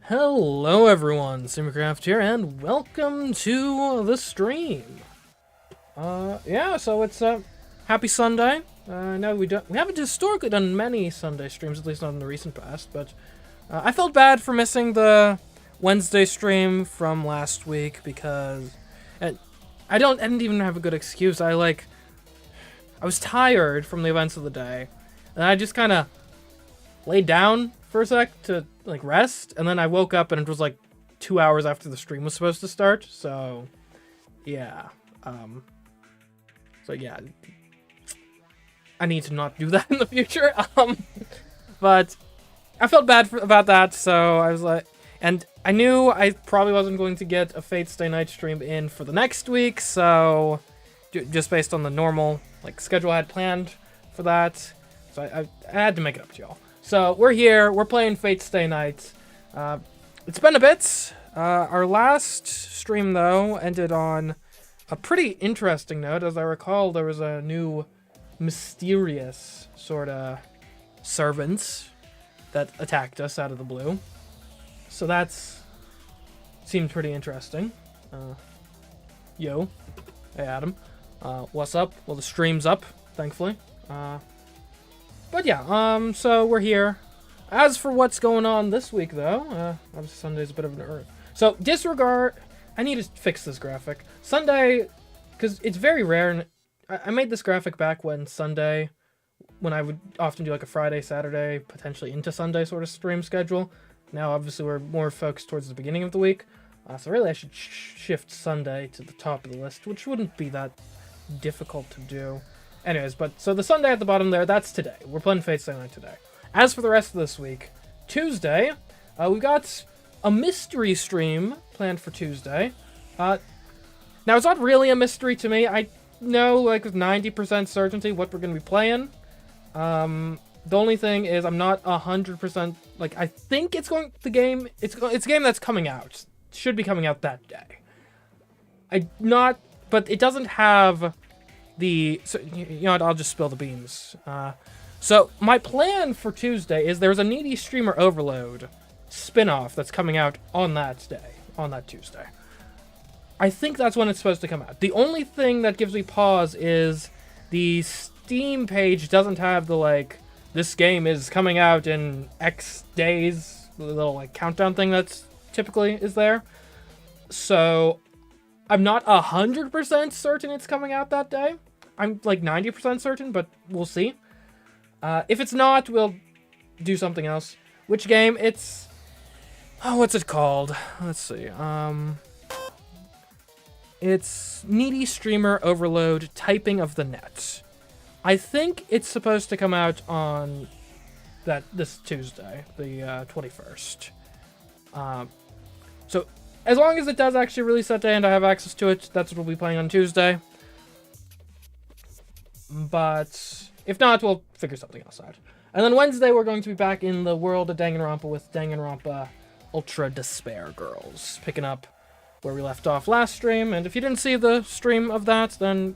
Hello everyone, CMeeCraft here, and welcome to the stream. Yeah, so it's happy Sunday. No, we haven't historically done many Sunday streams, at least not in the recent past, but I felt bad for missing the Wednesday stream from last week because I didn't even have a good excuse. I was tired from the events of the day, and I just kind of laid down for a sec to rest, and then I woke up and it was like 2 hours after the stream was supposed to start. So yeah, yeah, I need to not do that in the future. But I felt bad about that, so I was like, and I knew I probably wasn't going to get a Fate Stay Night stream in for the next week, so just based on the normal schedule I had planned for that, so I had to make it up to y'all. So we're here, we're playing Fate Stay Night. It's been a bit. Our last stream, though, ended on a pretty interesting note. As I recall, there was a new mysterious sort of servant that attacked us out of the blue. So that's seemed pretty interesting. Yo. Hey, Adam. What's up? Well, the stream's up, thankfully. But yeah, so we're here. As for what's going on this week, though, obviously Sunday's a bit of an error. So disregard. I need to fix this graphic. Sunday, because it's very rare, and I made this graphic back when I would often do a Friday, Saturday, potentially into Sunday sort of stream schedule. Now, obviously, we're more focused towards the beginning of the week. So really, I should shift Sunday to the top of the list, which wouldn't be that difficult to do. Anyways, so the Sunday at the bottom there, that's today. We're playing Fate Stay Night today. As for the rest of this week, Tuesday, we've got a mystery stream planned for Tuesday. Now, it's not really a mystery to me. I know, with 90% certainty what we're going to be playing. The only thing is I'm not 100%, I think it's a game that's coming out. It should be coming out that day. But it doesn't have so, you know what, I'll just spill the beans. So my plan for Tuesday is there's a Needy Streamer Overload spin-off that's coming out on that Tuesday. I think that's when it's supposed to come out. The only thing that gives me pause is the Steam page doesn't have the this game is coming out in X days, the little countdown thing that's typically is there. So I'm not 100% certain it's coming out that day. I'm 90% certain, but we'll see. If it's not, we'll do something else. Which game? It's... Oh, what's it called? Let's see. It's Needy Streamer Overload Typing of the Net. I think it's supposed to come out on this Tuesday, the 21st. So as long as it does actually release that day and I have access to it, that's what we'll be playing on Tuesday. But if not, we'll figure something else out. And then Wednesday, we're going to be back in the world of Danganronpa with Danganronpa Ultra Despair Girls, picking up where we left off last stream. And if you didn't see the stream of that, then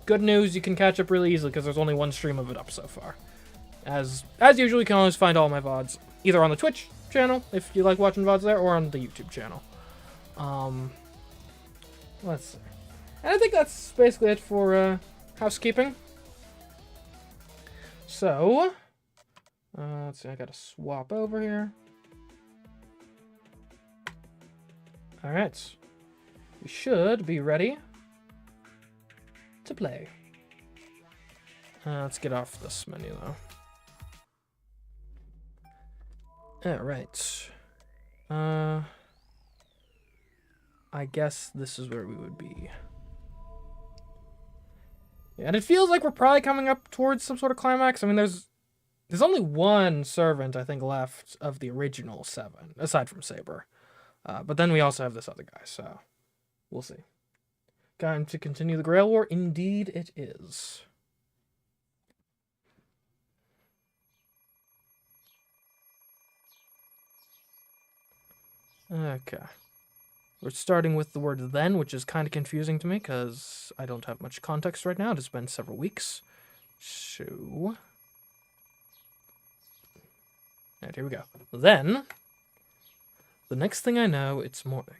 good news, you can catch up really easily because there's only one stream of it up so far. As usual, you can always find all my VODs either on the Twitch channel, if you like watching VODs there, or on the YouTube channel. Let's see. And I think that's basically it for housekeeping. So, let's see, I gotta swap over here. Alright. We should be ready to play. Let's get off this menu, though. Alright. I guess this is where we would be. Yeah, and it feels like we're probably coming up towards some sort of climax. I mean, there's only one servant, I think, left of the original 7, aside from Saber. But then we also have this other guy, so we'll see. Time to continue the Grail War? Indeed it is. Okay. We're starting with the word then, which is kind of confusing to me because I don't have much context right now. It has been several weeks. So... Alright, here we go. Then, The next thing I know, it's morning.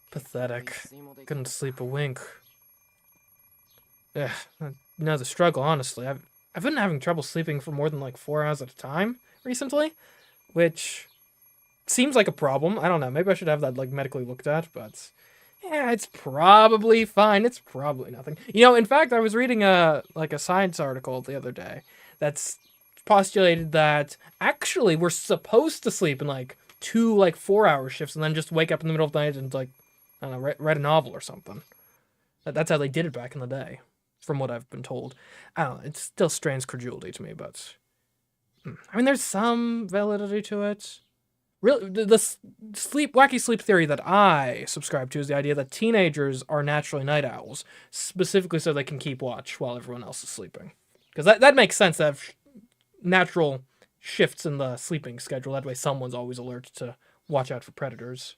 Pathetic. Couldn't sleep a wink. Ugh, another struggle, honestly. I've been having trouble sleeping for more than like 4 hours at a time recently, which seems like a problem. I don't know. Maybe I should have that like medically looked at, but yeah, it's probably fine. It's probably nothing. You know, in fact, I was reading a science article the other day that's postulated that actually we're supposed to sleep in like 2 like 4-hour shifts and then just wake up in the middle of the night and like, I don't know, write a novel or something. That's how they did it back in the day, from what I've been told. I don't know, it still strains credulity to me, but I mean, there's some validity to it. Really, the wacky sleep theory that I subscribe to is the idea that teenagers are naturally night owls, specifically so they can keep watch while everyone else is sleeping. Because that makes sense to have natural shifts in the sleeping schedule. That way someone's always alert to watch out for predators.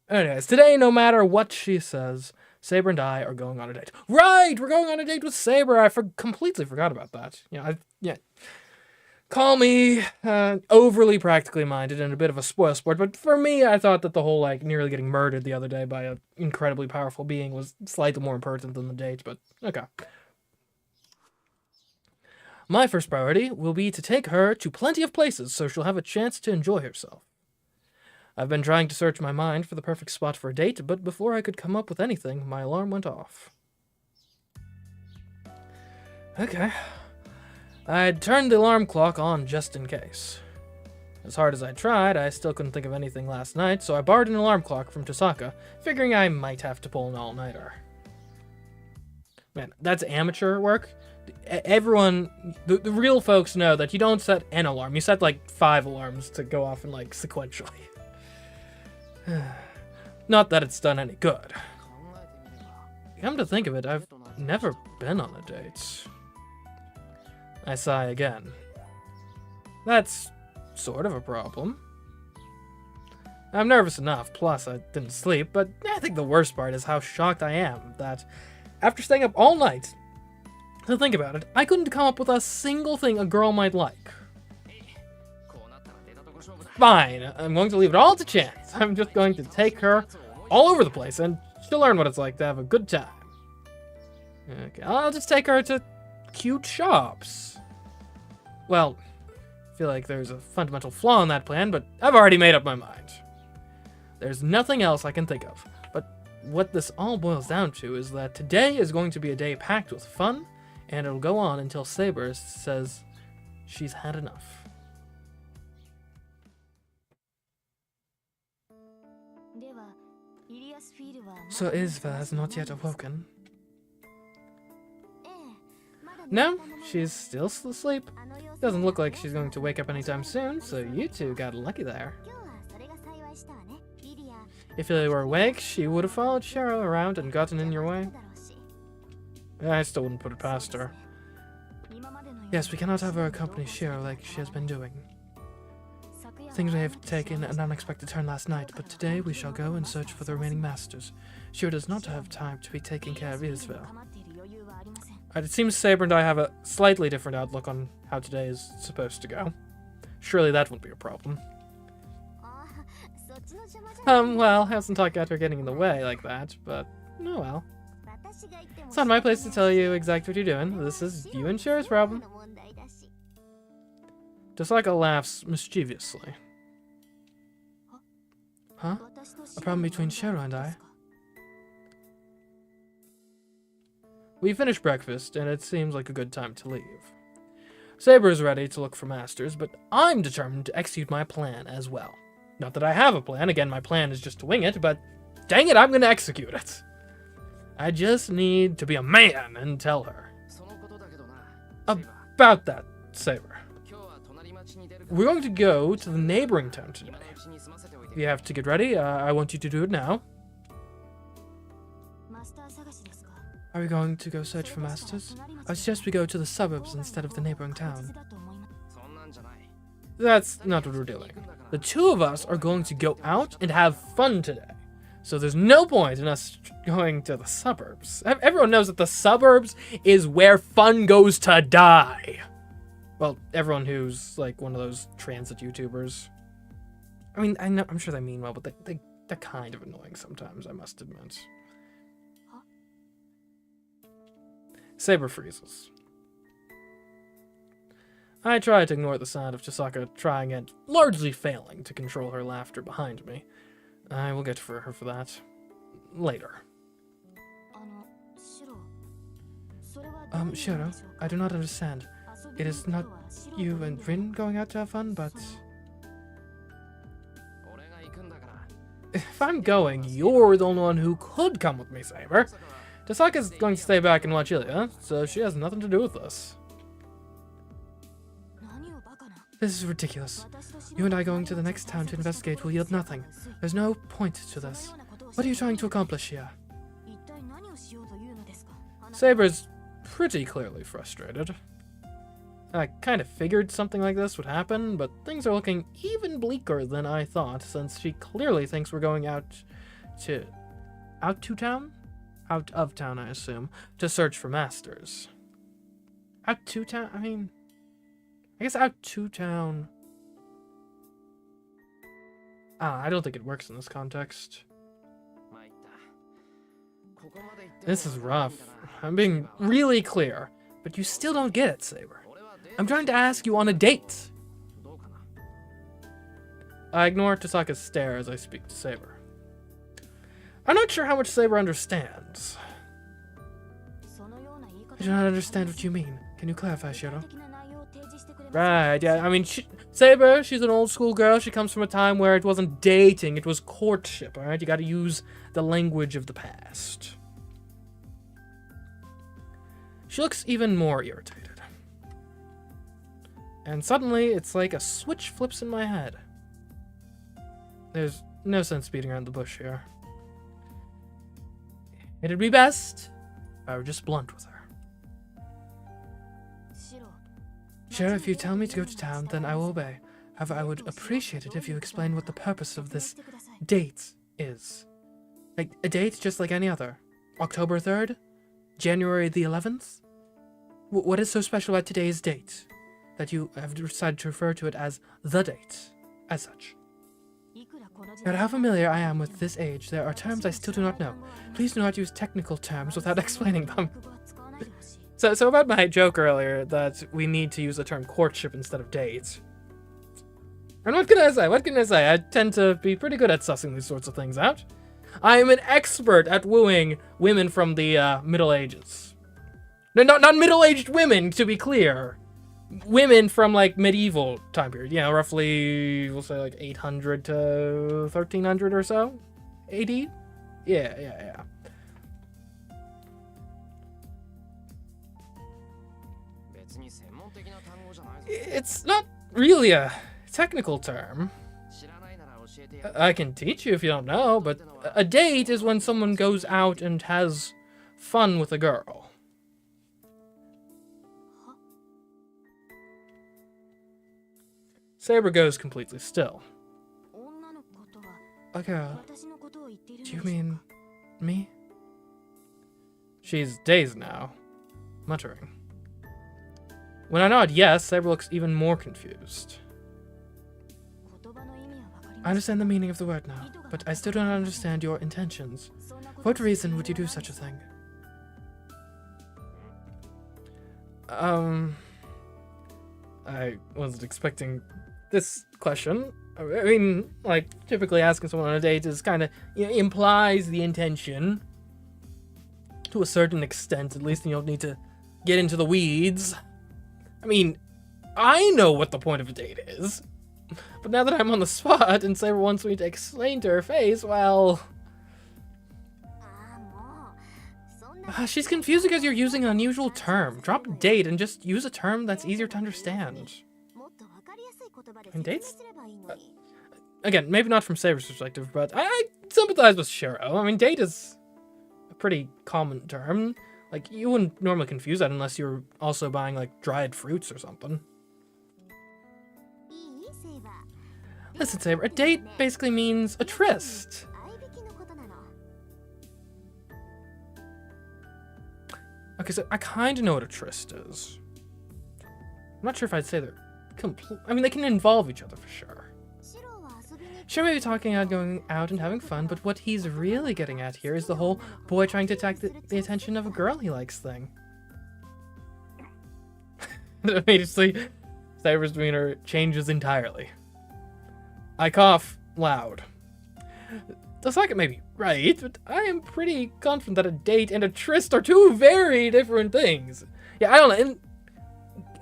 Anyways, today, no matter what she says, Saber and I are going on a date. Right! We're going on a date with Saber! I completely forgot about that. Yeah. Call me overly practically minded and a bit of a spoil sport, but for me, I thought that the whole, like, nearly getting murdered the other day by an incredibly powerful being was slightly more important than the date, but okay. My first priority will be to take her to plenty of places so she'll have a chance to enjoy herself. I've been trying to search my mind for the perfect spot for a date, but before I could come up with anything, my alarm went off. Okay. I'd turned the alarm clock on just in case. As hard as I tried, I still couldn't think of anything last night, so I borrowed an alarm clock from Tosaka, figuring I might have to pull an all-nighter. Man, that's amateur work. Everyone, the real folks know that you don't set an alarm. You set like 5 alarms to go off in like sequentially. Not that it's done any good. Come to think of it, I've never been on a date. I sigh again. That's sort of a problem. I'm nervous enough, plus I didn't sleep, but I think the worst part is how shocked I am that after staying up all night to think about it, I couldn't come up with a single thing a girl might like. Fine, I'm going to leave it all to chance. I'm just going to take her all over the place and she'll learn what it's like to have a good time. Okay, I'll just take her to cute shops. Well, I feel like there's a fundamental flaw in that plan, but I've already made up my mind. There's nothing else I can think of, but what this all boils down to is that today is going to be a day packed with fun, and it'll go on until Saber says she's had enough. So Isva has not yet awoken? No, she's still asleep. Doesn't look like she's going to wake up anytime soon, so you two got lucky there. If Ilya were awake, she would have followed Cheryl around and gotten in your way. I still wouldn't put it past her. Yes, we cannot have her accompany Cheryl like she has been doing. Things may have taken an unexpected turn last night, but today we shall go and search for the remaining masters. Cheryl does not have time to be taking care of Isabel. It seems Saber and I have a slightly different outlook on how today is supposed to go. Surely that won't be a problem. Well, hasn't talked about her getting in the way like that, but oh well. It's not my place to tell you exactly what you're doing. This is you and Cher's problem. Tosaka laughs mischievously. Huh? A problem between Cheryl and I? We finished breakfast, and it seems like a good time to leave. Saber is ready to look for masters, but I'm determined to execute my plan as well. Not that I have a plan, again, my plan is just to wing it, but dang it, I'm gonna execute it. I just need to be a man and tell her. About that, Saber. We're going to go to the neighboring town today. If you have to get ready, I want you to do it now. Are we going to go search for masters? I suggest we go to the suburbs instead of the neighboring town. That's not what we're doing. The two of us are going to go out and have fun today. So there's no point in us going to the suburbs. Everyone knows that the suburbs is where fun goes to die. Well, everyone who's like one of those transit YouTubers. I mean, I'm sure they mean well, but they're kind of annoying sometimes, I must admit. Saber freezes. I try to ignore the sound of Chisaka trying and largely failing to control her laughter behind me. I will get for her for that later. Shiro, I do not understand. It is not you and Rin going out to have fun, but... If I'm going, you're the only one who could come with me, Saber. Tasaka's going to stay back and watch Ilya, so she has nothing to do with this. This is ridiculous. You and I going to the next town to investigate will yield nothing. There's no point to this. What are you trying to accomplish here? Saber's pretty clearly frustrated. I kind of figured something like this would happen, but things are looking even bleaker than I thought, since she clearly thinks we're going out of town, I assume, to search for masters. Out to town? I mean, I guess out to town. I don't think it works in this context. This is rough. I'm being really clear, but you still don't get it, Saber. I'm trying to ask you on a date. I ignore Tasaka's stare as I speak to Saber. I'm not sure how much Saber understands. I do not understand what you mean. Can you clarify, Shiro? Right, yeah, I mean, Saber, she's an old school girl. She comes from a time where it wasn't dating, it was courtship, alright? You gotta use the language of the past. She looks even more irritated. And suddenly, it's like a switch flips in my head. There's no sense beating around the bush here. It'd be best if I were just blunt with her. Sure, if you tell me to go to town, then I will obey. However, I would appreciate it if you explain what the purpose of this date is. Like, a date just like any other. October 3rd? January the 11th? What is so special about today's date that you have decided to refer to it as the date, as such? No matter how familiar I am with this age, there are terms I still do not know. Please do not use technical terms without explaining them. So about my joke earlier that we need to use the term courtship instead of date. And what can I say? What can I say? I tend to be pretty good at sussing these sorts of things out. I am an expert at wooing women from the Middle Ages. No, not middle-aged women, to be clear. Women from, like, medieval time period. You know, roughly, we'll say, like, 800 to 1300 or so? AD? Yeah. It's not really a technical term. I can teach you if you don't know, but a date is when someone goes out and has fun with a girl. Saber goes completely still. A girl? Do you mean me? She's dazed now, muttering. When I nod yes, Saber looks even more confused. I understand the meaning of the word now, but I still don't understand your intentions. For what reason would you do such a thing? I wasn't expecting this question. I mean, like, typically asking someone on a date is kind of, implies the intention. To a certain extent, at least, and you don't need to get into the weeds. I mean, I know what the point of a date is. But now that I'm on the spot and Saber wants me to explain to her face, well... she's confused because you're using an unusual term. Drop date and just use a term that's easier to understand. And dates? Again, maybe not from Saber's perspective, but I sympathize with Shiro. I mean, date is a pretty common term. Like, you wouldn't normally confuse that unless you're also buying, like, dried fruits or something. Listen, Saber, a date basically means a tryst. Okay, so I kind of know what a tryst is. I'm not sure if I'd say they're I mean, they can involve each other for sure. Sure, maybe talking out, going out and having fun, but what he's really getting at here is the whole boy trying to attract the attention of a girl he likes thing. Immediately, Saber's demeanor changes entirely. I cough loud. The second may be right, but I am pretty confident that a date and a tryst are two very different things. Yeah, I don't know.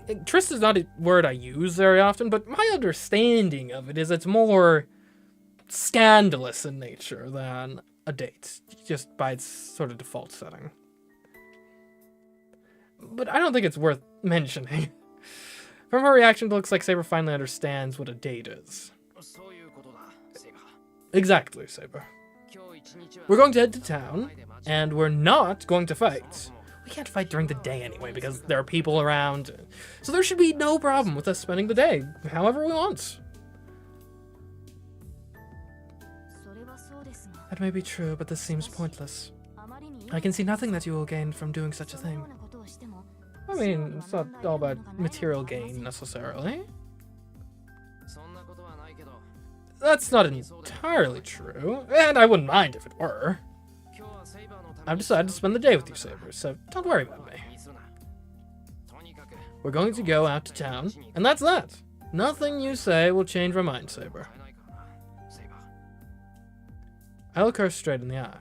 And tryst is not a word I use very often, but my understanding of it is it's more scandalous in nature than a date, just by its sort of default setting. But I don't think it's worth mentioning. From her reaction, it looks like Saber finally understands what a date is. Exactly, Saber. We're going to head to town, and we're not going to fight. We can't fight during the day anyway, because there are people around. So there should be no problem with us spending the day however we want. That may be true, but this seems pointless. I can see nothing that you will gain from doing such a thing. I mean, it's not all about material gain, necessarily. That's not entirely true, and I wouldn't mind if it were. I've decided to spend the day with you, Saber, so don't worry about me. We're going to go out to town, and that's that. Nothing you say will change my mind, Saber. I look her straight in the eye.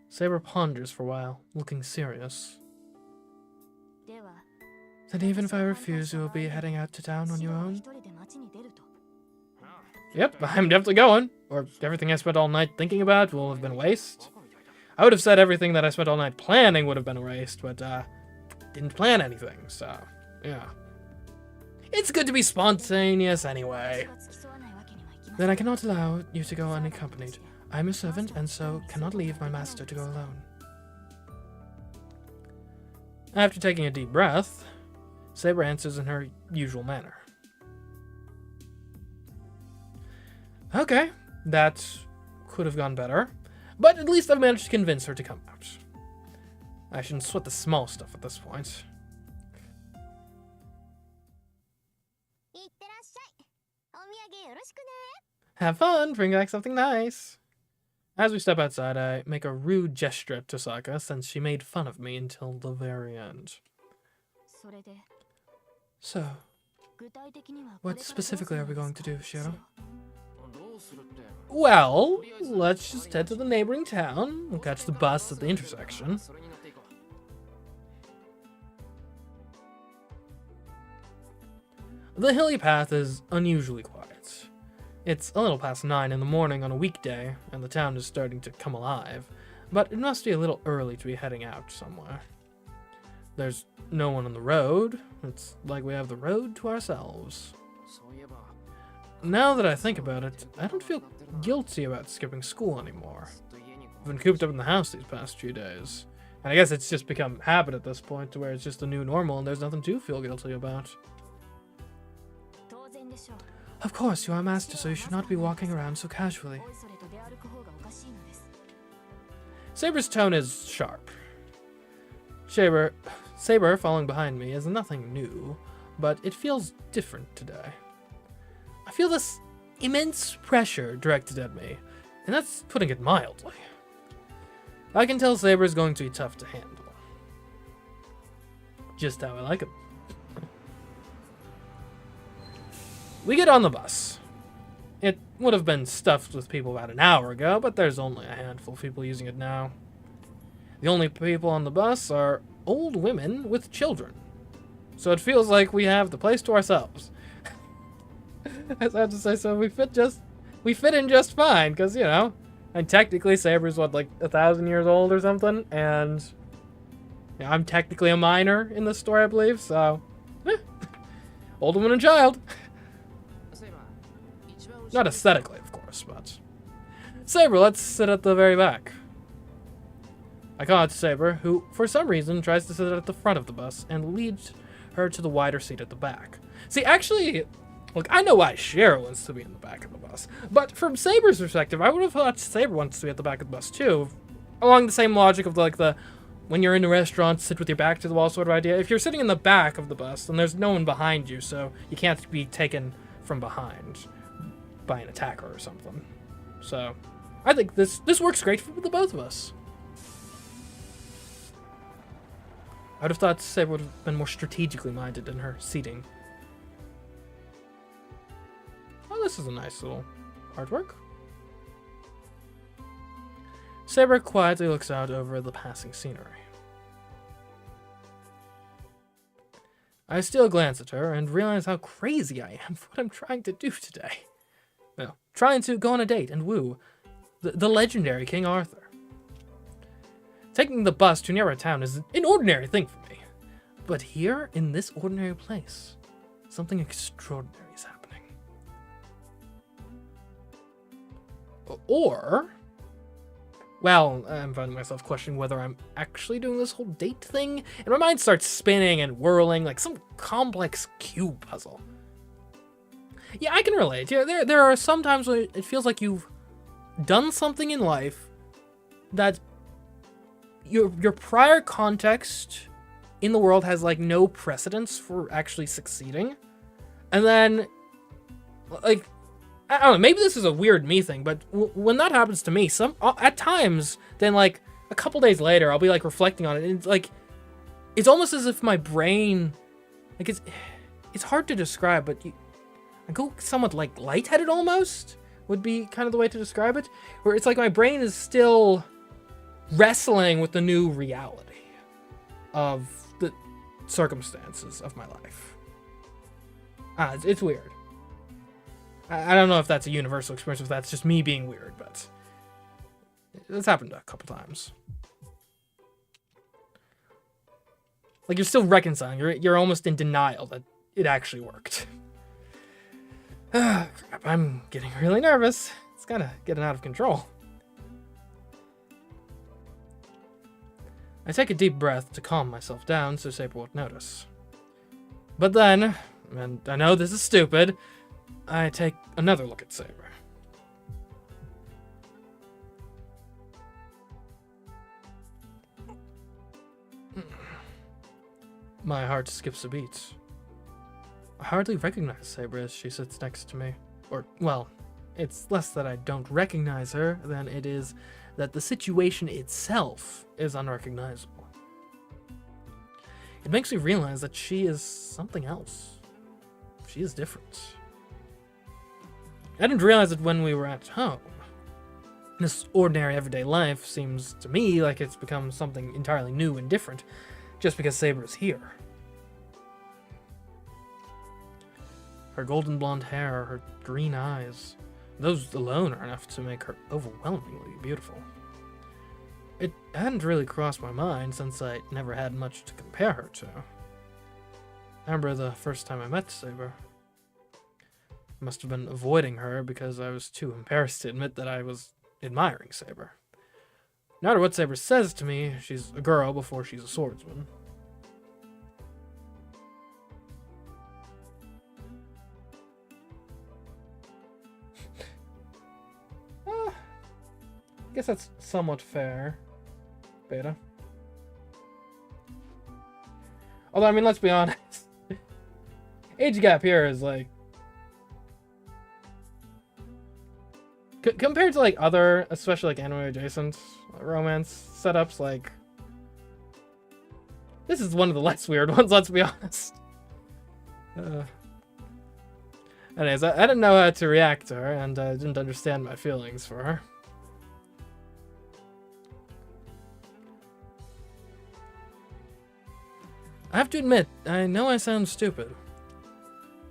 Saber ponders for a while, looking serious. Then even if I refuse, you will be heading out to town on your own? Yep, I'm definitely going. Or everything I spent all night thinking about will have been a waste. I would have said everything that I spent all night planning would have been a waste, but didn't plan anything, so yeah. It's good to be spontaneous anyway. Then I cannot allow you to go unaccompanied. I'm a servant, and so cannot leave my master to go alone. After taking a deep breath, Saber answers in her usual manner. Okay, that could have gone better, but at least I've managed to convince her to come out. I shouldn't sweat the small stuff at this point. Have fun, bring back something nice. As we step outside, I make a rude gesture at Tosaka since she made fun of me until the very end. So, what specifically are we going to do, Shiro? Well, let's just head to the neighboring town. We'll catch the bus at the intersection. The hilly path is unusually quiet. It's a little past 9 in the morning on a weekday, and the town is starting to come alive, but it must be a little early to be heading out somewhere. There's no one on the road. It's like we have the road to ourselves. Now that I think about it, I don't feel guilty about skipping school anymore. I've been cooped up in the house these past few days, and I guess it's just become habit at this point to where it's just a new normal and there's nothing to feel guilty about. Of course, you are a master, so you should not be walking around so casually. Saber's tone is sharp. Saber, following behind me, is nothing new, but it feels different today. I feel this immense pressure directed at me, and that's putting it mildly. I can tell Saber is going to be tough to handle. Just how I like him. We get on the bus. It would have been stuffed with people about an hour ago, but there's only a handful of people using it now. The only people on the bus are old women with children. So it feels like we have the place to ourselves. I have to say, so we fit in just fine, because, you know, and technically Saber's, what, like 1,000 years old or something, and you know, I'm technically a minor in this story, I believe, so, old woman and child. Not aesthetically, of course, but... Saber, let's sit at the very back. I call out to Saber, who, for some reason, tries to sit at the front of the bus and leads her to the wider seat at the back. See, actually, look, I know why Shiro wants to be in the back of the bus, but from Saber's perspective, I would have thought Saber wants to be at the back of the bus, too, along the same logic of, like, the when you're in a restaurant, sit with your back to the wall sort of idea. If you're sitting in the back of the bus, then there's no one behind you, so you can't be taken from behind by an attacker or something. So I think this works great for the both of us. I would have thought Saber would have been more strategically minded in her seating. Oh, this is a nice little artwork. Saber quietly looks out over the passing scenery. I still glance at her and realize how crazy I am for what I'm trying to do today. Well, trying to go on a date and woo the legendary King Arthur. Taking the bus to near a town is an ordinary thing for me. But here, in this ordinary place, something extraordinary is happening. Or... well, I'm finding myself questioning whether I'm actually doing this whole date thing, and my mind starts spinning and whirling like some complex cube puzzle. Yeah, I can relate. Yeah, there are some times where it feels like you've done something in life that your prior context in the world has like no precedence for actually succeeding, and then like, I don't know, maybe this is a weird me thing, but when that happens to me, at times, then like a couple days later, I'll be like reflecting on it, and it's like, it's almost as if my brain, like it's hard to describe, but I go somewhat like lightheaded almost, would be kind of the way to describe it, where it's like my brain is still wrestling with the new reality of the circumstances of my life. It's weird. I don't know if that's a universal experience, if that's just me being weird, but it's happened a couple times. Like, you're still reconciling. You're almost in denial that it actually worked. Crap, I'm getting really nervous. It's kind of getting out of control. I take a deep breath to calm myself down so Saber won't notice. But then, and I know this is stupid, I take another look at Saber. My heart skips a beat. I hardly recognize Saber as she sits next to me. Or, well, it's less that I don't recognize her than it is that the situation itself is unrecognizable. It makes me realize that she is something else. She is different. I didn't realize it when we were at home. This ordinary everyday life seems to me like it's become something entirely new and different just because Saber is here. Her golden blonde hair, her green eyes, those alone are enough to make her overwhelmingly beautiful. It hadn't really crossed my mind since I never had much to compare her to. I remember the first time I met Saber. I must have been avoiding her because I was too embarrassed to admit that I was admiring Saber. No matter what Saber says to me, she's a girl before she's a swordsman. I guess that's somewhat fair, Beta. Although, I mean, let's be honest. Age gap here is like... compared to like other, especially like anime adjacent romance setups, like... this is one of the less weird ones, let's be honest. Anyways, I didn't know how to react to her, and I didn't understand my feelings for her. I have to admit, I know I sound stupid.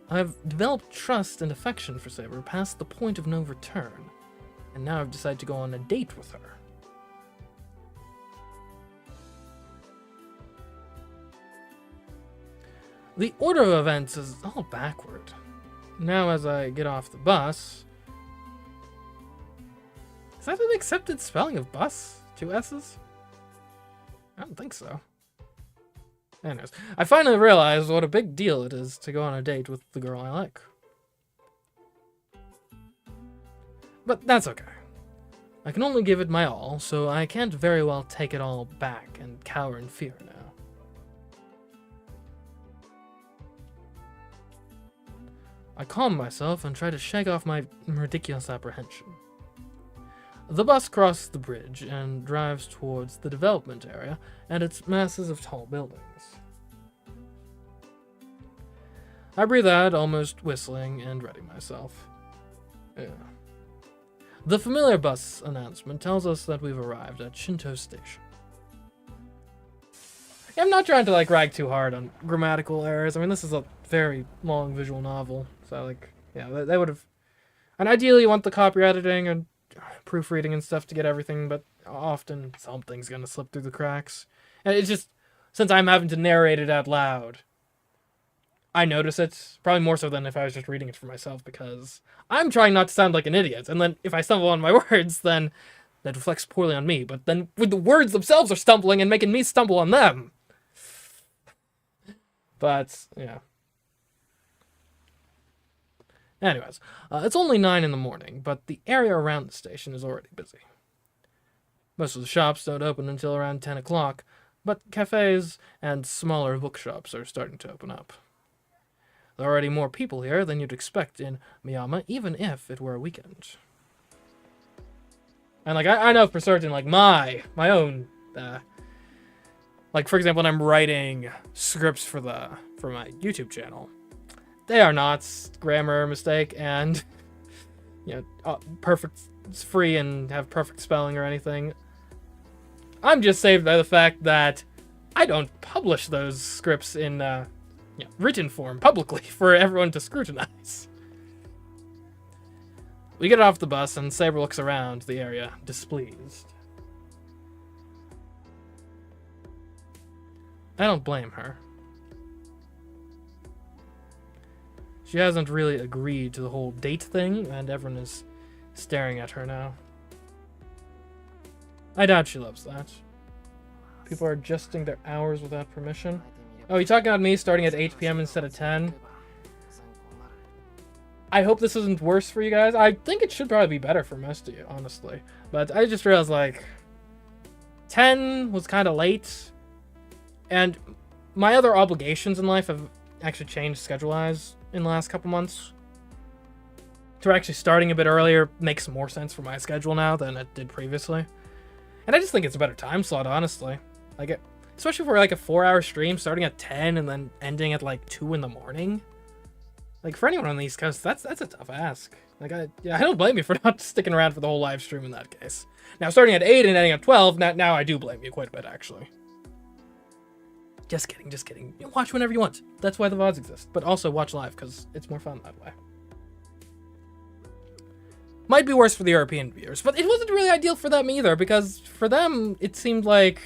I've developed trust and affection for Saber past the point of no return, and now I've decided to go on a date with her. The order of events is all backward. Now as I get off the bus... is that an accepted spelling of bus? 2 S's? I don't think so. Anyways, I finally realized what a big deal it is to go on a date with the girl I like. But that's okay. I can only give it my all, so I can't very well take it all back and cower in fear now. I calm myself and try to shake off my ridiculous apprehension. The bus crosses the bridge and drives towards the development area and its masses of tall buildings. I breathe out, almost whistling, and ready myself. Yeah. The familiar bus announcement tells us that we've arrived at Shinto Station. Yeah, I'm not trying to rag too hard on grammatical errors. I mean, this is a very long visual novel, so they would have. And ideally, you want the copy editing and proofreading and stuff to get everything, but often something's gonna slip through the cracks. And it's just, since I'm having to narrate it out loud, I notice it, probably more so than if I was just reading it for myself, because I'm trying not to sound like an idiot, and then if I stumble on my words, then that reflects poorly on me, but then when the words themselves are stumbling and making me stumble on them. But, yeah. Anyways, it's only 9 in the morning, but the area around the station is already busy. Most of the shops don't open until around 10 o'clock, but cafes and smaller bookshops are starting to open up. There are already more people here than you'd expect in Miyama, even if it were a weekend. And I know for certain, my own, for example, when I'm writing scripts for my YouTube channel, they are not grammar mistake and perfect, free and have perfect spelling or anything. I'm just saved by the fact that I don't publish those scripts in written form publicly for everyone to scrutinize. We get off the bus and Saber looks around the area, displeased. I don't blame her. She hasn't really agreed to the whole date thing, and everyone is staring at her now. I doubt she loves that. People are adjusting their hours without permission. Oh, you talking about me starting at 8 p.m. instead of 10? I hope this isn't worse for you guys. I think it should probably be better for most of you, honestly. But I just realized, 10 was kind of late. And my other obligations in life have actually changed schedule-wise in the last couple months. To actually starting a bit earlier makes more sense for my schedule now than it did previously. And I just think it's a better time slot, honestly. Especially for a 4-hour stream starting at 10 and then ending at 2 in the morning. For anyone on the East Coast, that's a tough ask. I don't blame you for not sticking around for the whole live stream in that case. Now, starting at 8 and ending at 12, now I do blame you quite a bit, actually. Just kidding. You watch whenever you want. That's why the VODs exist. But also watch live, because it's more fun that way. Might be worse for the European viewers, but it wasn't really ideal for them either, because for them, it seemed like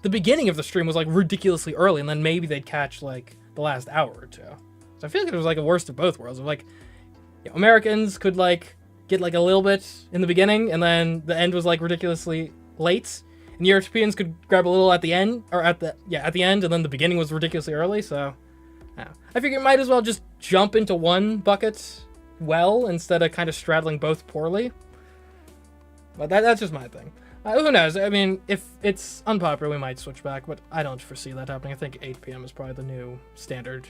the beginning of the stream was ridiculously early, and then maybe they'd catch the last hour or two. So I feel like it was a worst of both worlds. Of Americans could get a little bit in the beginning, and then the end was ridiculously late, and Europeans could grab a little at the end, or at the end, and then the beginning was ridiculously early. So I figure it might as well just jump into one bucket well instead of kind of straddling both poorly. But that's just my thing. Who knows? I mean, if it's unpopular, we might switch back, but I don't foresee that happening. I think 8 p.m. is probably the new standard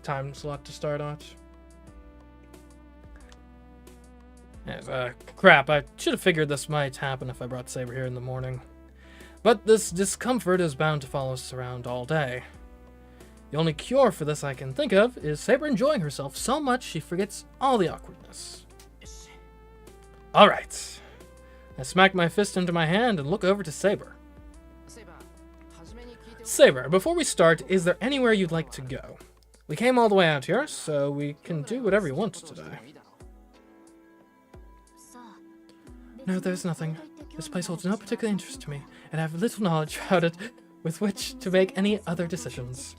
time slot to start on. Yes, crap, I should have figured this might happen if I brought Saber here in the morning. But this discomfort is bound to follow us around all day. The only cure for this I can think of is Saber enjoying herself so much she forgets all the awkwardness. Alright. I smack my fist into my hand and look over to Saber. Saber, before we start, is there anywhere you'd like to go? We came all the way out here, so we can do whatever you want today. No, there's nothing. This place holds no particular interest to me, and I have little knowledge about it with which to make any other decisions.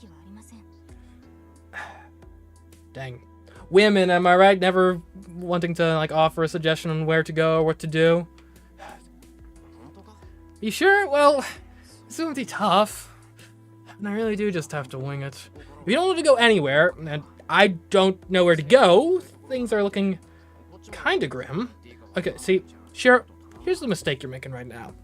Dang. Women, am I right? Never wanting to, offer a suggestion on where to go or what to do? You sure? Well, this is going to be tough. And I really do just have to wing it. If you don't want to go anywhere, and I don't know where to go, things are looking kind of grim. Okay, see, sure, Here's the mistake you're making right now.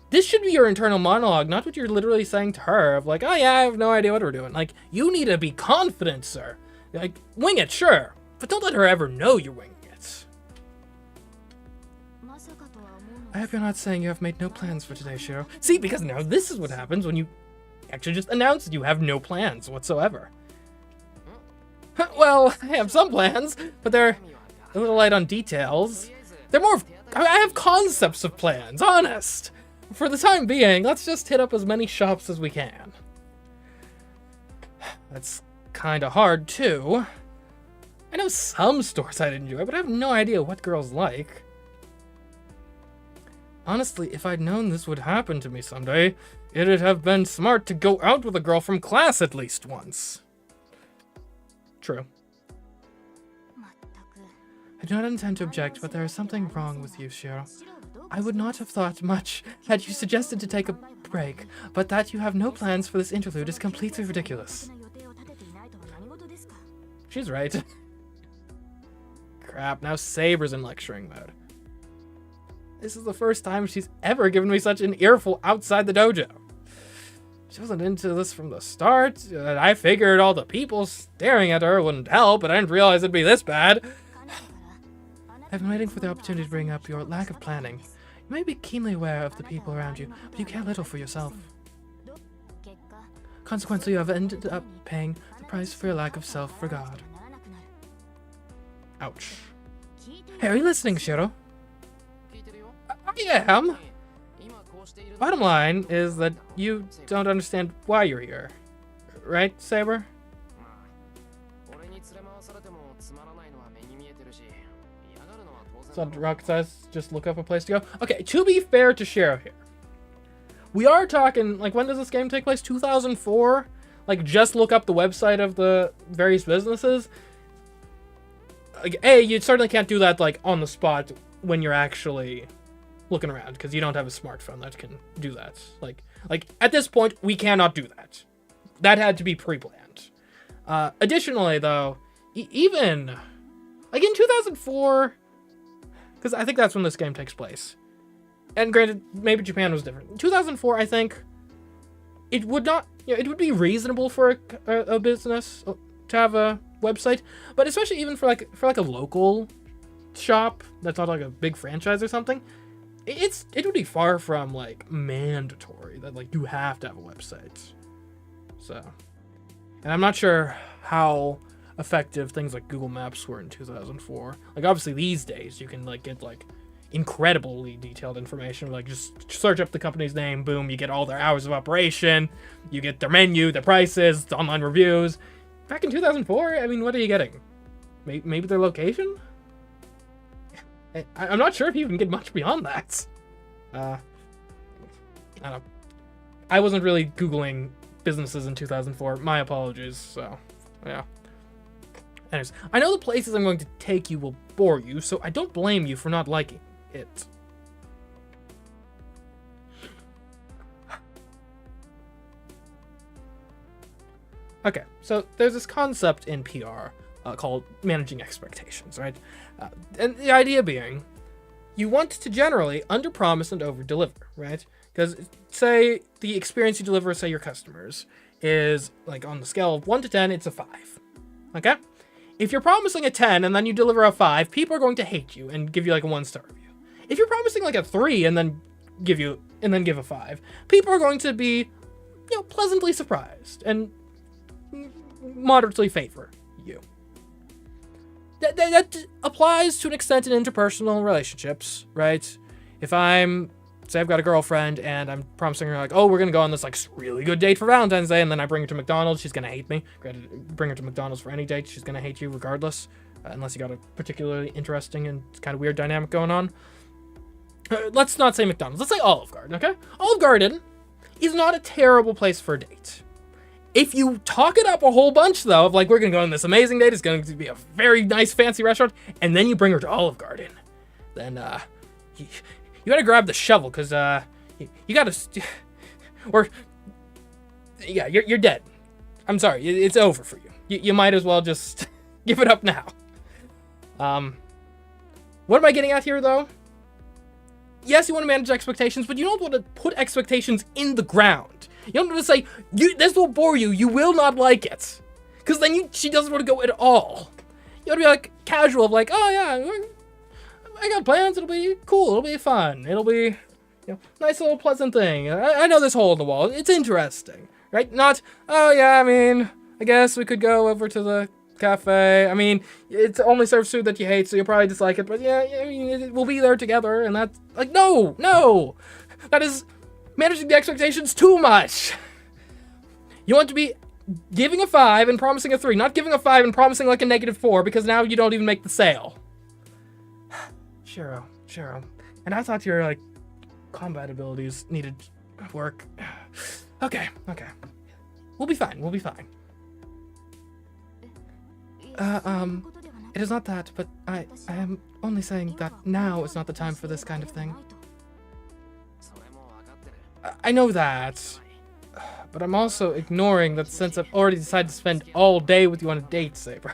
This should be your internal monologue, not what you're literally saying to her of like, oh yeah, I have no idea what we're doing. Like, you need to be confident, sir. Like, wing it, sure, but don't let her ever know you're winging it. I hope you're not saying you have made no plans for today, Shiro. See, because now this is what happens when you actually just announce that you have no plans whatsoever. Well, I have some plans, but they're a little light on details. They're more of, I have concepts of plans, honest. For the time being, let's just hit up as many shops as we can. That's kinda hard, too. I know some stores I'd enjoy, but I have no idea what girls like. Honestly, if I'd known this would happen to me someday, it'd have been smart to go out with a girl from class at least once. True. I do not intend to object, but there is something wrong with you, Shiro. I would not have thought much had you suggested to take a break, but that you have no plans for this interlude is completely ridiculous. She's right. Crap, now Saber's in lecturing mode. This is the first time she's ever given me such an earful outside the dojo. She wasn't into this from the start. I figured all the people staring at her wouldn't help, but I didn't realize it'd be this bad. I've been waiting for the opportunity to bring up your lack of planning. You may be keenly aware of the people around you, but you care little for yourself. Consequently, you have ended up paying the price for your lack of self-regard. Ouch. Hey, are you listening, Shiro? I am. Bottom line is that you don't understand why you're here. Right, Saber? It's not rocket science, just look up a place to go. Okay, to be fair to Shiro here, we are talking, like, when does this game take place? 2004? Like, just look up the website of the various businesses. Like, A, you certainly can't do that, like, on the spot when you're actually looking around, because you don't have a smartphone that can do that. Like, at this point, we cannot do that. That had to be pre-planned. Additionally, though, even, like, in 2004... because I think that's when this game takes place. And granted, maybe Japan was different. In 2004, I think it would not, it would be reasonable for a business to have a website, but especially even for like a local shop that's not like a big franchise or something, it would be far from like mandatory that like you have to have a website. So, and I'm not sure how effective things like Google Maps were in 2004. Like, obviously these days you can like get like incredibly detailed information, like just search up the company's name, boom, you get all their hours of operation, you get their menu, their prices, the online reviews. Back in 2004, I mean, what are you getting? Maybe their location? I'm not sure if you can get much beyond that. I don't know. I wasn't really Googling businesses in 2004. My apologies. So, yeah. Anyways, I know the places I'm going to take you will bore you, so I don't blame you for not liking it. Okay, so there's this concept in PR called managing expectations, right? And the idea being, you want to generally underpromise and overdeliver, right? Because say the experience you deliver, say your customers, is like on the scale of 1 to 10, it's a 5. Okay? If you're promising a 10 and then you deliver a 5, people are going to hate you and give you like a 1-star review. If you're promising like a 3 and then give a 5, people are going to be, pleasantly surprised and moderately favor you. That applies to an extent in interpersonal relationships, right? If say I've got a girlfriend and I'm promising her like, oh, we're gonna go on this like really good date for Valentine's Day, and then I bring her to McDonald's, she's gonna hate me. Bring her to McDonald's for any date, she's gonna hate you regardless, unless you got a particularly interesting and kind of weird dynamic going on. Let's not say McDonald's, let's say Olive Garden, okay? Olive Garden is not a terrible place for a date. If you talk it up a whole bunch, though, of like, we're going to go on this amazing date, it's going to be a very nice, fancy restaurant, and then you bring her to Olive Garden, then, you gotta grab the shovel, because, you gotta, you're dead. I'm sorry, it's over for you. You might as well just give it up now. What am I getting at here, though? yes, you want to manage expectations, but you don't want to put expectations in the ground. You don't want to say, this will bore you, you will not like it. Because then she doesn't want to go at all. You want to be like casual, of like, oh yeah, I got plans, it'll be cool, it'll be fun, it'll be, nice little pleasant thing. I know this hole in the wall, it's interesting, right? Not, oh yeah, I mean, I guess we could go over to the cafe. I mean, it only serves food that you hate, so you'll probably dislike it, but yeah, I mean, we'll be there together, and that's, like, no! That is managing the expectations too much. You want to be giving a 5 and promising a 3, not giving a 5 and promising like a -4, because now you don't even make the sale. Shiro. And I thought your, like, combat abilities needed work. Okay. We'll be fine. It is not that, but I am only saying that now is not the time for this kind of thing. I know that, but I'm also ignoring that since I've already decided to spend all day with you on a date, Saber.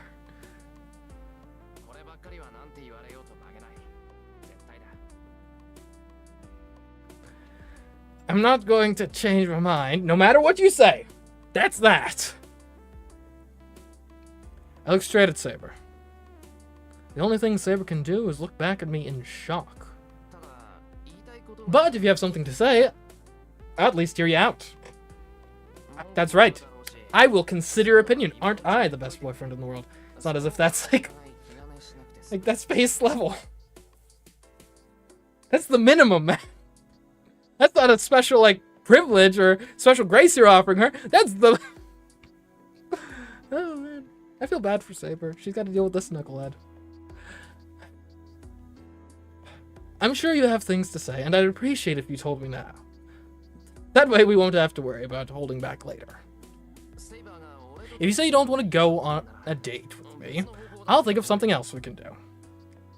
I'm not going to change my mind, no matter what you say. That's that. I look straight at Saber. The only thing Saber can do is look back at me in shock. But if you have something to say, I'll at least hear you out. That's right. I will consider your opinion. Aren't I the best boyfriend in the world? It's not as if that's like that's base level. That's the minimum, man. That's not a special, like, privilege or special grace you're offering her. That's the... Oh, man. I feel bad for Saber. She's got to deal with this knucklehead. I'm sure you have things to say, and I'd appreciate if you told me now. That way we won't have to worry about holding back later. If you say you don't want to go on a date with me, I'll think of something else we can do.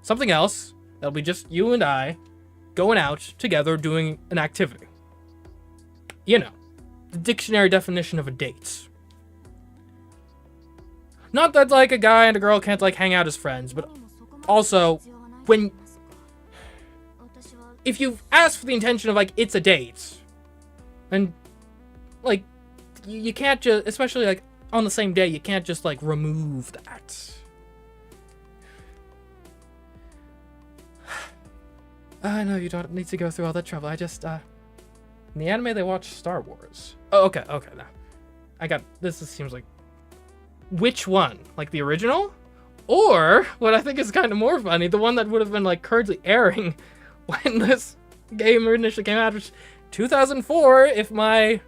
Something else that'll be just you and I going out together doing an activity. You know, the dictionary definition of a date. Not that, like, a guy and a girl can't, like, hang out as friends, but also, if you ask for the intention of, like, it's a date, and, like, you can't just, especially, like, on the same day, you can't just, like, remove that. I know you don't need to go through all that trouble. I just, in the anime they watch Star Wars. Oh, okay, now. This seems like, which one? Like the original? Or, what I think is kind of more funny, the one that would have been, like, currently airing when this game initially came out, which 2004, if my,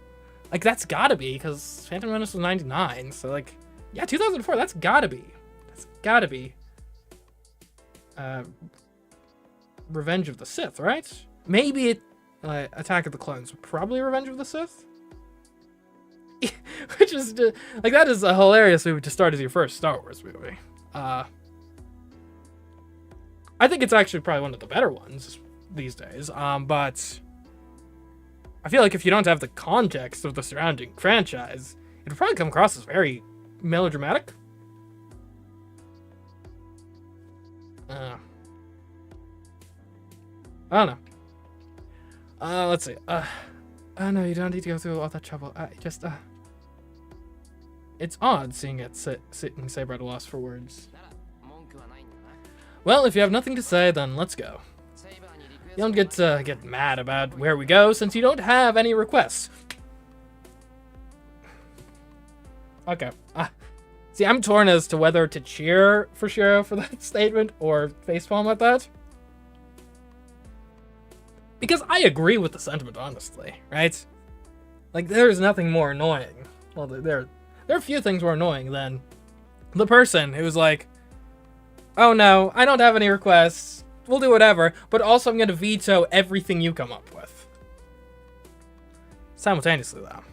like, that's gotta be, because Phantom Menace was 99, so, like, yeah, 2004, that's gotta be. Revenge of the Sith, right? Maybe Attack of the Clones, probably Revenge of the Sith? Which is, like, that is a hilarious movie to start as your first Star Wars movie. I think it's actually probably one of the better ones these days, but I feel like if you don't have the context of the surrounding franchise, it would probably come across as very melodramatic. I don't know. Let's see. No, you don't need to go through all that trouble. It's odd seeing it sitting Saber at a loss for words. Well, if you have nothing to say, then let's go. You don't get mad about where we go, since you don't have any requests. Okay. See, I'm torn as to whether to cheer for Shiro for that statement or facepalm at that. Because I agree with the sentiment, honestly, right? Like, there's nothing more annoying. Well, there are a few things more annoying than the person who's like, oh no, I don't have any requests, we'll do whatever, but also I'm going to veto everything you come up with. Simultaneously, though.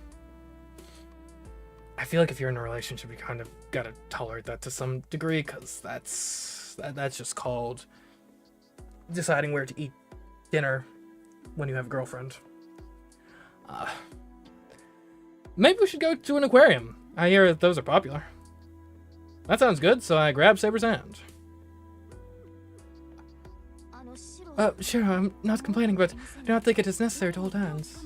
I feel like if you're in a relationship, you kind of gotta tolerate that to some degree, because that's just called deciding where to eat dinner when you have a girlfriend. Maybe we should go to an aquarium. I hear that those are popular. That sounds good, so I grab Saber's hand. Sure, I'm not complaining, but I do not think it is necessary to hold hands.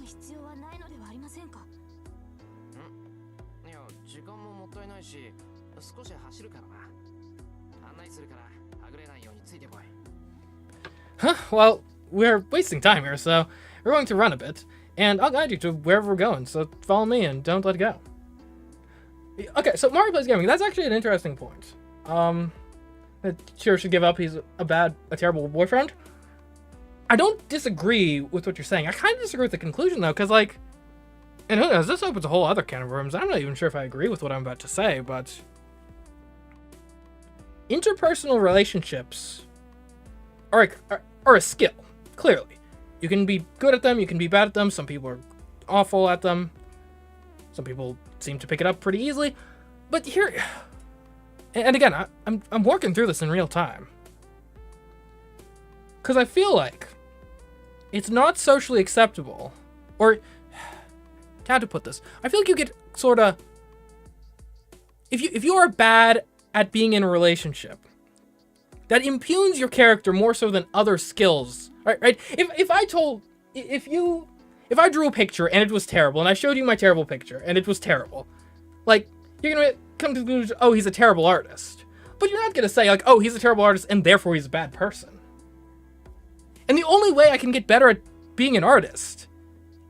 Huh? Well, we're wasting time here, so we're going to run a bit, and I'll guide you to wherever we're going, so follow me and don't let go. Okay, so Mario plays gaming. That's actually an interesting point. That Shiro should give up. He's a terrible boyfriend. I don't disagree with what you're saying. I kind of disagree with the conclusion, though, because, like, and who knows, this opens a whole other can of worms. I'm not even sure if I agree with what I'm about to say, but interpersonal relationships are a skill, clearly. You can be good at them, you can be bad at them. Some people are awful at them. Some people seem to pick it up pretty easily. But here, and again, I'm working through this in real time. Because I feel like it's not socially acceptable, or how to put this. I feel like you get sort of, if you are bad at being in a relationship, that impugns your character more so than other skills. Right? If I drew a picture and it was terrible, and I showed you my terrible picture and it was terrible, like, you're gonna come to the conclusion, oh, he's a terrible artist. But you're not gonna say, like, oh, he's a terrible artist and therefore he's a bad person. And the only way I can get better at being an artist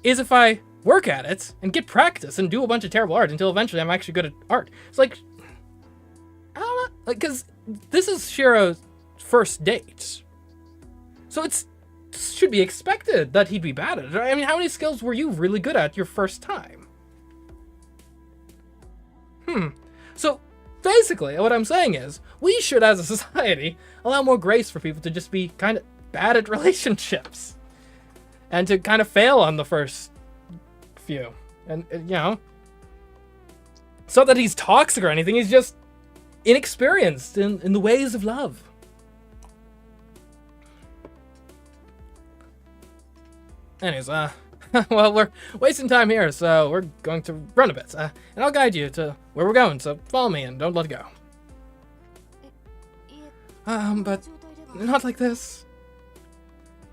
is if I work at it and get practice and do a bunch of terrible art until eventually I'm actually good at art. It's like, I don't know, like, because this is Shiro's first date. So it should be expected that he'd be bad at it. I mean, how many skills were you really good at your first time? So basically, what I'm saying is, we should, as a society, allow more grace for people to just be kind of bad at relationships. And to kind of fail on the first few. And you know, it's not that he's toxic or anything, he's just inexperienced in the ways of love. Anyways, well, we're wasting time here, so we're going to run a bit. And I'll guide you to where we're going, so follow me and don't let go. But not like this.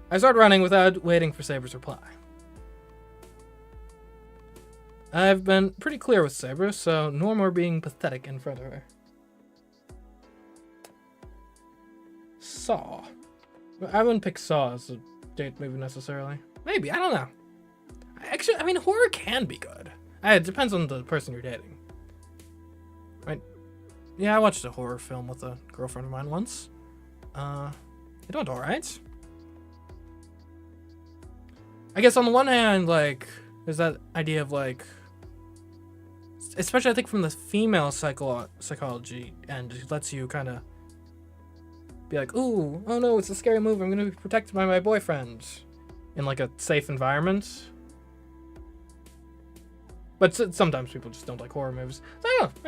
I start running without waiting for Saber's reply. I've been pretty clear with Saber, so no more being pathetic in front of her. Saw. I wouldn't pick Saw as a date movie necessarily. Maybe, I don't know. Actually, I mean, horror can be good. It depends on the person you're dating. Right? Yeah, I watched a horror film with a girlfriend of mine once. It went alright. I guess on the one hand, like, there's that idea of, like, especially I think from the female psychology end, it lets you kind of be like, ooh, oh no, it's a scary movie, I'm gonna be protected by my boyfriend. In, like, a safe environment. But sometimes people just don't like horror movies. So I don't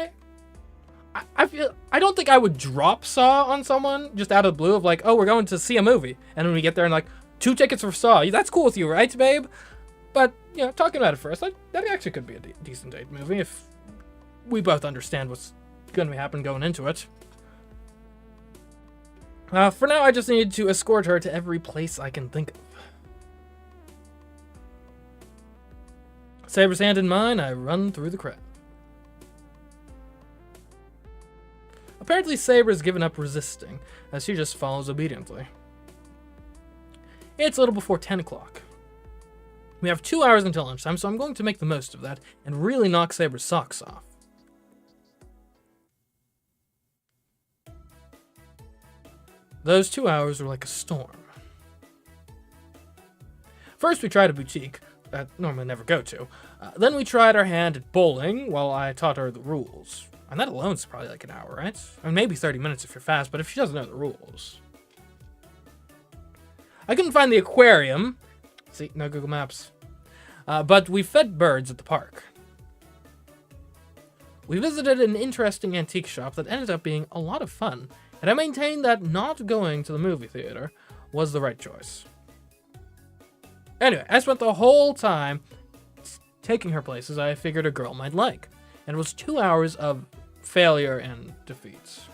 know. I don't think I would drop Saw on someone just out of the blue of like, oh, we're going to see a movie. And when we get there and like, 2 tickets for Saw. That's cool with you, right, babe? But, you know, talking about it first, like, that actually could be a decent date movie if we both understand what's going to happen going into it. For now, I just need to escort her to every place I can think of. Saber's hand in mine, I run through the crowd. Apparently Saber's given up resisting, as she just follows obediently. It's a little before 10 o'clock. We have 2 hours until lunchtime, so I'm going to make the most of that and really knock Saber's socks off. Those 2 hours were like a storm. First we tried a boutique, that I normally never go to. Then we tried our hand at bowling while I taught her the rules. And that alone is probably like an hour, right? Or maybe 30 minutes if you're fast, but if she doesn't know the rules. I couldn't find the aquarium. See, no Google Maps. But we fed birds at the park. We visited an interesting antique shop that ended up being a lot of fun. And I maintain that not going to the movie theater was the right choice. Anyway, I spent the whole time taking her places I figured a girl might like. And it was 2 hours of failure and defeats.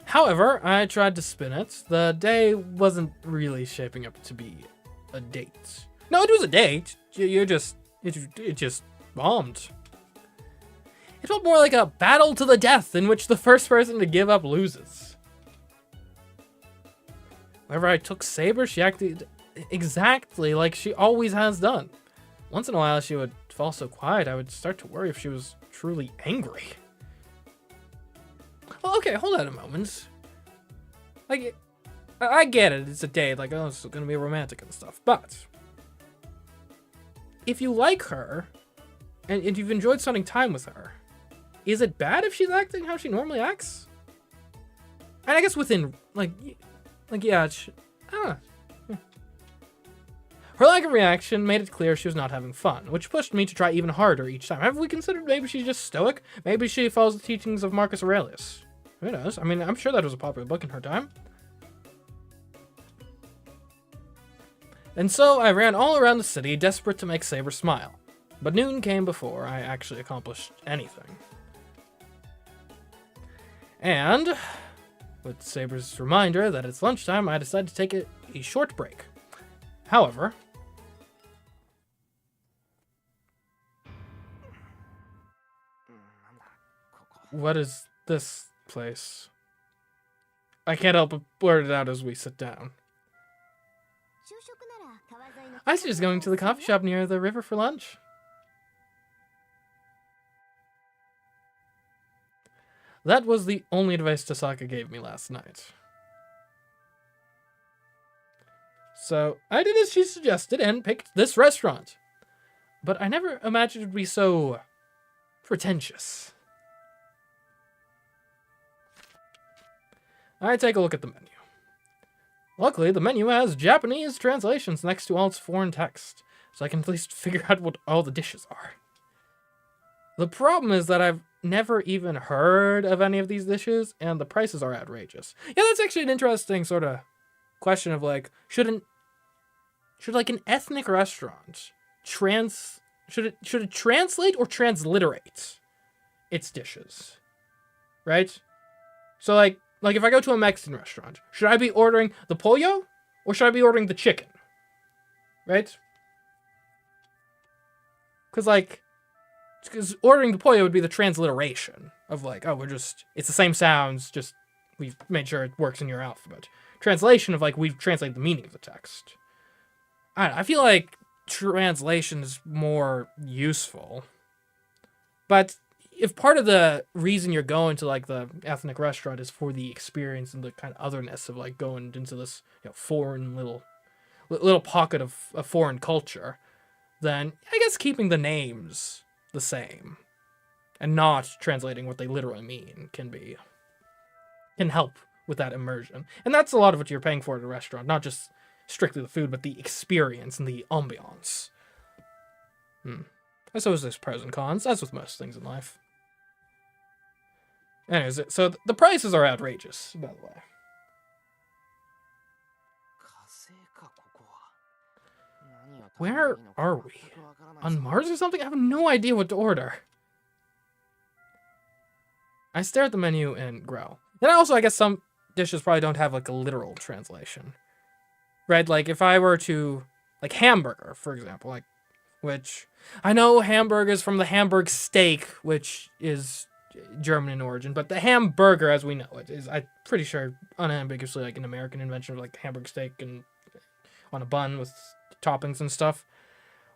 However, I tried to spin it. The day wasn't really shaping up to be a date. No, it was a date. It just bombed. It felt more like a battle to the death in which the first person to give up loses. Whenever I took Saber, she acted exactly like she always has done. Once in a while, she would fall so quiet, I would start to worry if she was truly angry. Well, okay, hold on a moment. Like, I get it, it's a date, like, oh, it's gonna be romantic and stuff, but if you like her, and you've enjoyed spending time with her, is it bad if she's acting how she normally acts? And I guess within, yeah, I don't know. Her lack of reaction made it clear she was not having fun, which pushed me to try even harder each time. Have we considered maybe she's just stoic? Maybe she follows the teachings of Marcus Aurelius. Who knows? I mean, I'm sure that was a popular book in her time. And so I ran all around the city, desperate to make Saber smile. But noon came before I actually accomplished anything. And with Saber's reminder that it's lunchtime, I decided to take a short break. However, what is this place? I can't help but blurt it out as we sit down. I was just going to the coffee shop near the river for lunch. That was the only advice Tasaka gave me last night. So I did as she suggested and picked this restaurant. But I never imagined it would be so pretentious. I take a look at the menu. Luckily, the menu has Japanese translations next to all its foreign text, so I can at least figure out what all the dishes are. The problem is that I've never even heard of any of these dishes, and the prices are outrageous. Yeah, that's actually an interesting sort of question of like, should like an ethnic restaurant should it translate or transliterate its dishes, right? So like if I go to a Mexican restaurant, should I be ordering the pollo or should I be ordering the chicken, right? Because ordering the pollo would be the transliteration of like, oh, it's the same sounds, just we've made sure it works in your alphabet. Translation of like, we've translated the meaning of the text. I feel like translation is more useful. But if part of the reason you're going to like the ethnic restaurant is for the experience and the kind of otherness of like going into this foreign little pocket of foreign culture, then I guess keeping the names the same and not translating what they literally mean can help with that immersion. And that's a lot of what you're paying for at a restaurant, not just strictly the food, but the experience and the ambiance. I suppose there's pros and cons, as with most things in life. Anyways, so the prices are outrageous, by the way. Where are we? On Mars or something? I have no idea what to order. I stare at the menu and growl. And also, I guess some dishes probably don't have like a literal translation. Right? Like if I were to, like hamburger, for example, like, which I know hamburger is from the Hamburg steak, which is German in origin, but the hamburger, as we know it, is, I'm pretty sure, unambiguously like an American invention of like Hamburg steak and on a bun with toppings and stuff.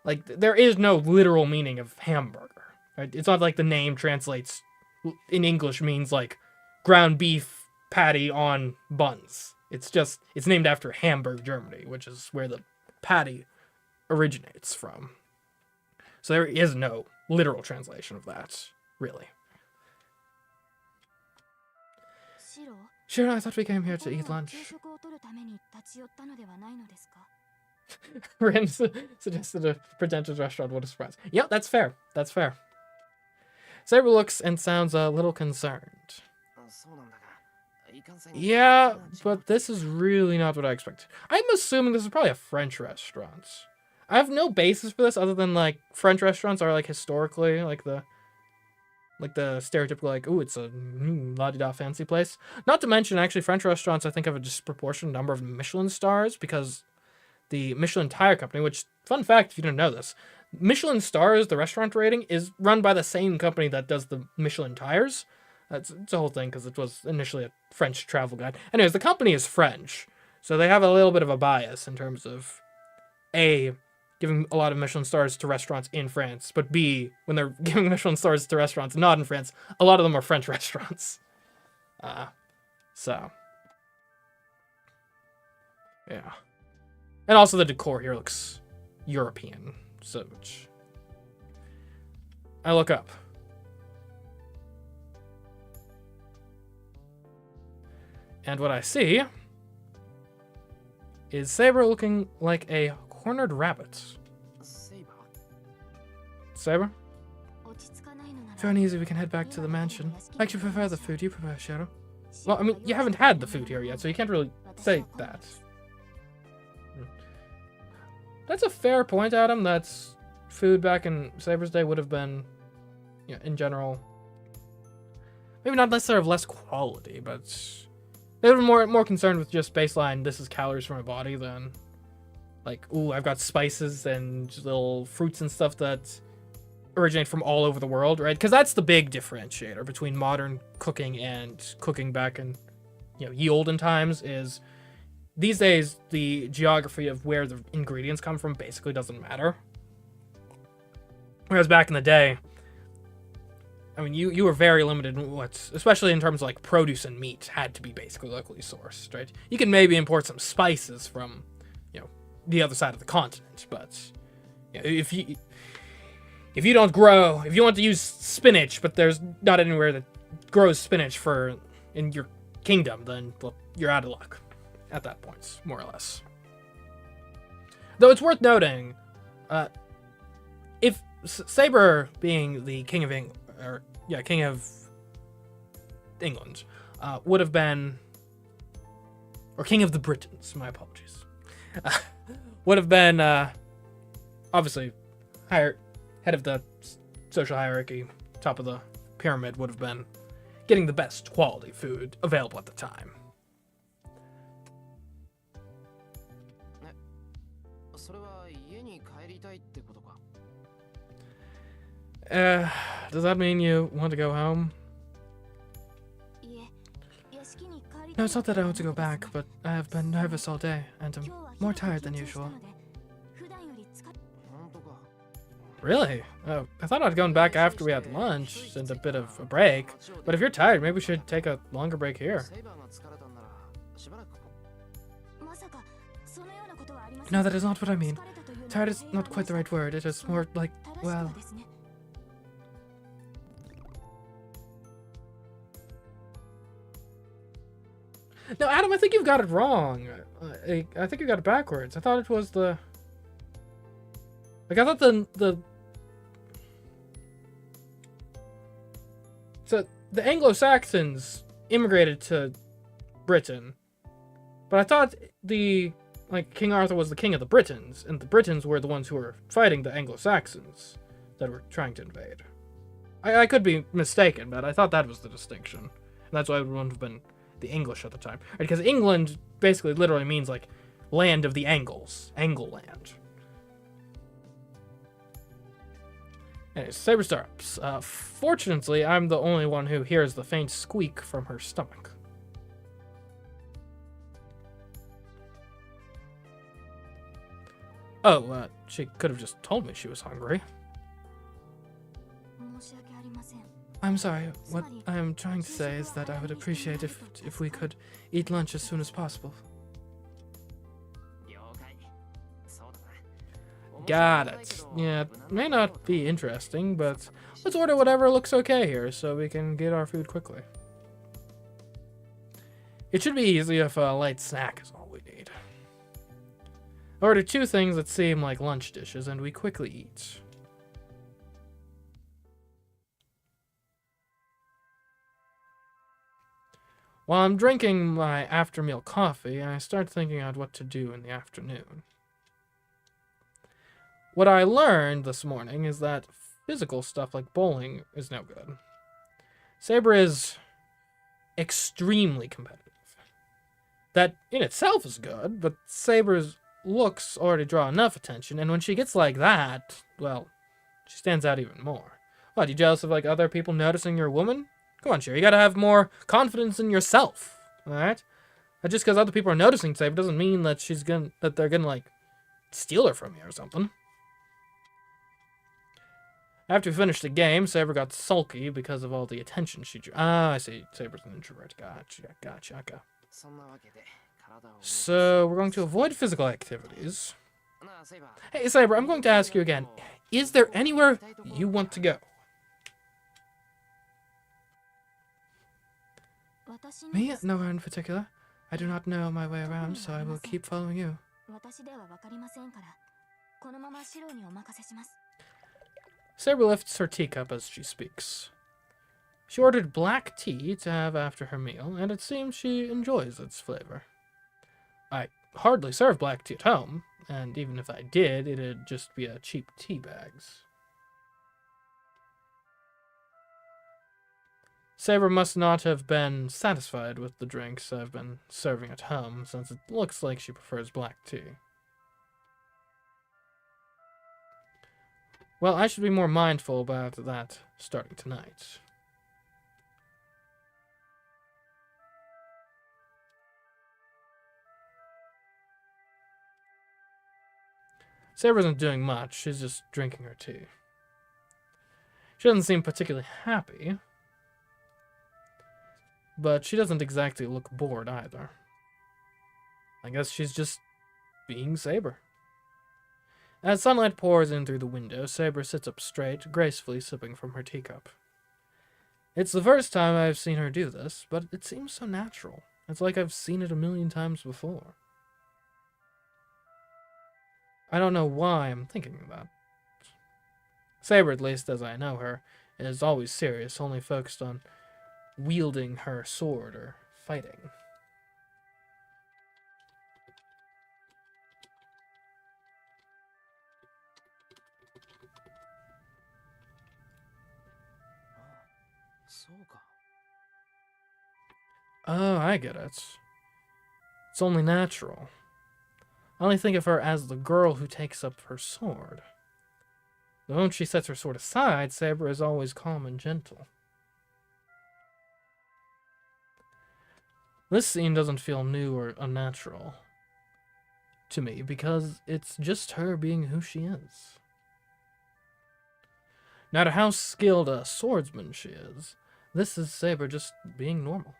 Like there is no literal meaning of hamburger. Right? It's not like the name translates in English means like ground beef patty on buns. It's named after Hamburg, Germany, which is where the patty originates from. So there is no literal translation of that, really. Sure, I thought we came here to eat lunch. Ren suggested a pretentious restaurant. What a surprise. Yeah, that's fair. That's fair. Saber looks and sounds a little concerned. Yeah, but this is really not what I expected. I'm assuming this is probably a French restaurant. I have no basis for this other than like French restaurants are like historically like like the stereotypical, like, ooh, it's a la-di-da fancy place. Not to mention, actually, French restaurants, I think, have a disproportionate number of Michelin stars because the Michelin Tire Company, which, fun fact, if you didn't know this, Michelin stars, the restaurant rating, is run by the same company that does the Michelin tires. It's a whole thing because it was initially a French travel guide. Anyways, the company is French, so they have a little bit of a bias in terms of A, giving a lot of Michelin stars to restaurants in France, but B, when they're giving Michelin stars to restaurants not in France, a lot of them are French restaurants. So. Yeah. And also the decor here looks European, so which I look up. And what I see is Saber looking like a cornered rabbit. Saber? If you're uneasy, we can head back to the mansion. I actually prefer the food you prepare, Shadow. Well, I mean, you haven't had the food here yet, so you can't really say that. That's a fair point, Adam. That's food back in Saber's day would have been, you know, in general, maybe not necessarily of less quality, but they were more concerned with just baseline, this is calories for my body, than like, ooh, I've got spices and little fruits and stuff that originate from all over the world, right? Because that's the big differentiator between modern cooking and cooking back in, you know, ye olden times is these days the geography of where the ingredients come from basically doesn't matter. Whereas back in the day, I mean, you were very limited in what's, especially in terms of like produce and meat, had to be basically locally sourced, right? You can maybe import some spices from, you know, the other side of the continent, but you know, if you don't grow, if you want to use spinach, but there's not anywhere that grows spinach for in your kingdom, then well, you're out of luck at that point, more or less. Though it's worth noting, if Saber being the king of England, king of England, would have been, or king of the Britons, my apologies, would have been, obviously, head of the social hierarchy, top of the pyramid, would have been getting the best quality food available at the time. Does that mean you want to go home? No, it's not that I want to go back, but I have been nervous all day, and I'm more tired than usual. Really? Oh, I thought I'd gone back after we had lunch and a bit of a break, but if you're tired, maybe we should take a longer break here. No, that is not what I mean. Tired is not quite the right word. It is more like, well... No, Adam, I think you've got it wrong. I think you got it backwards. I thought it was the... Like, I thought So, the Anglo-Saxons immigrated to Britain. But I thought King Arthur was the king of the Britons, and the Britons were the ones who were fighting the Anglo-Saxons that were trying to invade. I could be mistaken, but I thought that was the distinction. And that's why it wouldn't have been the English at the time. Right? Because England basically literally means, like, land of the Angles. Angle land. Anyways, Saber startups. Fortunately, I'm the only one who hears the faint squeak from her stomach. Oh, she could have just told me she was hungry. I'm sorry, what I am trying to say is that I would appreciate if we could eat lunch as soon as possible. Got it. Yeah, it may not be interesting, but let's order whatever looks okay here so we can get our food quickly. It should be easy if a light snack is all we need. I ordered 2 things that seem like lunch dishes, and we quickly eat. While I'm drinking my after-meal coffee, I start thinking on what to do in the afternoon. What I learned this morning is that physical stuff like bowling is no good. Saber is extremely competitive. That in itself is good, but Saber's looks already draw enough attention, and when she gets like that, well, she stands out even more. What, you jealous of like other people noticing you're a woman? Come on, Sherry, you gotta have more confidence in yourself, alright? Just because other people are noticing Saber doesn't mean that they're gonna like steal her from you or something. After we finished the game, Saber got sulky because of all the attention she drew. Ah, I see. Saber's an introvert. Gotcha. Okay. So, we're going to avoid physical activities. Hey, Saber, I'm going to ask you again. Is there anywhere you want to go? Me? Nowhere in particular. I do not know my way around, so I will keep following you. Saber lifts her teacup as she speaks. She ordered black tea to have after her meal, and it seems she enjoys its flavor. I hardly serve black tea at home, and even if I did, it'd just be a cheap tea bags. Saber must not have been satisfied with the drinks I've been serving at home, since it looks like she prefers black tea. Well, I should be more mindful about that starting tonight. Saber isn't doing much, she's just drinking her tea. She doesn't seem particularly happy, but she doesn't exactly look bored either. I guess she's just being Saber. As sunlight pours in through the window, Saber sits up straight, gracefully sipping from her teacup. It's the first time I've seen her do this, but it seems so natural. It's like I've seen it a million times before. I don't know why I'm thinking that. Saber, at least as I know her, is always serious, only focused on wielding her sword or fighting. Oh, I get it. It's only natural. I only think of her as the girl who takes up her sword. The moment she sets her sword aside, Saber is always calm and gentle. This scene doesn't feel new or unnatural to me because it's just her being who she is. No matter how skilled a swordsman she is, this is Saber just being normal.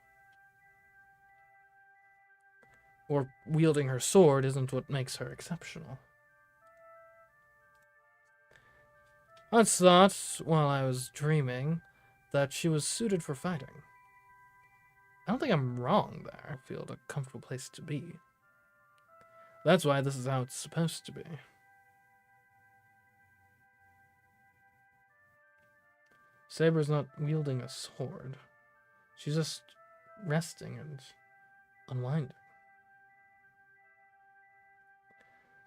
Or wielding her sword isn't what makes her exceptional. I once thought, while I was dreaming, that she was suited for fighting. I don't think I'm wrong there. I feel a comfortable place to be. That's why this is how it's supposed to be. Saber's not wielding a sword. She's just resting and unwinding.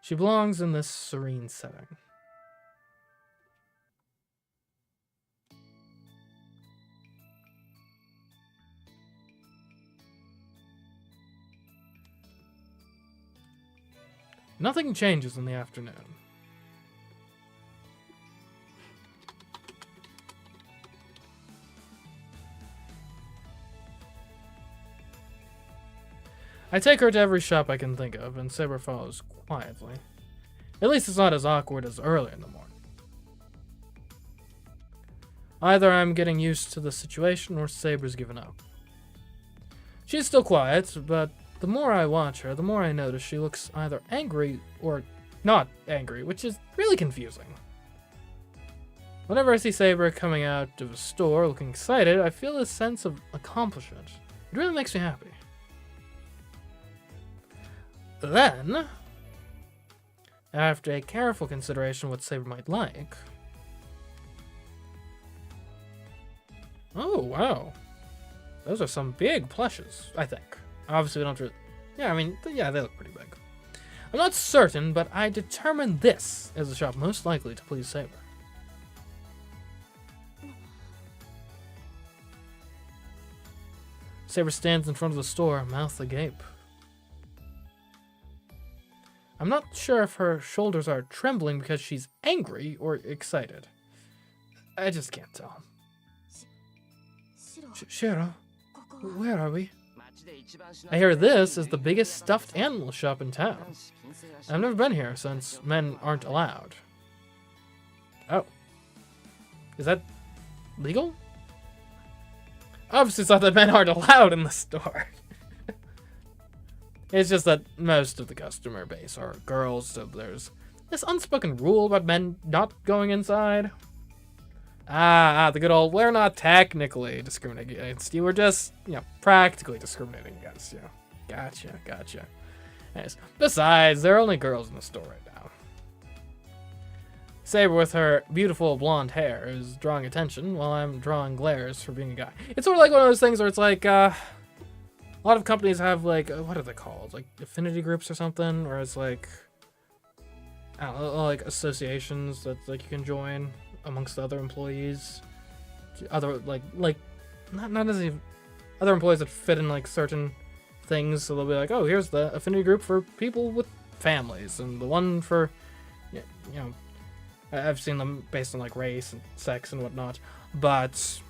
She belongs in this serene setting. Nothing changes in the afternoon. I take her to every shop I can think of, and Saber follows quietly. At least it's not as awkward as early in the morning. Either I'm getting used to the situation or Saber's given up. She's still quiet, but the more I watch her, the more I notice she looks either angry or not angry, which is really confusing. Whenever I see Saber coming out of a store looking excited, I feel a sense of accomplishment. It really makes me happy. Then, after a careful consideration of what Saber might like... Oh, wow. Those are some big plushes, I think. Obviously, we don't really... Yeah, I mean, yeah, they look pretty big. I'm not certain, but I determined this as the shop most likely to please Saber. Saber stands in front of the store, mouth agape. I'm not sure if her shoulders are trembling because she's angry or excited. I just can't tell. Shiro, where are we? I hear this is the biggest stuffed animal shop in town. I've never been here since men aren't allowed. Oh. Is that legal? Obviously it's not that men aren't allowed in the store. It's just that most of the customer base are girls, so there's this unspoken rule about men not going inside. The good old, we're not technically discriminating against you, we're just, practically discriminating against you. Gotcha. Yes. Besides, there are only girls in the store right now. Saber with her beautiful blonde hair is drawing attention while I'm drawing glares for being a guy. It's sort of like one of those things where it's like, a lot of companies have like, what are they called? Like affinity groups or something, where it's like, I don't know, like associations that like you can join amongst other employees, other not necessarily other employees that fit in like certain things. So they'll be like, oh, here's the affinity group for people with families, and the one for, I've seen them based on like race and sex and whatnot, but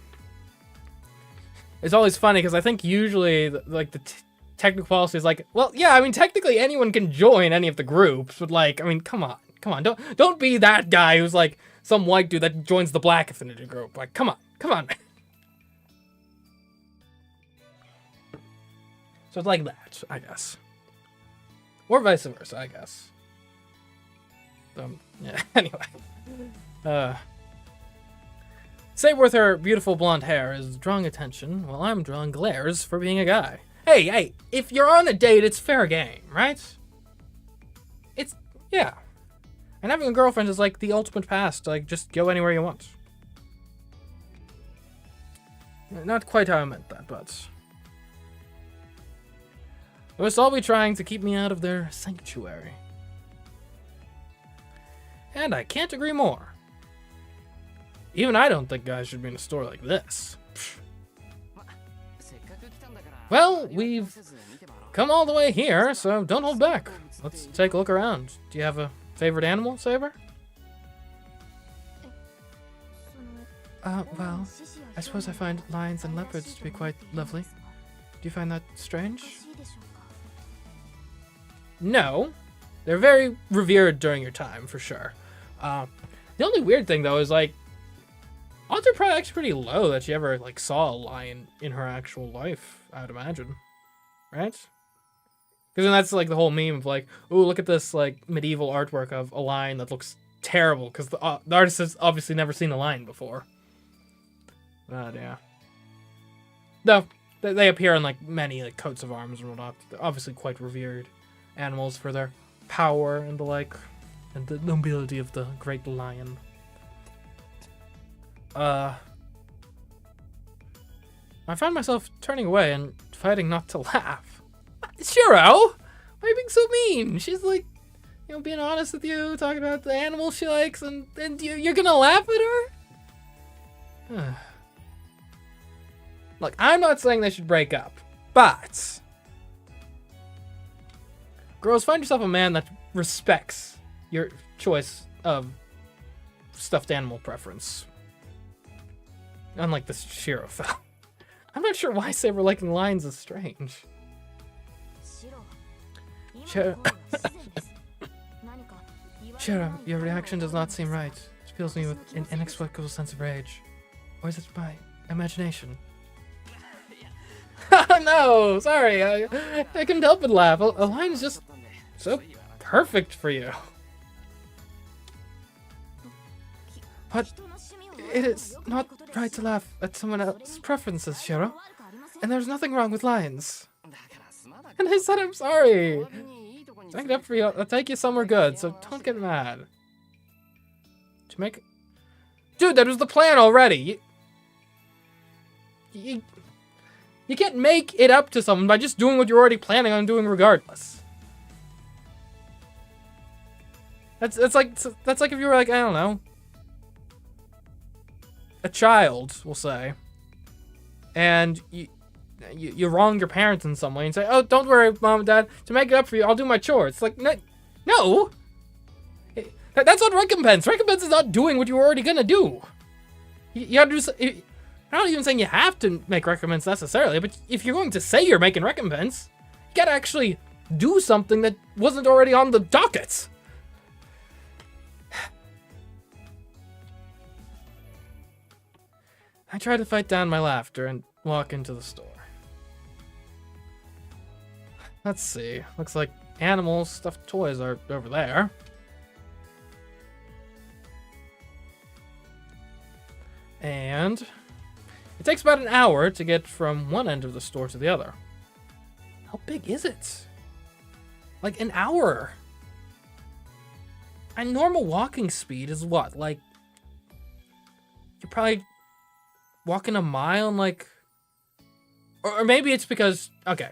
it's always funny because I think usually the technical policy is like, well, yeah, I mean technically anyone can join any of the groups, but like, I mean, come on, don't be that guy who's like some white dude that joins the black affinity group. Like, come on, man. So it's like that, I guess, or vice versa, I guess. Yeah. Anyway, Saber with her beautiful blonde hair is drawing attention while I'm drawing glares for being a guy. Hey, if you're on a date, it's fair game, right? Yeah. And having a girlfriend is like the ultimate pass to like just go anywhere you want. Not quite how I meant that, but they must all be trying to keep me out of their sanctuary. And I can't agree more. Even I don't think guys should be in a store like this. Pfft. Well, we've come all the way here, so don't hold back. Let's take a look around. Do you have a favorite animal, Saber? Well, I suppose I find lions and leopards to be quite lovely. Do you find that strange? No. They're very revered during your time, for sure. The only weird thing, though, is, like, odds are probably actually pretty low that she ever, like, saw a lion in her actual life, I would imagine. Right? Because then that's, like, the whole meme of, like, ooh, look at this, like, medieval artwork of a lion that looks terrible, because the artist has obviously never seen a lion before. But, yeah. Though, they appear in, like, many, like, coats of arms and whatnot. They're obviously quite revered animals for their power and the like, and the nobility of the great lion. I found myself turning away and fighting not to laugh. Shiro, why are you being so mean? She's like, being honest with you, talking about the animals she likes, and you're gonna laugh at her? Look, I'm not saying they should break up, but girls, find yourself a man that respects your choice of stuffed animal preference. Unlike this Shiro fella. I'm not sure why Saber liking lions is strange. Shiro, your reaction does not seem right. It fills me with an inexplicable sense of rage. Or is it my imagination? No, sorry, I couldn't help but laugh. A lion is just so perfect for you. But it is not right to laugh at someone else's preferences, Shiro. And there's nothing wrong with lions. And I said I'm sorry. Take it up for you. I'll take you somewhere good, so don't get mad. Dude, that was the plan already. You can't make it up to someone by just doing what you're already planning on doing regardless. That's like if you were like, I don't know, a child, we'll say, and you wrong your parents in some way and say, oh, don't worry, Mom and Dad, to make it up for you, I'll do my chores. It's like, no. That's not recompense. Recompense is not doing what you were already gonna do. You have to do. I'm not even saying you have to make recompense necessarily, but if you're going to say you're making recompense, you gotta actually do something that wasn't already on the docket. I try to fight down my laughter and walk into the store. Let's see. Looks like animals, stuffed toys are over there. And it takes about an hour to get from one end of the store to the other. How big is it? Like an hour. And normal walking speed is what? Like, you're probably walking a mile in like, or maybe it's because, okay,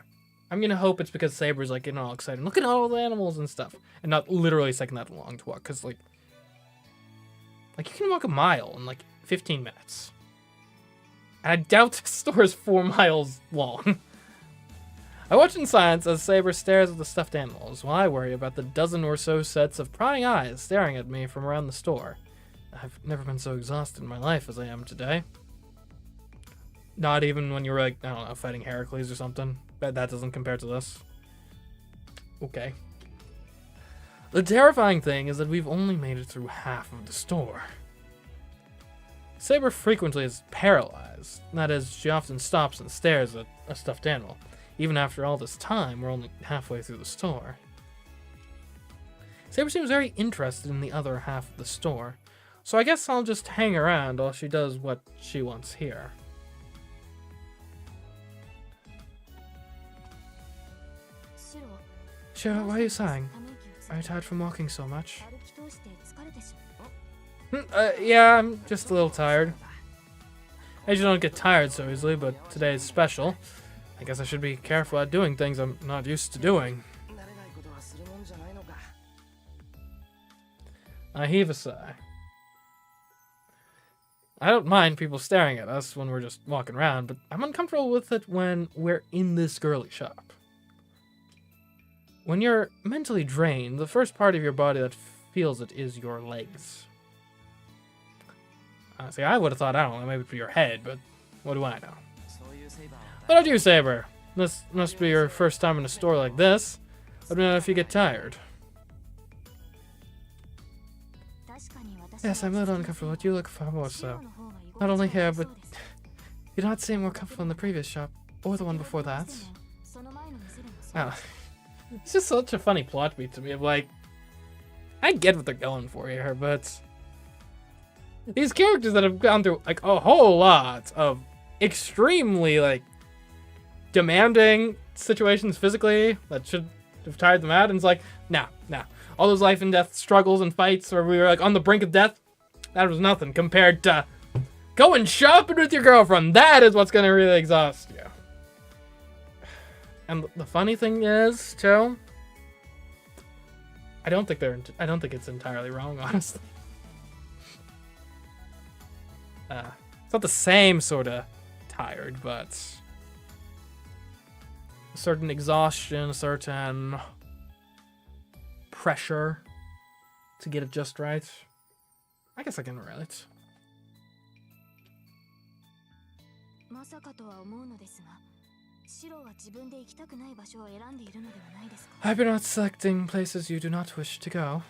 I'm gonna hope it's because Saber's like getting all excited. Look at all the animals and stuff. And not literally taking that long to walk, because like you can walk a mile in like 15 minutes. And I doubt the store is 4 miles long. I watch in silence as Saber stares at the stuffed animals, while I worry about the dozen or so sets of prying eyes staring at me from around the store. I've never been so exhausted in my life as I am today. Not even when you were like, I don't know, fighting Heracles or something. But that doesn't compare to this. Okay. The terrifying thing is that we've only made it through half of the store. Saber frequently is paralyzed. That is, she often stops and stares at a stuffed animal. Even after all this time, we're only halfway through the store. Saber seems very interested in the other half of the store, so I guess I'll just hang around while she does what she wants here. Shiro, why are you sighing? Are you tired from walking so much? Yeah, I'm just a little tired. I usually don't get tired so easily, but today is special. I guess I should be careful at doing things I'm not used to doing. I heave a sigh. I don't mind people staring at us when we're just walking around, but I'm uncomfortable with it when we're in this girly shop. When you're mentally drained, the first part of your body that feels it is your legs. See, I would have thought, I don't know, maybe for your head, but what do I know? What about you, Saber? This must be your first time in a store like this. Let me know if you get tired. Yes, I'm a little uncomfortable, but you look far more so. Not only here, but you do not seem more comfortable in the previous shop, or the one before that. Oh, it's just such a funny plot beat to me of like, I get what they're going for here, but these characters that have gone through like a whole lot of extremely like demanding situations physically that should have tired them out, and it's like, nah. All those life and death struggles and fights where we were like on the brink of death, that was nothing compared to going shopping with your girlfriend. That is what's gonna really exhaust you. And the funny thing is, too, I don't think it's entirely wrong, honestly. It's not the same sort of tired, but a certain exhaustion, a certain pressure to get it just right. I guess I can relate. I've been not selecting places you do not wish to go.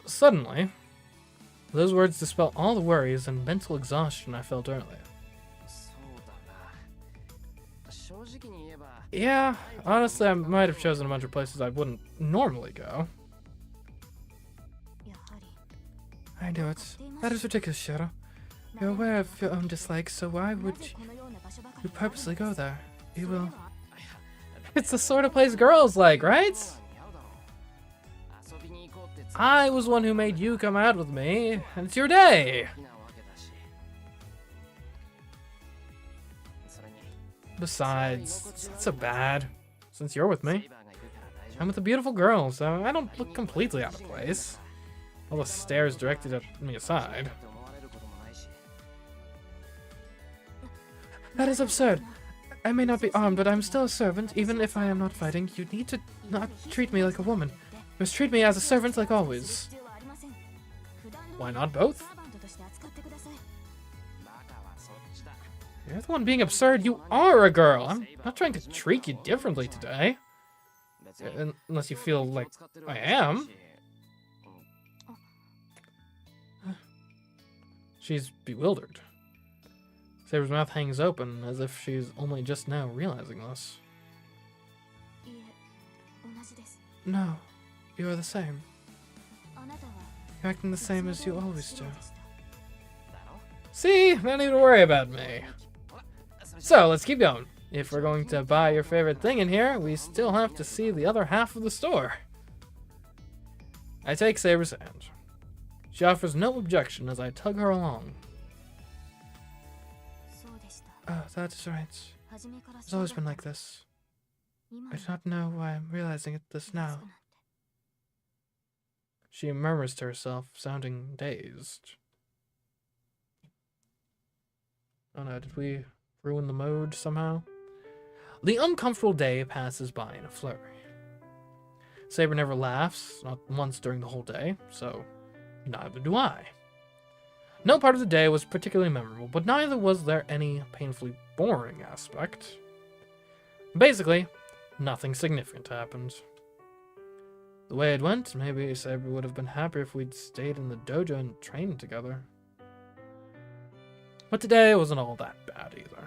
Suddenly, those words dispel all the worries and mental exhaustion I felt earlier. Yeah, honestly, I might have chosen a bunch of places I wouldn't normally go. I know it. That is ridiculous, Shiro. You're aware of your own dislikes, so why would you purposely go there? You will. It's the sort of place girls like, right? I was one who made you come out with me, and it's your day. Besides, it's not so bad, since you're with me. I'm with a beautiful girl, so I don't look completely out of place. All the stares directed at me aside. That is absurd. I may not be armed, but I'm still a servant. Even if I am not fighting, you need to not treat me like a woman. You must treat me as a servant like always. Why not both? You're the one being absurd. You are a girl. I'm not trying to treat you differently today. Unless you feel like I am. She's bewildered. Saber's mouth hangs open, as if she's only just now realizing this. No, you are the same. You're acting the same as you always do. See? Not even worry about me. So, let's keep going. If we're going to buy your favorite thing in here, we still have to see the other half of the store. I take Saber's hand. She offers no objection as I tug her along. Oh, that is right. It's always been like this. I do not know why I'm realizing this now. She murmurs to herself, sounding dazed. Oh no, did we ruin the mode somehow? The uncomfortable day passes by in a flurry. Saber never laughs, not once during the whole day, so neither do I. No part of the day was particularly memorable, but neither was there any painfully boring aspect. Basically, nothing significant happened. The way it went, maybe Saber would have been happier if we'd stayed in the dojo and trained together. But today wasn't all that bad either.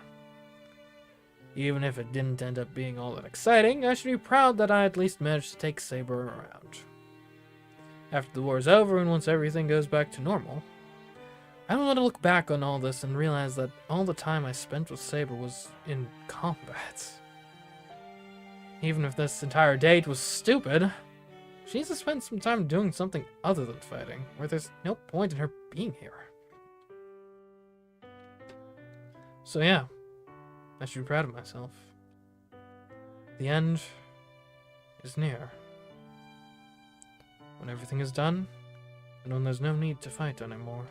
Even if it didn't end up being all that exciting, I should be proud that I at least managed to take Saber around. After the war is over and once everything goes back to normal, I don't want to look back on all this and realize that all the time I spent with Saber was in combat. Even if this entire date was stupid, she needs to spend some time doing something other than fighting, where there's no point in her being here. So yeah, I should be proud of myself. The end is near. When everything is done, and when there's no need to fight anymore.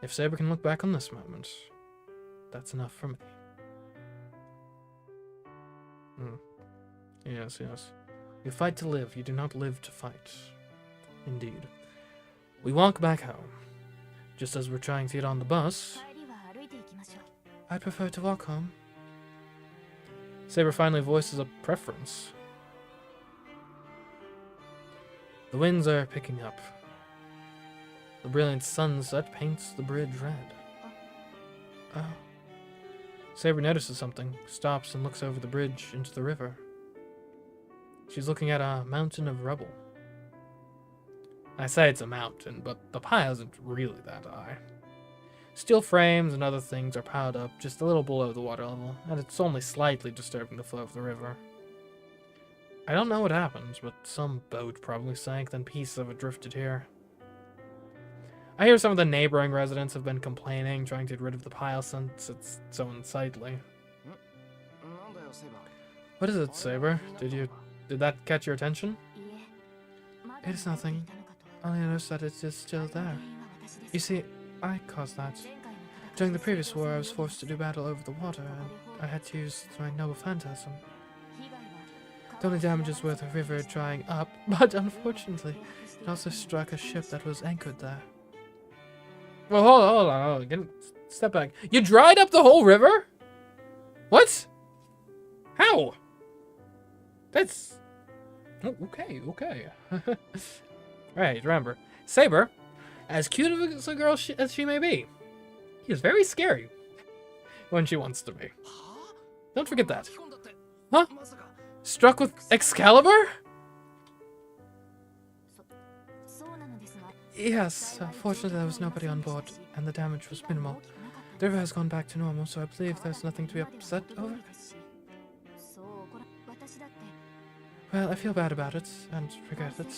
If Saber can look back on this moment, that's enough for me. Yes, yes. You fight to live, you do not live to fight. Indeed. We walk back home. Just as we're trying to get on the bus, I'd prefer to walk home. Saber finally voices a preference. The winds are picking up. The brilliant sunset paints the bridge red. Oh. Saber notices something, stops and looks over the bridge into the river. She's looking at a mountain of rubble. I say it's a mountain, but the pile isn't really that high. Steel frames and other things are piled up just a little below the water level, and it's only slightly disturbing the flow of the river. I don't know what happened, but some boat probably sank, then pieces of it drifted here. I hear some of the neighboring residents have been complaining, trying to get rid of the pile since it's so unsightly. What is it, Saber? Did that catch your attention? It is nothing. Only noticed that it is still there. You see, I caused that. During the previous war, I was forced to do battle over the water, and I had to use my noble phantasm. The only damages were the river drying up, but unfortunately, it also struck a ship that was anchored there. Well, hold on. Step back. You dried up the whole river? What? How? That's... Oh, okay. Right, remember. Saber, as cute as a girl as she may be, he is very scary when she wants to be. Don't forget that. Huh? Struck with Excalibur? Yes, fortunately there was nobody on board, and the damage was minimal. The river has gone back to normal, so I believe there's nothing to be upset over. Well, I feel bad about it, and regret it.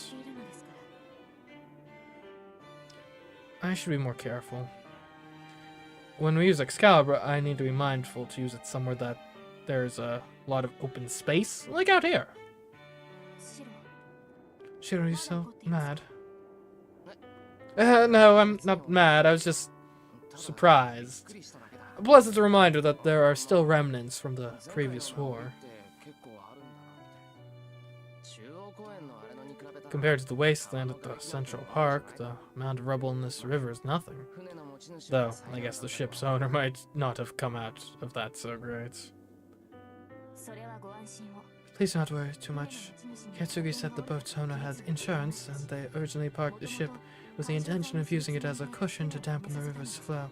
I should be more careful. When we use Excalibur, I need to be mindful to use it somewhere that there's a lot of open space, like out here. Shiro, are you so mad? No, I'm not mad. I was just surprised. Plus, it's a reminder that there are still remnants from the previous war. Compared to the wasteland at the Central Park, the amount of rubble in this river is nothing. Though, I guess the ship's owner might not have come out of that so great. Please do not worry too much. Katsugi said the boat's owner had insurance, and they originally parked the ship with the intention of using it as a cushion to dampen the river's flow.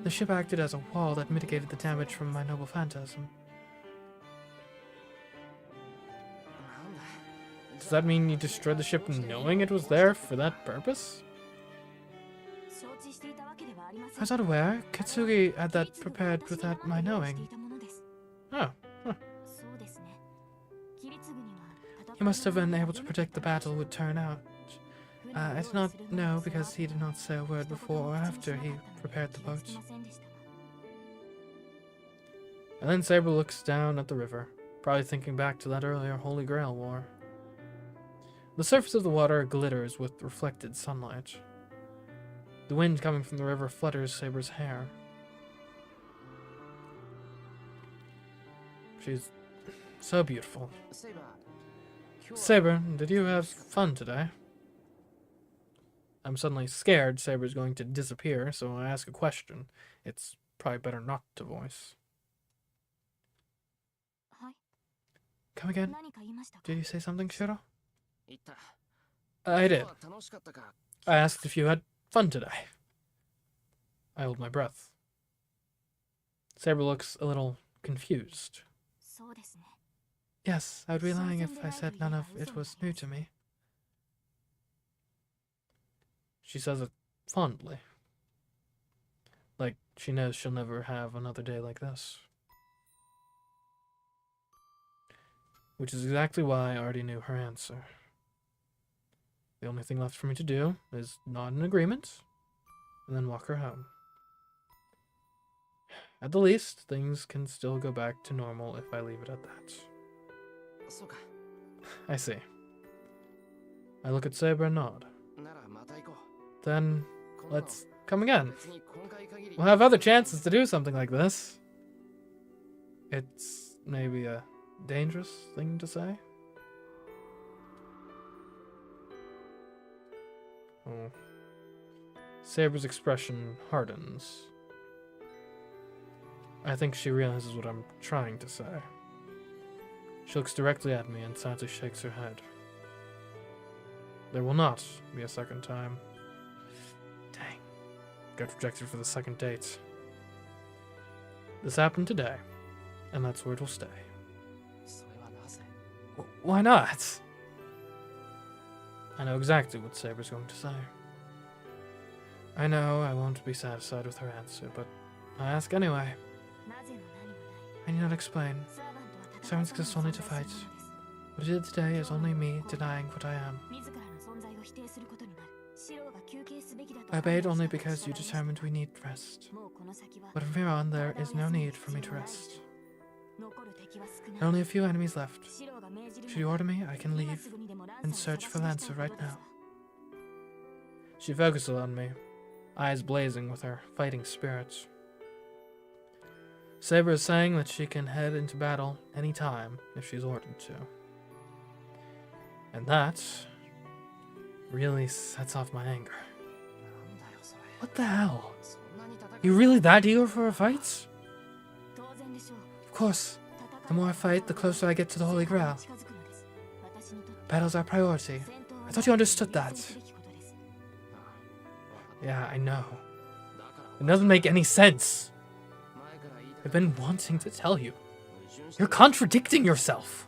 The ship acted as a wall that mitigated the damage from my noble phantasm. Does that mean you destroyed the ship knowing it was there for that purpose? I was not aware. Katsugi had that prepared without my knowing. Oh. Huh. He must have been able to predict the battle would turn out. I did not know because he did not say a word before or after he prepared the boat. And then Saber looks down at the river, probably thinking back to that earlier Holy Grail war. The surface of the water glitters with reflected sunlight. The wind coming from the river flutters Saber's hair. She's so beautiful. Saber, did you have fun today? I'm suddenly scared Saber's going to disappear, so I ask a question. It's probably better not to voice. Come again? Did you say something, Shiro? I did. I asked if you had fun today. I hold my breath. Saber looks a little confused. Yes, I would be lying if I said none of it was new to me. She says it fondly. Like she knows she'll never have another day like this. Which is exactly why I already knew her answer. The only thing left for me to do is nod in agreement, and then walk her home. At the least, things can still go back to normal if I leave it at that. I see. I look at Saber and nod. Then, let's come again. We'll have other chances to do something like this. It's maybe a dangerous thing to say. Oh. Saber's expression hardens. I think she realizes what I'm trying to say. She looks directly at me and sadly shakes her head. There will not be a second time. Dang. Got rejected for the second date. This happened today, and that's where it will stay. Why not? I know exactly what Saber's going to say. I know I won't be satisfied with her answer, but I ask anyway. I need not explain. Servants exist only to fight. What I did today is only me denying what I am. I obeyed only because you determined we need rest. But from here on, there is no need for me to rest. There are only a few enemies left. Should you order me, I can leave and search for Lancer right now. She focuses on me, eyes blazing with her fighting spirit. Saber is saying that she can head into battle any time if she's ordered to. And that really sets off my anger. What the hell? You really that eager for a fight? Of course. The more I fight, the closer I get to the Holy Grail. Battle's our priority. I thought you understood that. Yeah, I know. It doesn't make any sense. I've been wanting to tell you. You're contradicting yourself.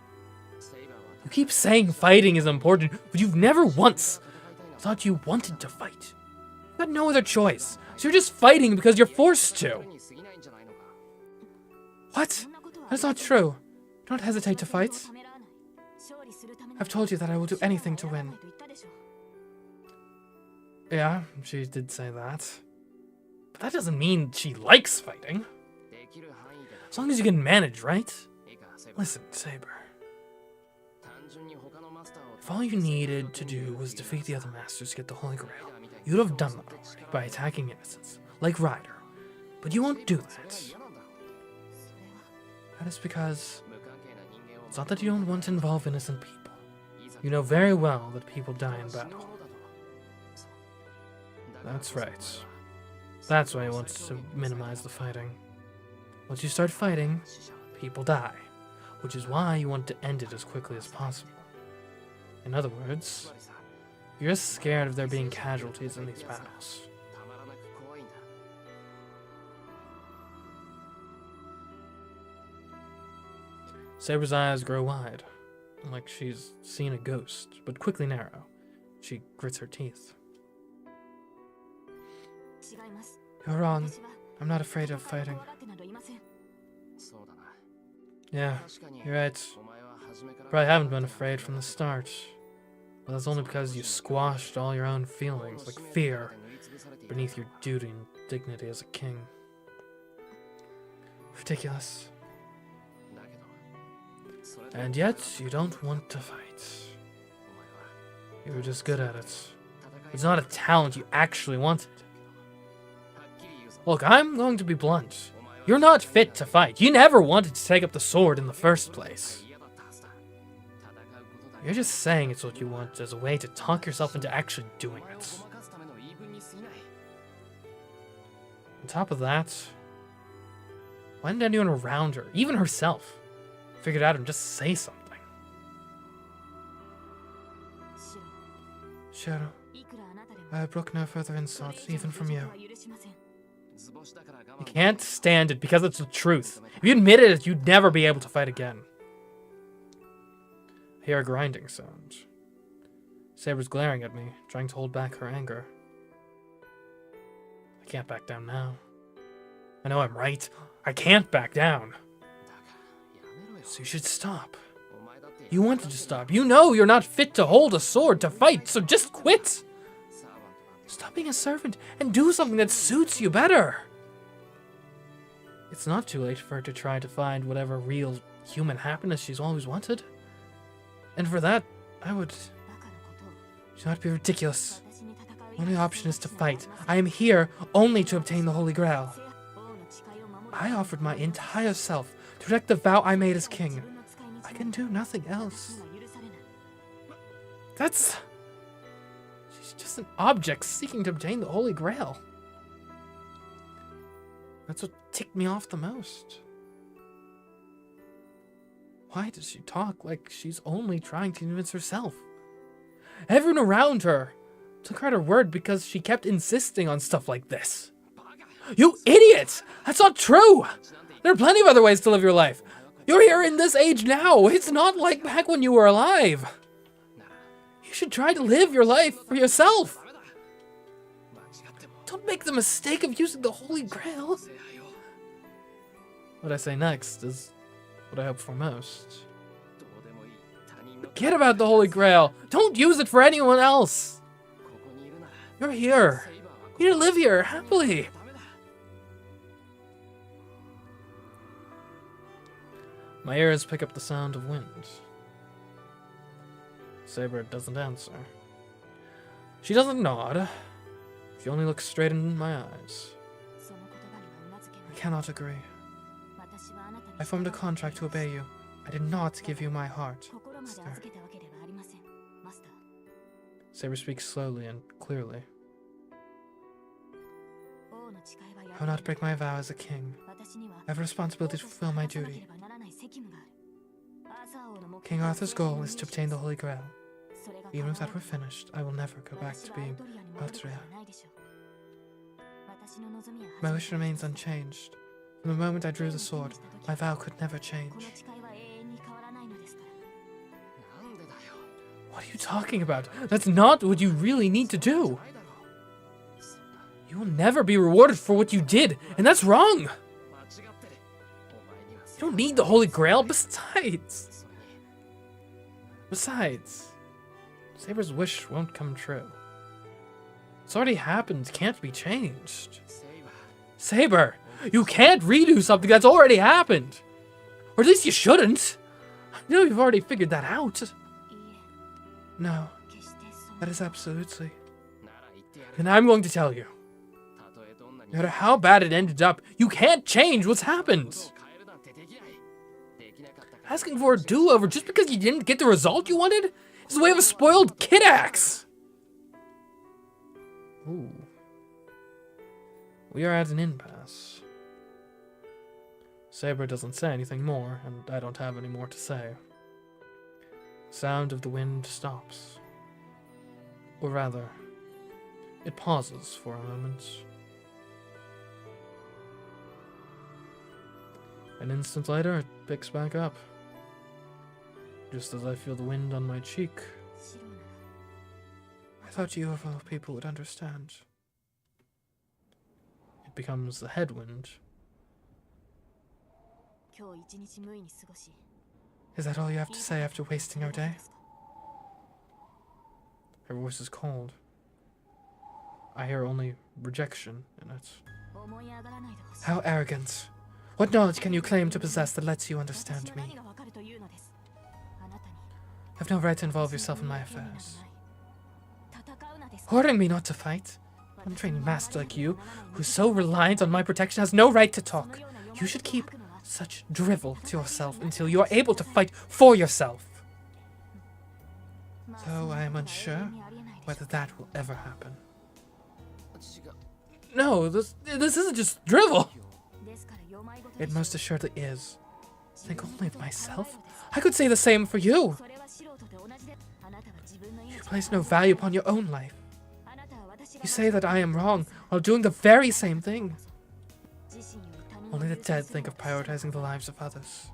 You keep saying fighting is important, but you've never once thought you wanted to fight. You had no other choice, so you're just fighting because you're forced to. What? That's not true. Don't hesitate to fight. I've told you that I will do anything to win. Yeah, she did say that. But that doesn't mean she likes fighting. As long as you can manage, right? Listen, Saber. If all you needed to do was defeat the other masters to get the Holy Grail, you'd have done that already by attacking innocents, like Ryder, But you won't do that. That is because it's not that you don't want to involve innocent people. You know very well that people die in battle. That's right. That's why he wants to minimize the fighting. Once you start fighting, people die, which is why you want to end it as quickly as possible. In other words, you're just scared of there being casualties in these battles. Saber's eyes grow wide, like she's seen a ghost, but quickly narrow. She grits her teeth. You're wrong. I'm not afraid of fighting. Yeah, you're right. Probably haven't been afraid from the start. But that's only because you squashed all your own feelings, like fear, beneath your duty and dignity as a king. Ridiculous. And yet, you don't want to fight. You were just good at it. It's not a talent you actually wanted. Look, I'm going to be blunt. You're not fit to fight. You never wanted to take up the sword in the first place. You're just saying it's what you want as a way to talk yourself into actually doing it. On top of that, why didn't anyone around her, even herself, figure it out and just say something? Shiro, I have brook no further insult, even from you. You can't stand it because it's the truth. If you admitted it, you'd never be able to fight again. I hear a grinding sound. Saber's glaring at me, trying to hold back her anger. I can't back down now. I know I'm right. I can't back down. So you should stop. You wanted to stop. You know you're not fit to hold a sword to fight, so just quit. Stop being a servant and do something that suits you better. It's not too late for her to try to find whatever real human happiness she's always wanted. And for that, I would... Do not be ridiculous. The only option is to fight. I am here only to obtain the Holy Grail. I offered my entire self to protect the vow I made as king. I can do nothing else. That's... She's just an object seeking to obtain the Holy Grail. That's what ticked me off the most. Why does she talk like she's only trying to convince herself? Everyone around her took her at her word because she kept insisting on stuff like this. You idiot! That's not true! There are plenty of other ways to live your life. You're here in this age now. It's not like back when you were alive. You should try to live your life for yourself. Don't make the mistake of using the Holy Grail. What I say next is what I hope for most. Forget about the Holy Grail. Don't use it for anyone else. You're here. You need to live here happily. My ears pick up the sound of wind. Saber doesn't answer. She doesn't nod. She only looks straight in my eyes. I cannot agree. I formed a contract to obey you. I did not give you my heart, sir. Saber speaks slowly and clearly. I will not break my vow as a king. I have a responsibility to fulfill my duty. King Arthur's goal is to obtain the Holy Grail. Even if that were finished, I will never go back to being Altria. My wish remains unchanged. From the moment I drew the sword, my vow could never change. What are you talking about? That's not what you really need to do. You will never be rewarded for what you did, and that's wrong. You don't need the Holy Grail. Besides, Saber's wish won't come true. It's already happened, can't be changed. Saber, you can't redo something that's already happened. Or at least you shouldn't. I know you've already figured that out. No, that is absolutely. And I'm going to tell you. No matter how bad it ended up, you can't change what's happened. Asking for a do-over just because you didn't get the result you wanted is the way of a spoiled kid acts. Ooh. We are at an impasse. Saber doesn't say anything more, and I don't have any more to say. The sound of the wind stops. Or rather, it pauses for a moment. An instant later, it picks back up. Just as I feel the wind on my cheek. I thought you of all people would understand. It becomes the headwind. Is that all you have to say after wasting our day? Her voice is cold. I hear only rejection in it. How arrogant. What knowledge can you claim to possess that lets you understand me? You have no right to involve yourself in my affairs. Ordering me not to fight? An untrained master like you, who's so reliant on my protection, has no right to talk. You should keep such drivel to yourself until you are able to fight for yourself. Though I am unsure whether that will ever happen. No, this isn't just drivel. It most assuredly is. Think only of myself? I could say the same for you. You place no value upon your own life. You say that I am wrong while doing the very same thing. Only the dead think of prioritizing the lives of others.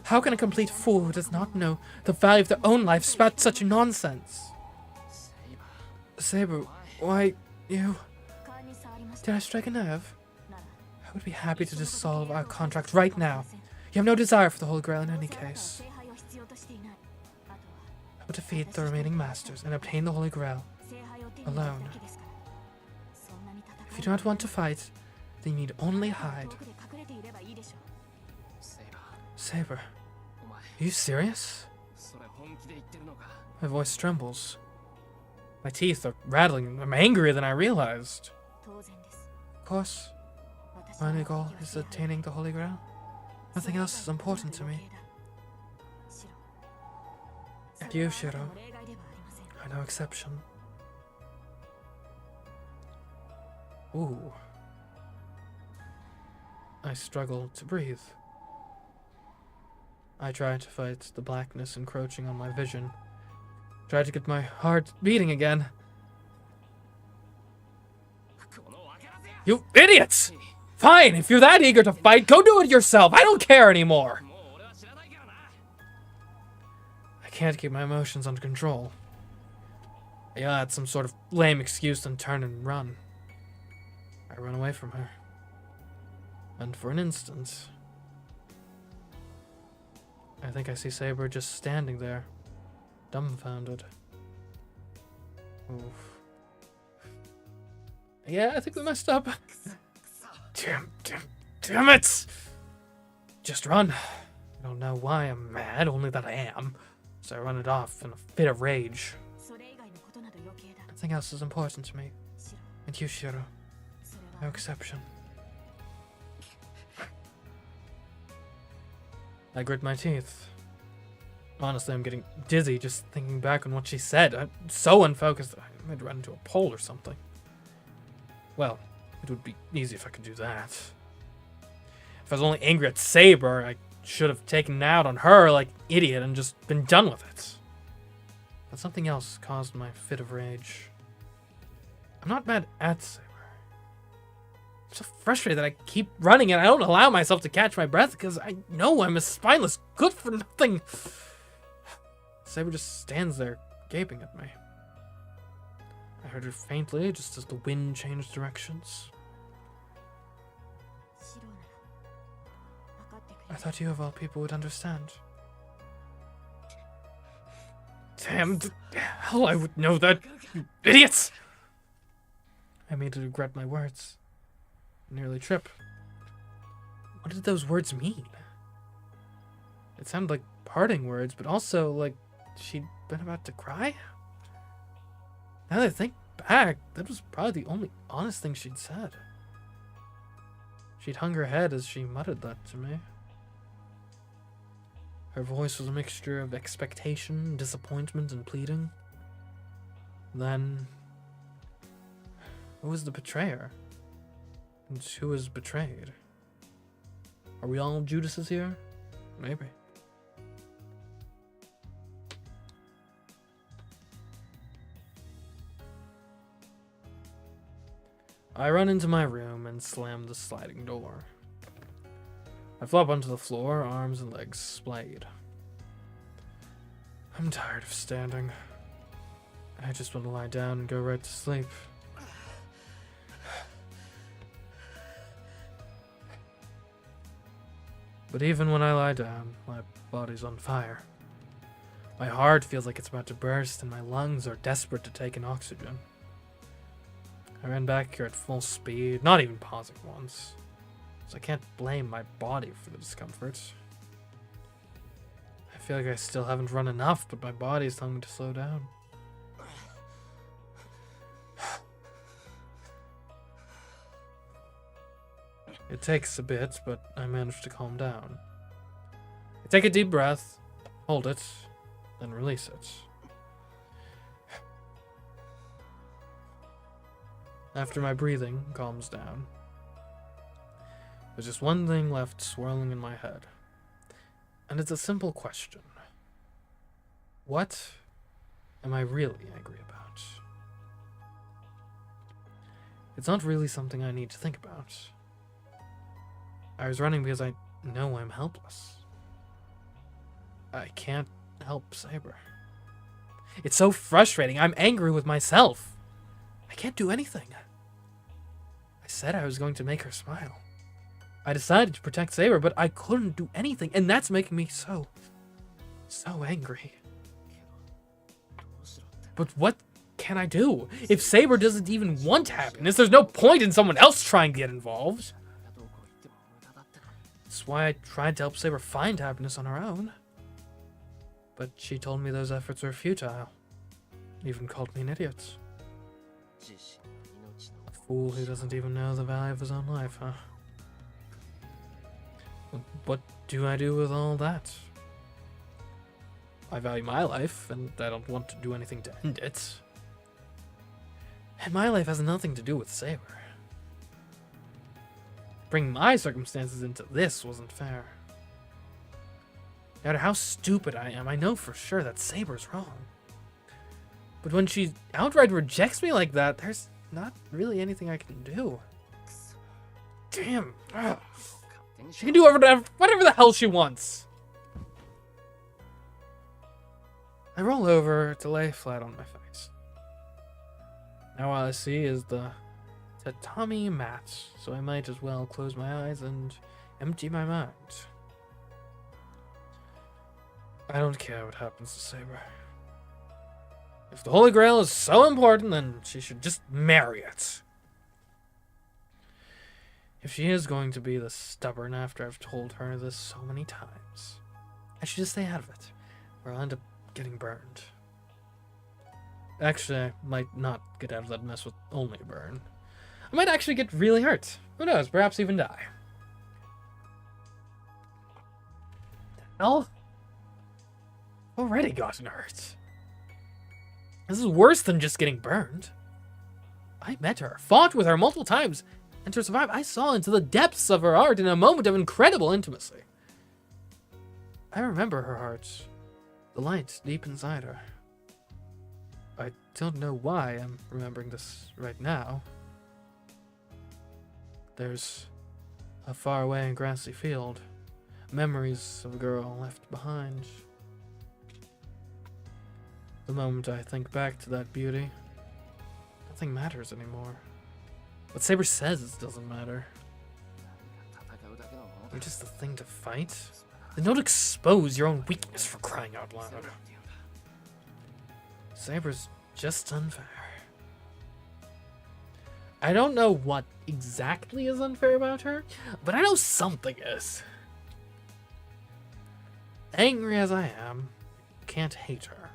How can a complete fool who does not know the value of their own life spout such nonsense? Saber, why, you... Did I strike a nerve? I would be happy to dissolve our contract right now. You have no desire for the Holy Grail in any case. I will defeat the remaining masters and obtain the Holy Grail alone. If you do not want to fight, then you need only hide. Saber, are you serious? My voice trembles. My teeth are rattling. I'm angrier than I realized. Of course, my only goal is attaining the Holy Grail. Nothing else is important to me. And you, Shiro, are no exception. Ooh. I struggle to breathe. I try to fight the blackness encroaching on my vision. Try to get my heart beating again. You idiots! Fine, if you're that eager to fight, go do it yourself. I don't care anymore. I can't keep my emotions under control. I yell at some sort of lame excuse and turn and run. I run away from her. And for an instant, I think I see Saber just standing there, dumbfounded. Oof. Yeah, I think we messed up. Damn it! Just run. I don't know why I'm mad, only that I am. So I run it off in a fit of rage. Nothing else is important to me. And you, Shiro. No exception. I grit my teeth. Honestly, I'm getting dizzy just thinking back on what she said. I'm so unfocused that I might run into a pole or something. Well, it would be easy if I could do that. If I was only angry at Saber, I should have taken it out on her like an idiot and just been done with it. But something else caused my fit of rage. I'm not mad at Saber. I'm so frustrated that I keep running and I don't allow myself to catch my breath because I know I'm a spineless good-for-nothing. Saber just stands there, gaping at me. I heard her faintly, just as the wind changed directions. I thought you of all people would understand. Damn, hell, I would know that, you idiots! I made to regret my words. Nearly trip. What did those words mean? It sounded like parting words, but also like she'd been about to cry? Now that I think back, that was probably the only honest thing she'd said. She'd hung her head as she muttered that to me. Her voice was a mixture of expectation, disappointment, and pleading. Then, who was the betrayer? And who was betrayed? Are we all Judases here? Maybe. I run into my room and slam the sliding door. I flop onto the floor, arms and legs splayed. I'm tired of standing. I just want to lie down and go right to sleep. But even when I lie down, my body's on fire. My heart feels like it's about to burst and my lungs are desperate to take in oxygen. I ran back here at full speed, not even pausing once, so I can't blame my body for the discomfort. I feel like I still haven't run enough, but my body is telling me to slow down. It takes a bit, but I manage to calm down. I take a deep breath, hold it, then release it. After my breathing calms down, there's just one thing left swirling in my head. And it's a simple question. What am I really angry about? It's not really something I need to think about. I was running because I know I'm helpless. I can't help Saber. It's so frustrating. I'm angry with myself. I can't do anything. I said I was going to make her smile. I decided to protect Saber, but I couldn't do anything, and that's making me so angry. But what can I do? If Saber doesn't even want happiness, there's no point in someone else trying to get involved. That's why I tried to help Saber find happiness on her own. But she told me those efforts were futile. Even called me an idiot. A fool who doesn't even know the value of his own life, huh? What do I do with all that? I value my life, and I don't want to do anything to end it. And my life has nothing to do with Saber. Bringing my circumstances into this wasn't fair. No matter how stupid I am, I know for sure that Saber's wrong. But when she outright rejects me like that, there's not really anything I can do. Damn. Ugh. She can do whatever the hell she wants. I roll over to lay flat on my face. Now all I see is the tatami mat, so I might as well close my eyes and empty my mind. I don't care what happens to Saber. If the Holy Grail is so important, then she should just marry it. If she is going to be this stubborn after I've told her this so many times, I should just stay out of it, or I'll end up getting burned. Actually, I might not get out of that mess with only a burn. I might actually get really hurt. Who knows, perhaps even die. Hell? Already gotten hurt. This is worse than just getting burned. I met her, fought with her multiple times, and to survive, I saw into the depths of her heart in a moment of incredible intimacy. I remember her heart, the light deep inside her. I don't know why I'm remembering this right now. There's a faraway and grassy field, memories of a girl left behind. The moment I think back to that beauty, nothing matters anymore. What Saber says doesn't matter. You're just a thing to fight? Then don't expose your own weakness for crying out loud. Saber's just unfair. I don't know what exactly is unfair about her, but I know something is. Angry as I am, can't hate her.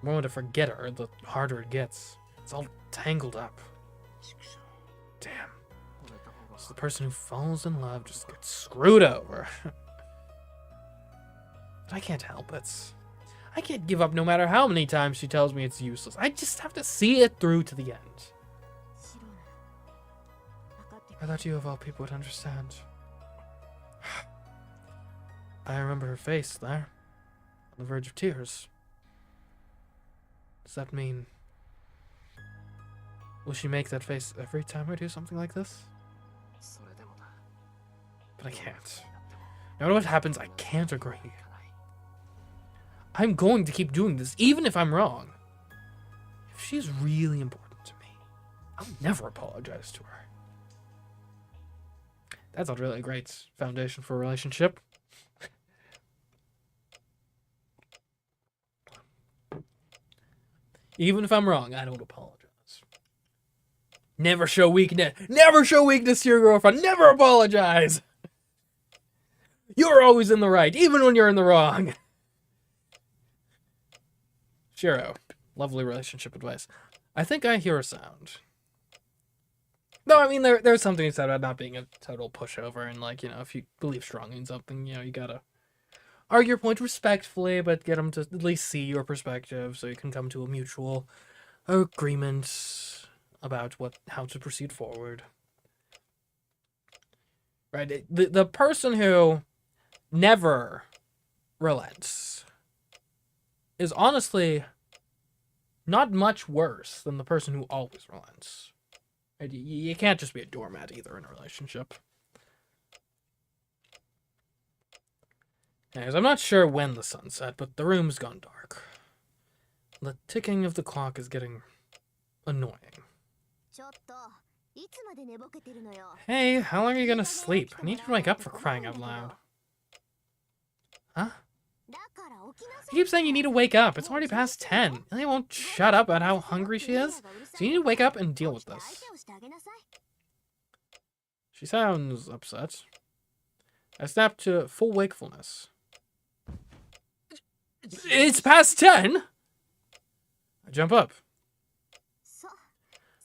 The more to forget her, the harder it gets. It's all tangled up. Damn. So the person who falls in love just gets screwed over. But I can't help it. I can't give up no matter how many times she tells me it's useless. I just have to see it through to the end. I thought you of all people would understand. I remember her face there, on the verge of tears. Does that mean... will she make that face every time I do something like this? But I can't. No matter what happens, I can't agree. I'm going to keep doing this, even if I'm wrong. If she's really important to me, I'll never apologize to her. That's not really a great foundation for a relationship. Even if I'm wrong, I don't apologize. Never show weakness. Never show weakness to your girlfriend. Never apologize. You're always in the right, even when you're in the wrong. Shiro, lovely relationship advice. I think I hear a sound. No, I mean, there's something said about not being a total pushover, and, like, you know, if you believe strongly in something, you know, you gotta argue your point respectfully, but get them to at least see your perspective so you can come to a mutual agreement about how to proceed forward. Right? The person who never relents is honestly not much worse than the person who always relents. Right? You can't just be a doormat either in a relationship. Anyways, I'm not sure when the sun set, but the room's gone dark. The ticking of the clock is getting annoying. Hey, how long are you gonna sleep? I need you to wake up, for crying out loud. Huh? You keep saying you need to wake up. It's already past 10. Ellie won't shut up about how hungry she is. So you need to wake up and deal with this. She sounds upset. I snapped to full wakefulness. It's past 10? I jump up.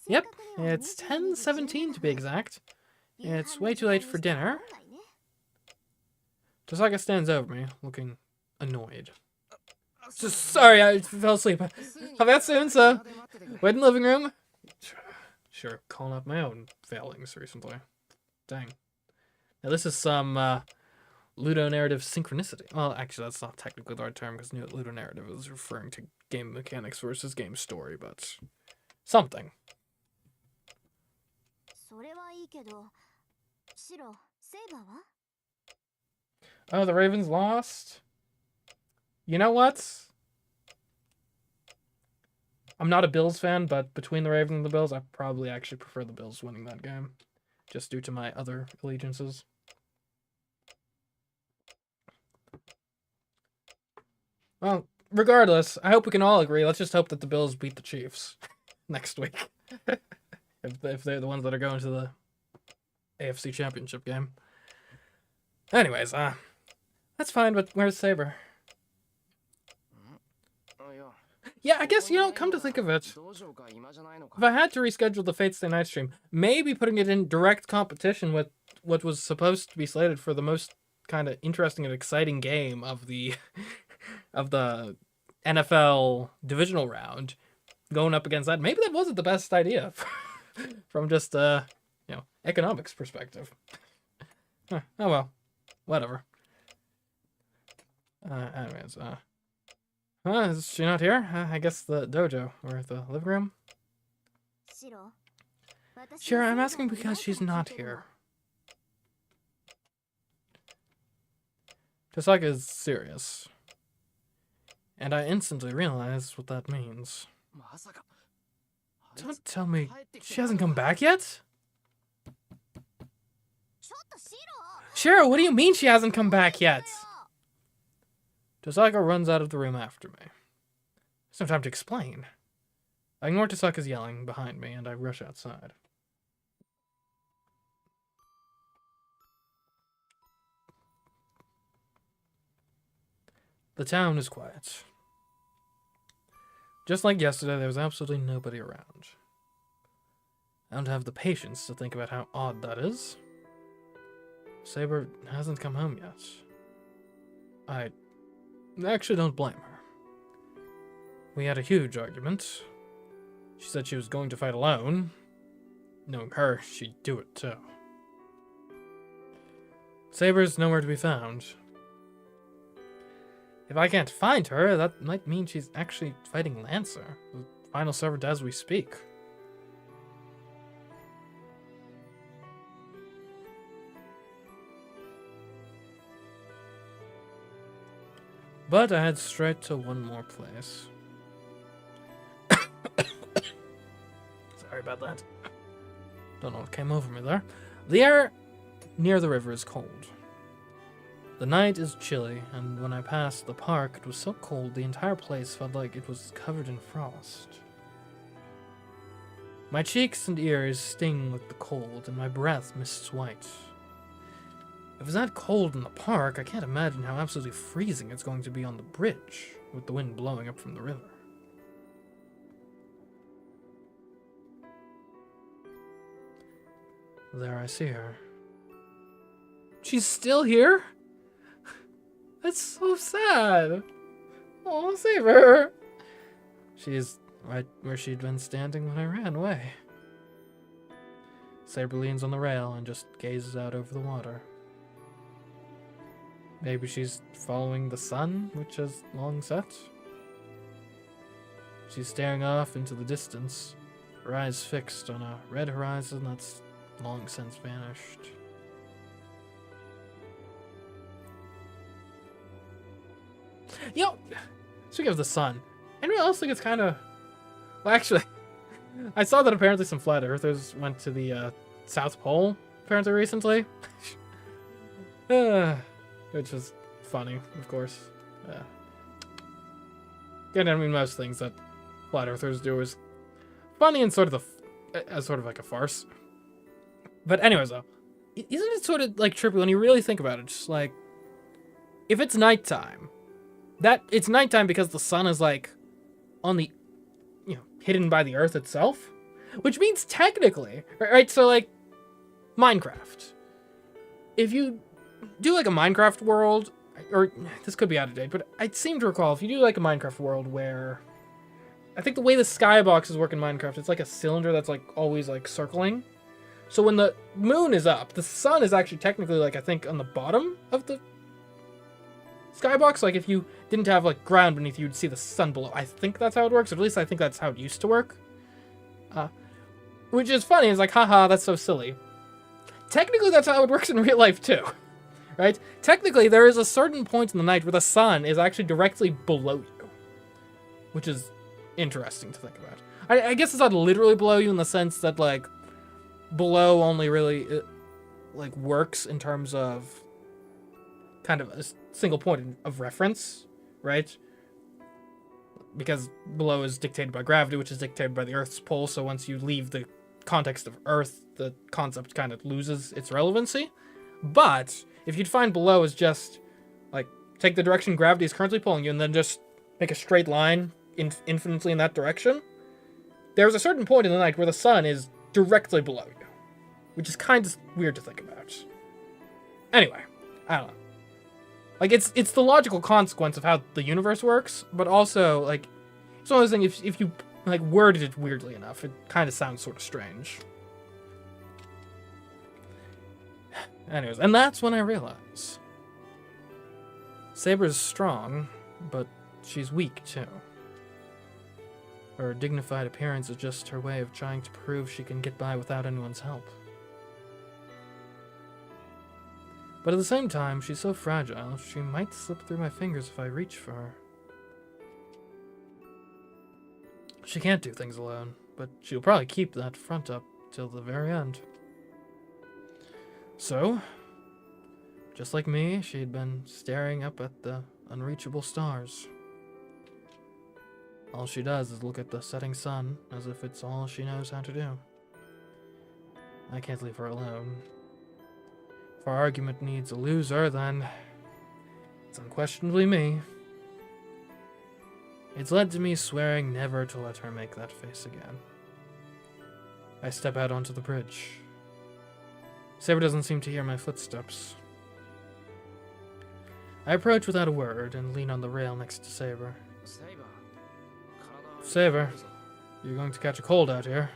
Yep, it's 10:17 to be exact. It's way too late for dinner. Tosaka stands over me, looking annoyed. Sorry, I fell asleep. How about soon, sir? Wait in the living room? Sure, calling up my own failings recently. Dang. Now this is some ludonarrative synchronicity. Well, actually, that's not technically the right term, because ludonarrative is referring to game mechanics versus game story, but something. Oh, the Ravens lost? You know what? I'm not a Bills fan, but between the Ravens and the Bills, I probably actually prefer the Bills winning that game, just due to my other allegiances. Well, regardless, I hope we can all agree. Let's just hope that the Bills beat the Chiefs next week. if they're the ones that are going to the AFC Championship game. Anyways, that's fine, but where's Saber? Yeah, I guess, you know, come to think of it, if I had to reschedule the Fate Stay Night stream, maybe putting it in direct competition with what was supposed to be slated for the most kind of interesting and exciting game of the of the NFL divisional round, going up against that, maybe that wasn't the best idea from just you know, economics perspective. Oh well, whatever. Anyways, is she not here? I guess the dojo or the living room. Sure, I'm asking because she's not here. Tosaka is serious, and I instantly realize what that means. Don't tell me she hasn't come back yet? Shiro, what do you mean she hasn't come back yet? Tosaka runs out of the room after me. There's no time to explain. I ignore Tosaka's yelling behind me, and I rush outside. The town is quiet. Just like yesterday, there was absolutely nobody around. I don't have the patience to think about how odd that is. Saber hasn't come home yet. I actually don't blame her. We had a huge argument. She said she was going to fight alone. Knowing her, she'd do it too. Saber's nowhere to be found. If I can't find her, that might mean she's actually fighting Lancer, the final servant as we speak. But I head straight to one more place. Sorry about that. Don't know what came over me there. The air near the river is cold. The night is chilly, and when I passed the park, it was so cold the entire place felt like it was covered in frost. My cheeks and ears sting with the cold, and my breath mists white. If it's that cold in the park, I can't imagine how absolutely freezing it's going to be on the bridge, with the wind blowing up from the river. There I see her. She's still here? That's so sad. Oh, save her. She's right where she'd been standing when I ran away. Saber leans on the rail and just gazes out over the water. Maybe she's following the sun, which has long set. She's staring off into the distance, her eyes fixed on a red horizon that's long since vanished. You know, speaking of the sun, anyone else think it's kind of... Well, actually, I saw that apparently some flat earthers went to the South Pole, apparently recently. Which is funny, of course. Again, I mean, most things that flat earthers do is funny and sort of as sort of like a farce. But anyways, though, isn't it sort of like trippy when you really think about it? Just like, if it's nighttime, it's nighttime because the sun is like on the, hidden by the earth itself, which means technically, right? So like Minecraft, if you do like a Minecraft world, or this could be out of date, but I seem to recall if you do like a Minecraft world where, I think the way the skyboxes work in Minecraft, it's like a cylinder that's like always like circling. So when the moon is up, the sun is actually technically like, I think on the bottom of the skybox. Like if you didn't have like ground beneath you, you'd see the sun below. I think that's how it works, or at least I think that's how it used to work. Which is funny, it's like, haha, that's so silly. Technically that's how it works in real life too. Right? Technically, there is a certain point in the night where the sun is actually directly below you, which is interesting to think about. I guess it's not literally below you in the sense that, like, below only really, like, works in terms of kind of a single point of reference, right? Because below is dictated by gravity, which is dictated by the Earth's pull, so once you leave the context of Earth, the concept kind of loses its relevancy. But if you'd find below is just, like, take the direction gravity is currently pulling you and then just make a straight line infinitely in that direction, there's a certain point in the night where the sun is directly below you, which is kind of weird to think about. Anyway, I don't know. Like, it's the logical consequence of how the universe works, but also, like, it's one of those things, if you, like, worded it weirdly enough, it kind of sounds sort of strange. Anyways, and that's when I realize Saber's strong, but she's weak too. Her dignified appearance is just her way of trying to prove she can get by without anyone's help. But at the same time, she's so fragile, she might slip through my fingers if I reach for her. She can't do things alone, but she'll probably keep that front up till the very end. So, just like me, she'd been staring up at the unreachable stars. All she does is look at the setting sun, as if it's all she knows how to do. I can't leave her alone. If our argument needs a loser, then it's unquestionably me. It's led to me swearing never to let her make that face again. I step out onto the bridge. Saber doesn't seem to hear my footsteps. I approach without a word and lean on the rail next to Saber. Saber, you're going to catch a cold out here.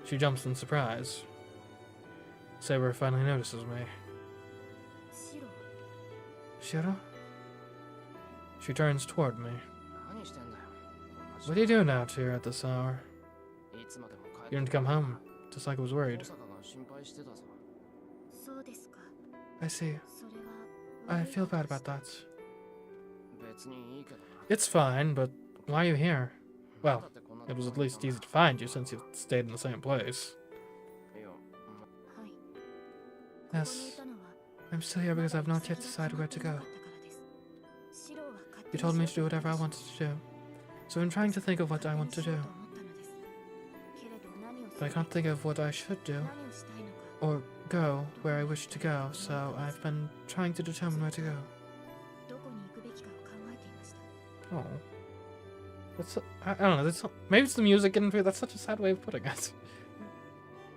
She jumps in surprise. Saber finally notices me. Shiro? She turns toward me. What are you doing out here at this hour? You didn't come home, just like I was worried. I see. I feel bad about that. It's fine, but why are you here? Well, it was at least easy to find you since you stayed in the same place. Yes, I'm still here because I've not yet decided where to go. You told me to do whatever I wanted to do, so I'm trying to think of what I want to do. But I can't think of what I should do, or go where I wish to go, so I've been trying to determine where to go. Oh. That's, I don't know, that's, maybe it's the music getting through. That's such a sad way of putting it.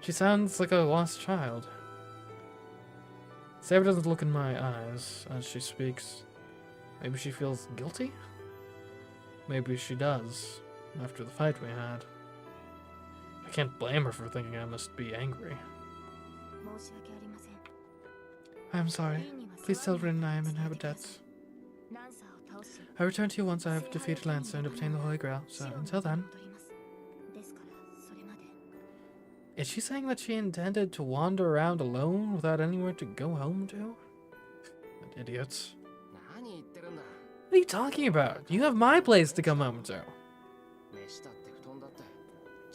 She sounds like a lost child. Saber doesn't look in my eyes as she speaks. Maybe she feels guilty? Maybe she does, after the fight we had. I can't blame her for thinking I must be angry. I'm sorry. Please tell Rin I am in her debt. I return to you once I have defeated Lancer and obtained the Holy Grail, so until then... Is she saying that she intended to wander around alone without anywhere to go home to? An idiot. What are you talking about? You have my place to come home to.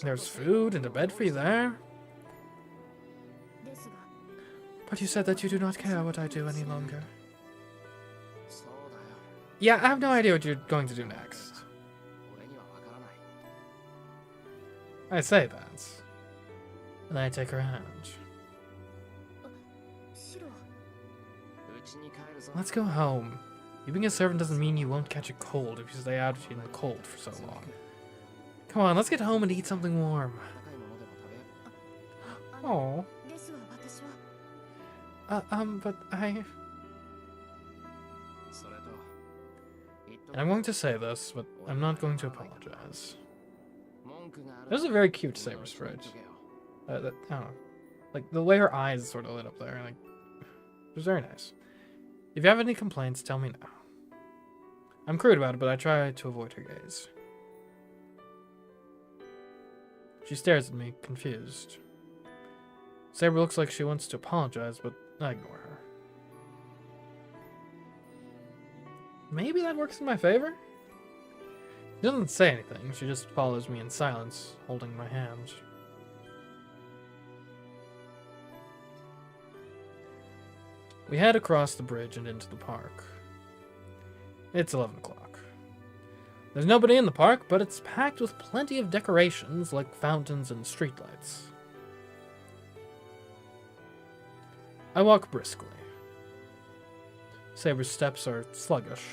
There's food and a bed for you there. But you said that you do not care what I do any longer. Yeah, I have no idea what you're going to do next. I say that. And I take her hand. Let's go home. You being a servant doesn't mean you won't catch a cold if you stay out in the cold for so long. Come on, let's get home and eat something warm. Oh. But I... And I'm going to say this, but I'm not going to apologize. This is a very cute Saber sprite. I don't know. Like, the way her eyes sort of lit up there, like, it was very nice. If you have any complaints, tell me now. I'm crude about it, but I try to avoid her gaze. She stares at me, confused. Saber looks like she wants to apologize, but I ignore her. Maybe that works in my favor? She doesn't say anything, she just follows me in silence, holding my hand. We head across the bridge and into the park. It's 11 o'clock. There's nobody in the park, but it's packed with plenty of decorations like fountains and streetlights. I walk briskly. Saber's steps are sluggish.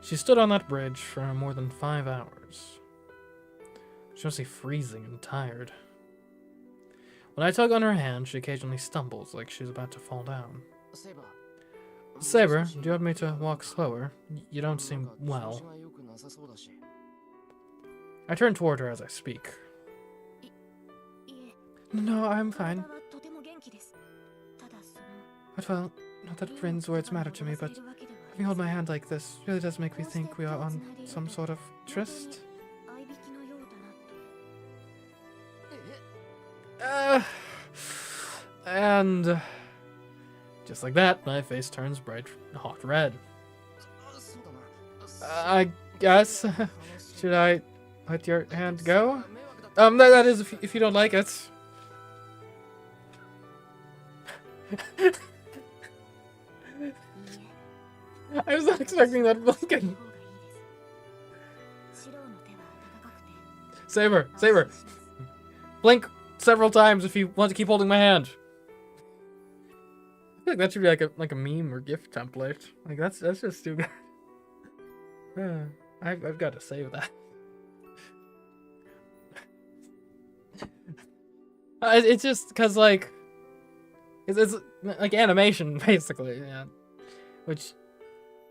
She stood on that bridge for more than 5 hours. She must be freezing and tired. When I tug on her hand, she occasionally stumbles like she's about to fall down. Saber, do you want me to walk slower? You don't seem well. I turn toward her as I speak. No, I'm fine. But well, not that Rin's words matter to me, but having you hold my hand like this really does make me think we are on some sort of tryst. And just like that, my face turns bright hot red. I guess. Should I let your hand go? That is if you don't like it. I was not expecting that blinking. Saber, Saber. Blink several times if you want to keep holding my hand. I feel like that should be like a meme or GIF template. Like that's just too good. I've got to save that. It's just because, like, it's like animation, basically, yeah. Which,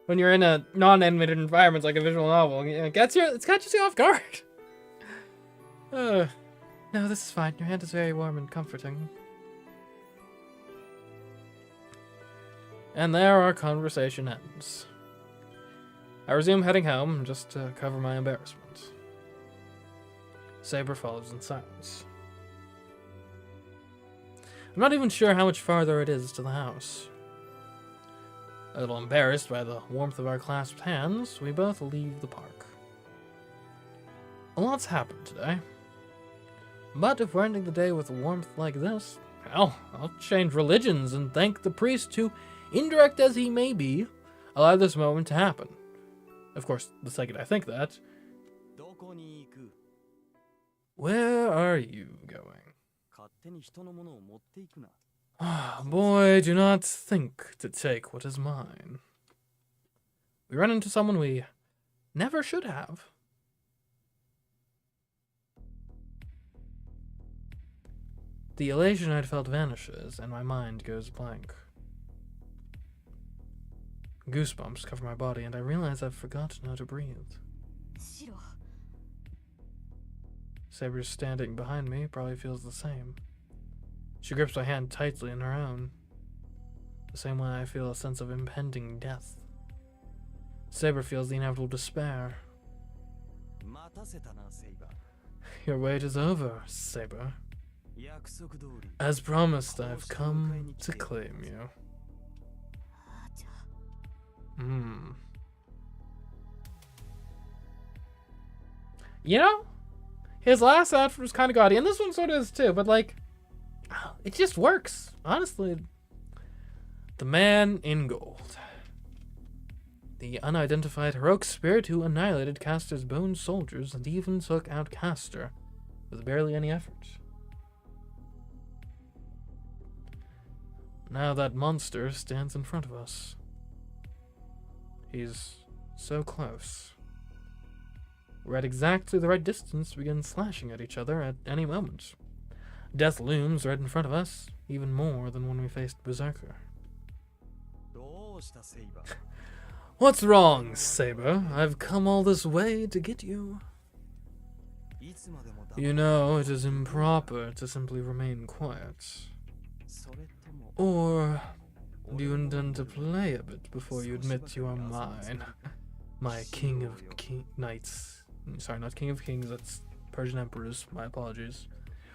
when you're in a non-animated environment like a visual novel, it catches you off guard. No, this is fine. Your hand is very warm and comforting. And there our conversation ends. I resume heading home just to cover my embarrassment. Saber follows in silence. I'm not even sure how much farther it is to the house. A little embarrassed by the warmth of our clasped hands, we both leave the park. A lot's happened today. But if we're ending the day with warmth like this, hell, I'll change religions and thank the priest who, indirect as he may be, allowed this moment to happen. Of course, the second I think that... Where are you going? Boy, do not think to take what is mine. We run into someone we never should have. The elation I'd felt vanishes, and my mind goes blank. Goosebumps cover my body, and I realize I've forgotten how to breathe. Saber's standing behind me, probably feels the same. She grips my hand tightly in her own, the same way I feel a sense of impending death. Saber feels the inevitable despair. Your wait is over, Saber. As promised, I've come to claim you. You know, his last outfit was kind of gaudy, and this one sort of is too, but like, it just works, honestly. The man in gold. The unidentified heroic spirit who annihilated Castor's bone soldiers and even took out Castor with barely any effort. Now that monster stands in front of us. He's so close. We're at exactly the right distance to begin slashing at each other at any moment. Death looms right in front of us, even more than when we faced Berserker. What's wrong, Saber? I've come all this way to get you. You know, it is improper to simply remain quiet. Or do you intend to play a bit before you admit you are mine? My king of knights. Sorry, not king of kings, that's Persian emperors. My apologies.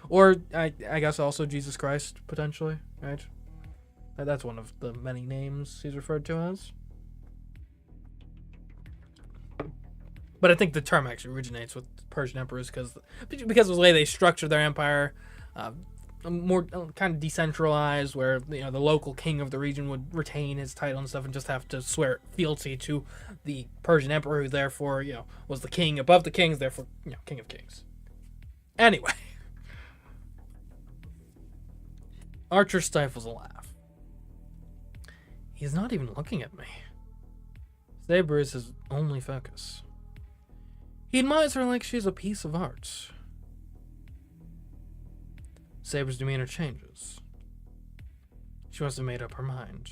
Or, I guess also Jesus Christ, potentially, right? That's one of the many names he's referred to as. But I think the term actually originates with Persian emperors because of the way they structured their empire, more kind of decentralized, where the local king of the region would retain his title and stuff and just have to swear fealty to the Persian emperor, who therefore was the king above the kings, therefore king of kings. Anyway, Archer stifles a laugh. He's not even looking at me. Saber is his only focus. He admires her like she's a piece of art. Saber's demeanor changes. She must have made up her mind.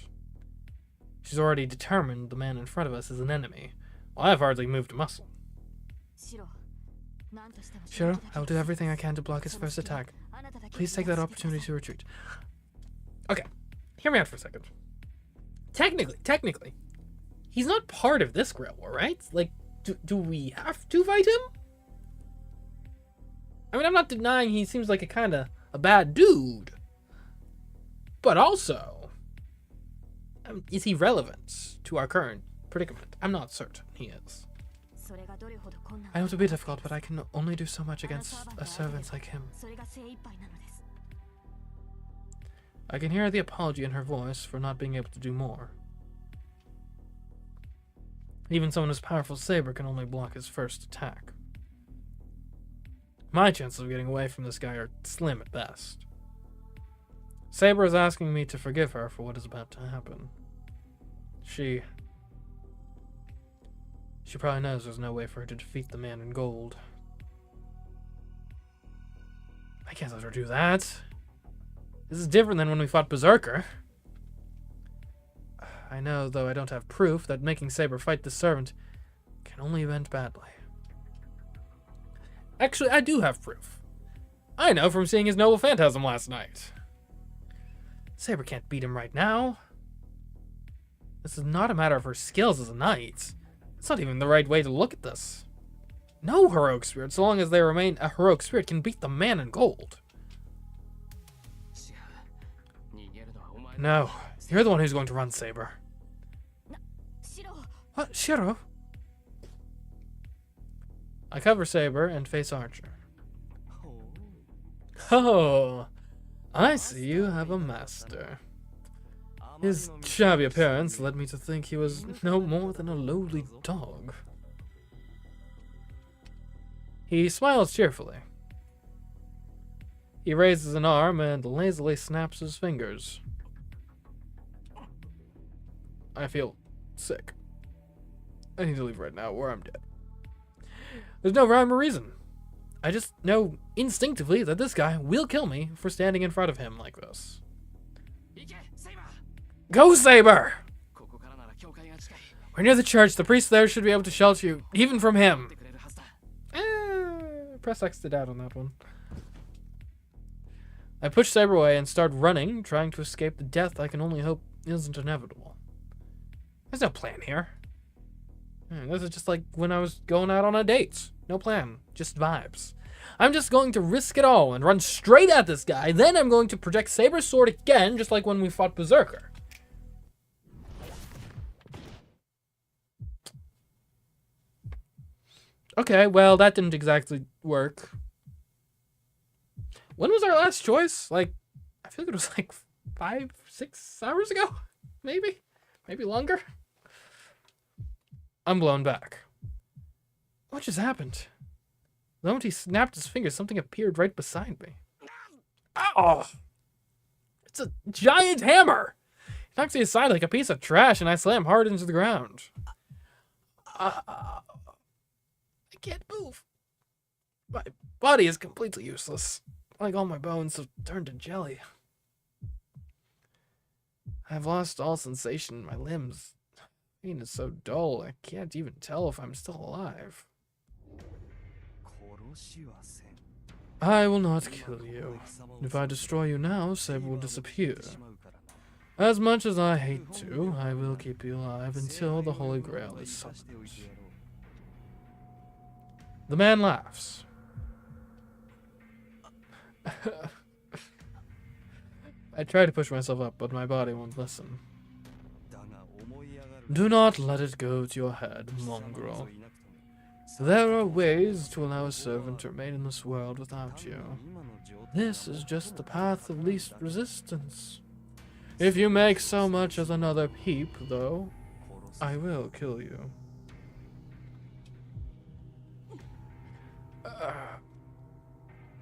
She's already determined the man in front of us is an enemy, while I've hardly moved a muscle. Shiro, I will do everything I can to block his first attack. Please take that opportunity to retreat. Okay, hear me out for a second. Technically, he's not part of this Grail War, right? Like, do we have to fight him? I mean, I'm not denying he seems like a bad dude. But also, is he relevant to our current predicament? I'm not certain he is. I know it will be difficult, but I can only do so much against a servant like him. I can hear the apology in her voice for not being able to do more. Even someone as powerful as Saber can only block his first attack. My chances of getting away from this guy are slim at best. Saber is asking me to forgive her for what is about to happen. She probably knows there's no way for her to defeat the man in gold. I can't let her do that. This is different than when we fought Berserker. I know, though I don't have proof, that making Saber fight the servant can only end badly. Actually, I do have proof. I know from seeing his noble phantasm last night. Saber can't beat him right now. This is not a matter of her skills as a knight. It's not even the right way to look at this. No heroic spirit, so long as they remain a heroic spirit, can beat the man in gold. No, you're the one who's going to run, Saber. What, Shiro? I cover Saber and face Archer. Oh, I see you have a master. His shabby appearance led me to think he was no more than a lowly dog. He smiles cheerfully. He raises an arm and lazily snaps his fingers. I feel sick. I need to leave right now or I'm dead. There's no rhyme or reason. I just know instinctively that this guy will kill me for standing in front of him like this. Go, Saber! We're near the church. The priest there should be able to shelter you, even from him. Press X to doubt on that one. I push Saber away and start running, trying to escape the death I can only hope isn't inevitable. There's no plan here. This is just like when I was going out on a date. No plan, just vibes. I'm just going to risk it all and run straight at this guy. Then I'm going to project Saber's sword again, just like when we fought Berserker. Okay, well, that didn't exactly work. When was our last choice? Like, I feel like it was like 5, 6 hours ago? Maybe? Maybe longer? I'm blown back. What just happened? The moment he snapped his fingers, something appeared right beside me. Oh! It's a giant hammer! It knocks me aside like a piece of trash, and I slam hard into the ground. I can't move. My body is completely useless. Like all my bones have turned to jelly. I've lost all sensation in my limbs. Pain is so dull, I can't even tell if I'm still alive. I will not kill you. If I destroy you now, Saber will disappear. As much as I hate to, I will keep you alive until the Holy Grail is summoned. The man laughs. I try to push myself up, but my body won't listen. Do not let it go to your head, mongrel. There are ways to allow a servant to remain in this world without you. This is just the path of least resistance. If you make so much as another peep, though, I will kill you.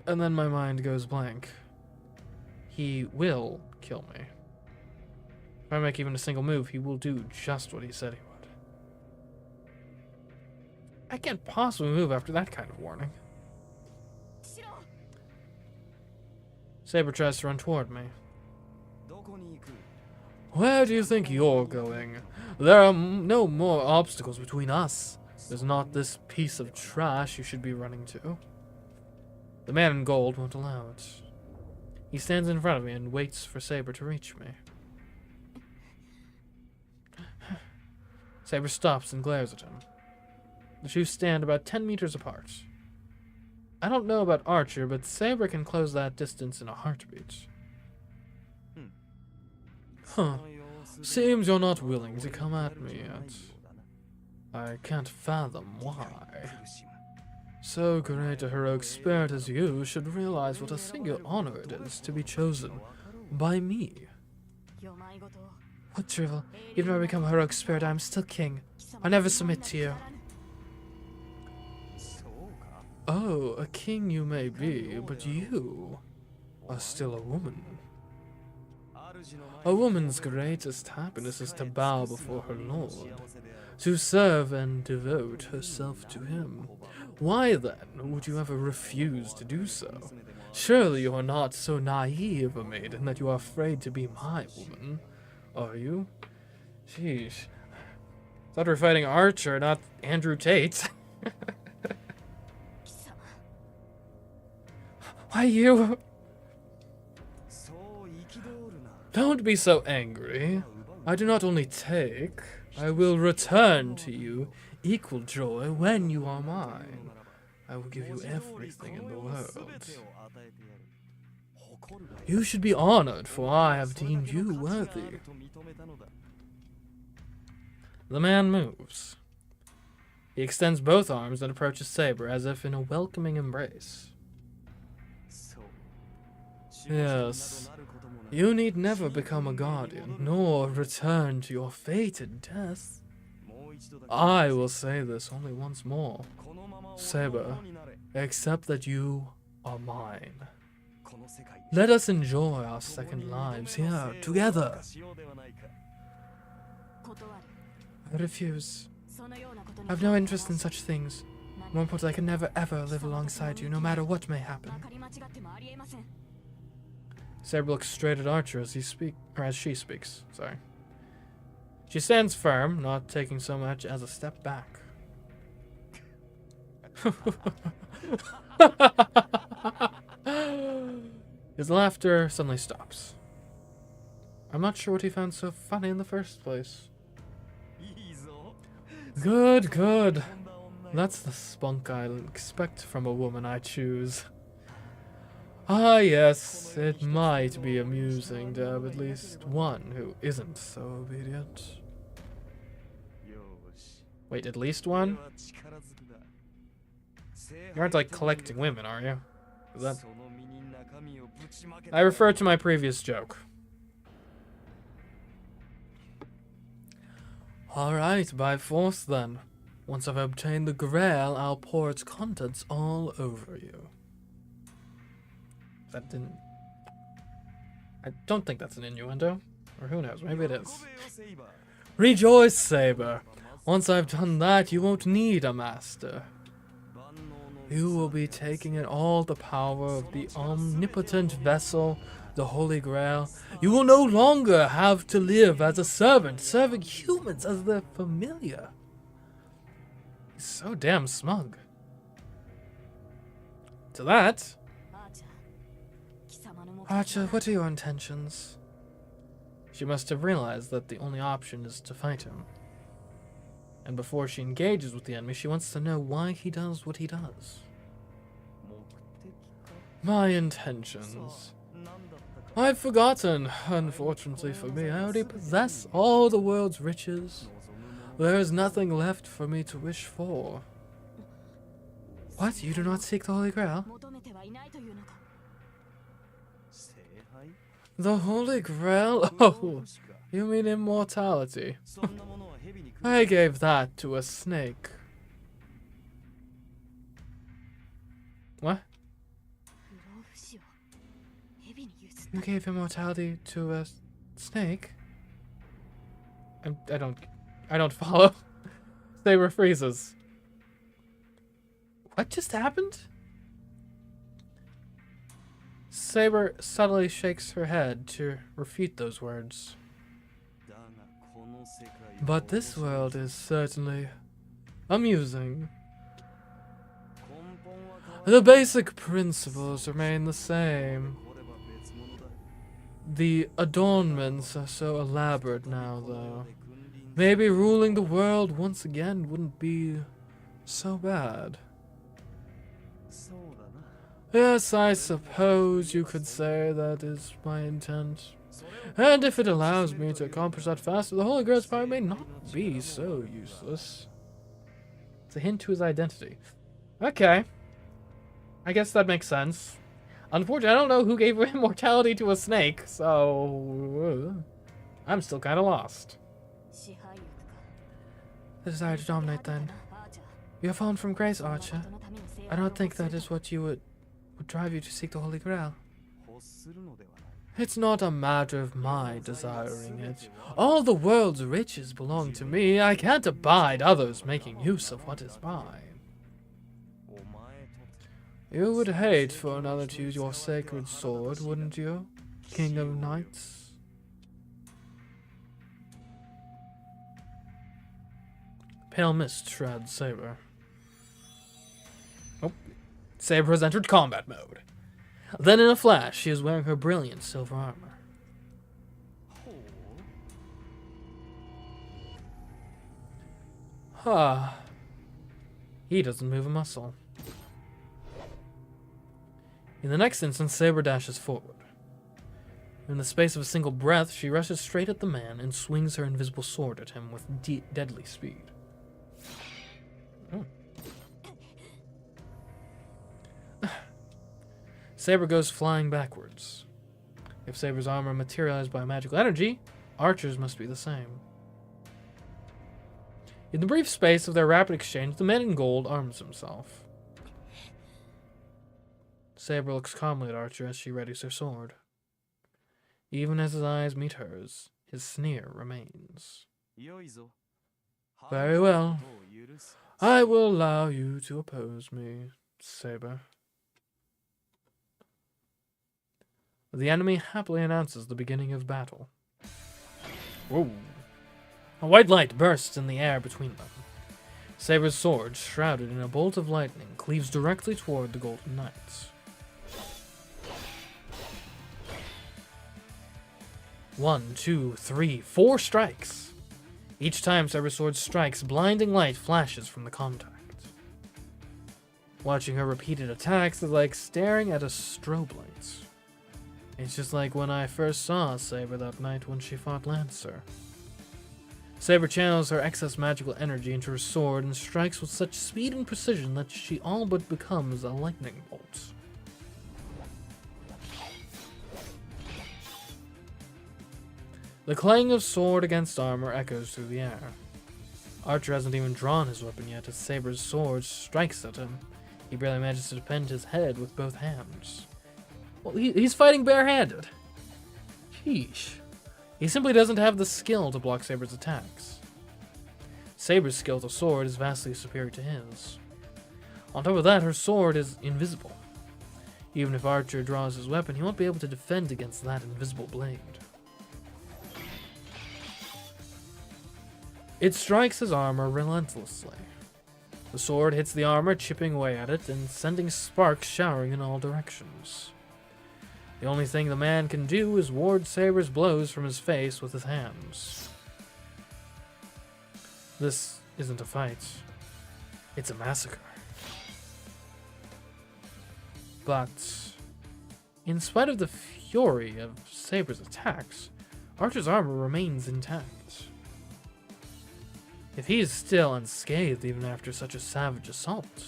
And then my mind goes blank. He will kill me. If I make even a single move, he will do just what he said he would. I can't possibly move after that kind of warning. Saber tries to run toward me. Where do you think you're going? There are no more obstacles between us. There's not this piece of trash you should be running to. The man in gold won't allow it. He stands in front of me and waits for Saber to reach me. Saber stops and glares at him. The two stand about 10 meters apart. I don't know about Archer, but Saber can close that distance in a heartbeat. Huh. Seems you're not willing to come at me yet. I can't fathom why. So great a heroic spirit as you should realize what a singular honor it is to be chosen by me. What drivel? Even if I become a heroic spirit, I am still king. I never submit to you. Oh, a king you may be, but you are still a woman. A woman's greatest happiness is to bow before her lord, to serve and devote herself to him. Why then would you ever refuse to do so? Surely you are not so naive a maiden that you are afraid to be my woman, are you? Sheesh. Thought we were fighting Archer, not Andrew Tate. Why you? Don't be so angry. I do not only take, I will return to you equal joy when you are mine. I will give you everything in the world. You should be honored, for I have deemed you worthy. The man moves. He extends both arms and approaches Saber as if in a welcoming embrace. Yes, you need never become a guardian, nor return to your fated death. I will say this only once more. Saber, accept that you are mine. Let us enjoy our second lives here, together. I refuse. I have no interest in such things. More importantly, I can never ever live alongside you, no matter what may happen. Saber looks straight at Archer as she speaks. Sorry. She stands firm, not taking so much as a step back. His laughter suddenly stops. I'm not sure what he found so funny in the first place. Good, good. That's the spunk I expect from a woman I choose. Ah, yes, it might be amusing to have at least one who isn't so obedient. Wait, at least one? You aren't like collecting women, are you? Is that... I refer to my previous joke. Alright, by force then. Once I've obtained the Grail, I'll pour its contents all over you. That didn't... I don't think that's an innuendo. Or who knows, maybe it is. Rejoice, Saber! Once I've done that, you won't need a master. You will be taking in all the power of the omnipotent vessel, the Holy Grail. You will no longer have to live as a servant, serving humans as their familiar. He's so damn smug. To that... Archer, what are your intentions? She must have realized that the only option is to fight him. And before she engages with the enemy, she wants to know why he does what he does. My intentions. I've forgotten. Unfortunately for me, I already possess all the world's riches. There is nothing left for me to wish for. What? You do not seek the Holy Grail? The Holy Grail? Oh, you mean immortality. I gave that to a snake. What? You gave immortality to a snake? I don't follow. Saber freezes. What just happened? Saber subtly shakes her head to refute those words. But this world is certainly amusing. The basic principles remain the same. The adornments are so elaborate now, though. Maybe ruling the world once again wouldn't be so bad. Yes, I suppose you could say that is my intent. And if it allows me to accomplish that faster, the Holy Grail's power may not be so useless. It's a hint to his identity. Okay. I guess that makes sense. Unfortunately, I don't know who gave immortality to a snake, so... I'm still kind of lost. The desire to dominate, then. You have fallen from grace, Archer. I don't think that is what would drive you to seek the Holy Grail. It's not a matter of my desiring it. All the world's riches belong to me. I can't abide others making use of what is mine. You would hate for another to use your sacred sword, wouldn't you, King of Knights? Pale mist shrouds Saber. Oh, Saber has entered combat mode. Then in a flash, she is wearing her brilliant silver armor. Ah, he doesn't move a muscle. In the next instant, Saber dashes forward. In the space of a single breath, she rushes straight at the man and swings her invisible sword at him with deadly speed. Oh. Saber goes flying backwards. If Saber's armor materialized by magical energy, Archer's must be the same. In the brief space of their rapid exchange, the man in gold arms himself. Saber looks calmly at Archer as she readies her sword. Even as his eyes meet hers, his sneer remains. Very well. I will allow you to oppose me, Saber. The enemy happily announces the beginning of battle. Whoa. A white light bursts in the air between them. Saber's sword, shrouded in a bolt of lightning, cleaves directly toward the Golden Knights. 1, 2, 3, 4 strikes. Each time Saber's sword strikes, blinding light flashes from the contact. Watching her repeated attacks is like staring at a strobe light. It's just like when I first saw Saber that night when she fought Lancer. Saber channels her excess magical energy into her sword and strikes with such speed and precision that she all but becomes a lightning bolt. The clang of sword against armor echoes through the air. Archer hasn't even drawn his weapon yet as Saber's sword strikes at him. He barely manages to defend his head with both hands. Well, he's fighting barehanded. Sheesh. He simply doesn't have the skill to block Saber's attacks. Saber's skill with a sword is vastly superior to his. On top of that, her sword is invisible. Even if Archer draws his weapon, he won't be able to defend against that invisible blade. It strikes his armor relentlessly. The sword hits the armor, chipping away at it and sending sparks showering in all directions. The only thing the man can do is ward Saber's blows from his face with his hands. This isn't a fight. It's a massacre. But, in spite of the fury of Saber's attacks, Archer's armor remains intact. If he is still unscathed even after such a savage assault,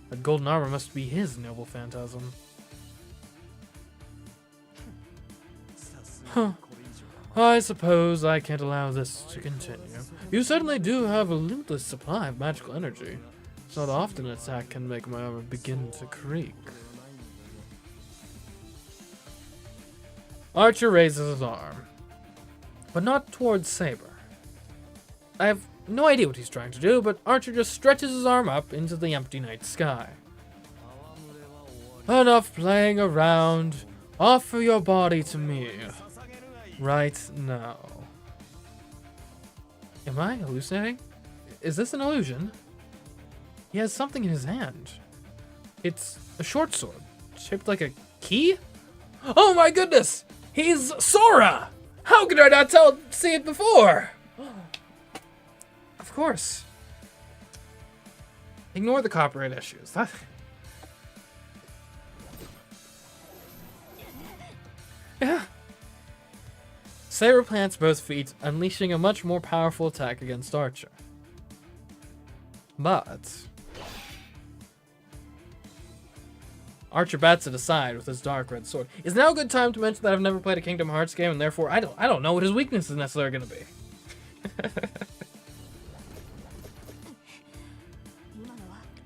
that golden armor must be his noble phantasm. Huh. I suppose I can't allow this to continue. You certainly do have a limitless supply of magical energy. It's not often an attack can make my armor begin to creak. Archer raises his arm, but not towards Saber. I have no idea what he's trying to do, but Archer just stretches his arm up into the empty night sky. Enough playing around. Offer your body to me. Right now. Am I hallucinating? Is this an illusion? He has something in his hand. It's a short sword, shaped like a key? Oh my goodness! He's Sora! How could I not see it before? Of course. Ignore the copyright issues. Yeah. Saber plants both feet, unleashing a much more powerful attack against Archer. But Archer bats it aside with his dark red sword. Is now a good time to mention that I've never played a Kingdom Hearts game, and therefore I don't know what his weakness is necessarily going to be.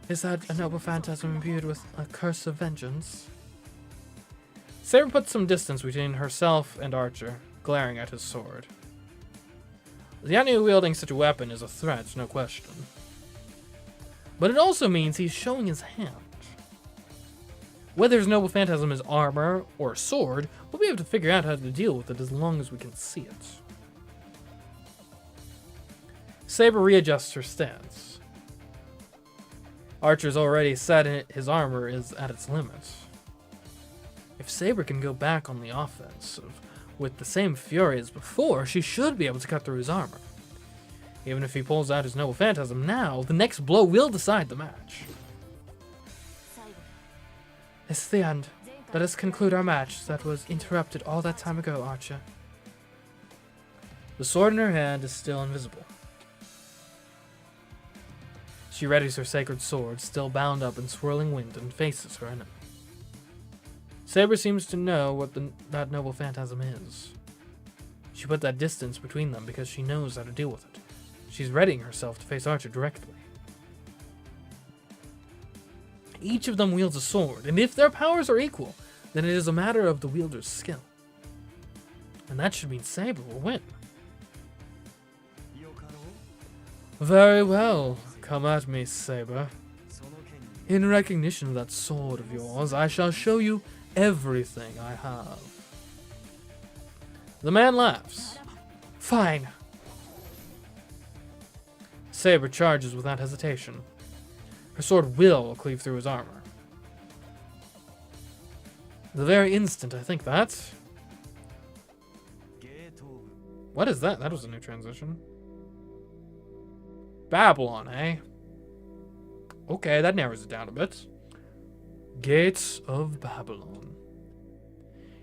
Is that a noble phantasm imbued with a curse of vengeance? Saber puts some distance between herself and Archer, glaring at his sword. The enemy wielding such a weapon is a threat, no question. But it also means he's showing his hand. Whether his noble phantasm is armor or a sword, we'll be able to figure out how to deal with it as long as we can see it. Saber readjusts her stance. Archer's already said his armor is at its limit. If Saber can go back on the offensive with the same fury as before, she should be able to cut through his armor. Even if he pulls out his noble phantasm now, the next blow will decide the match. It's the end. Let us conclude our match that was interrupted all that time ago, Archer. The sword in her hand is still invisible. She readies her sacred sword, still bound up in swirling wind, and faces her enemy. Saber seems to know what that noble phantasm is. She put that distance between them because she knows how to deal with it. She's readying herself to face Archer directly. Each of them wields a sword, and if their powers are equal, then it is a matter of the wielder's skill. And that should mean Saber will win. Very well. Come at me, Saber. In recognition of that sword of yours, I shall show you everything I have. The man laughs. Fine. Saber charges without hesitation. Her sword will cleave through his armor. The very instant I think that... What is that? That was a new transition. Babylon, eh? Okay, that narrows it down a bit. Gates of Babylon.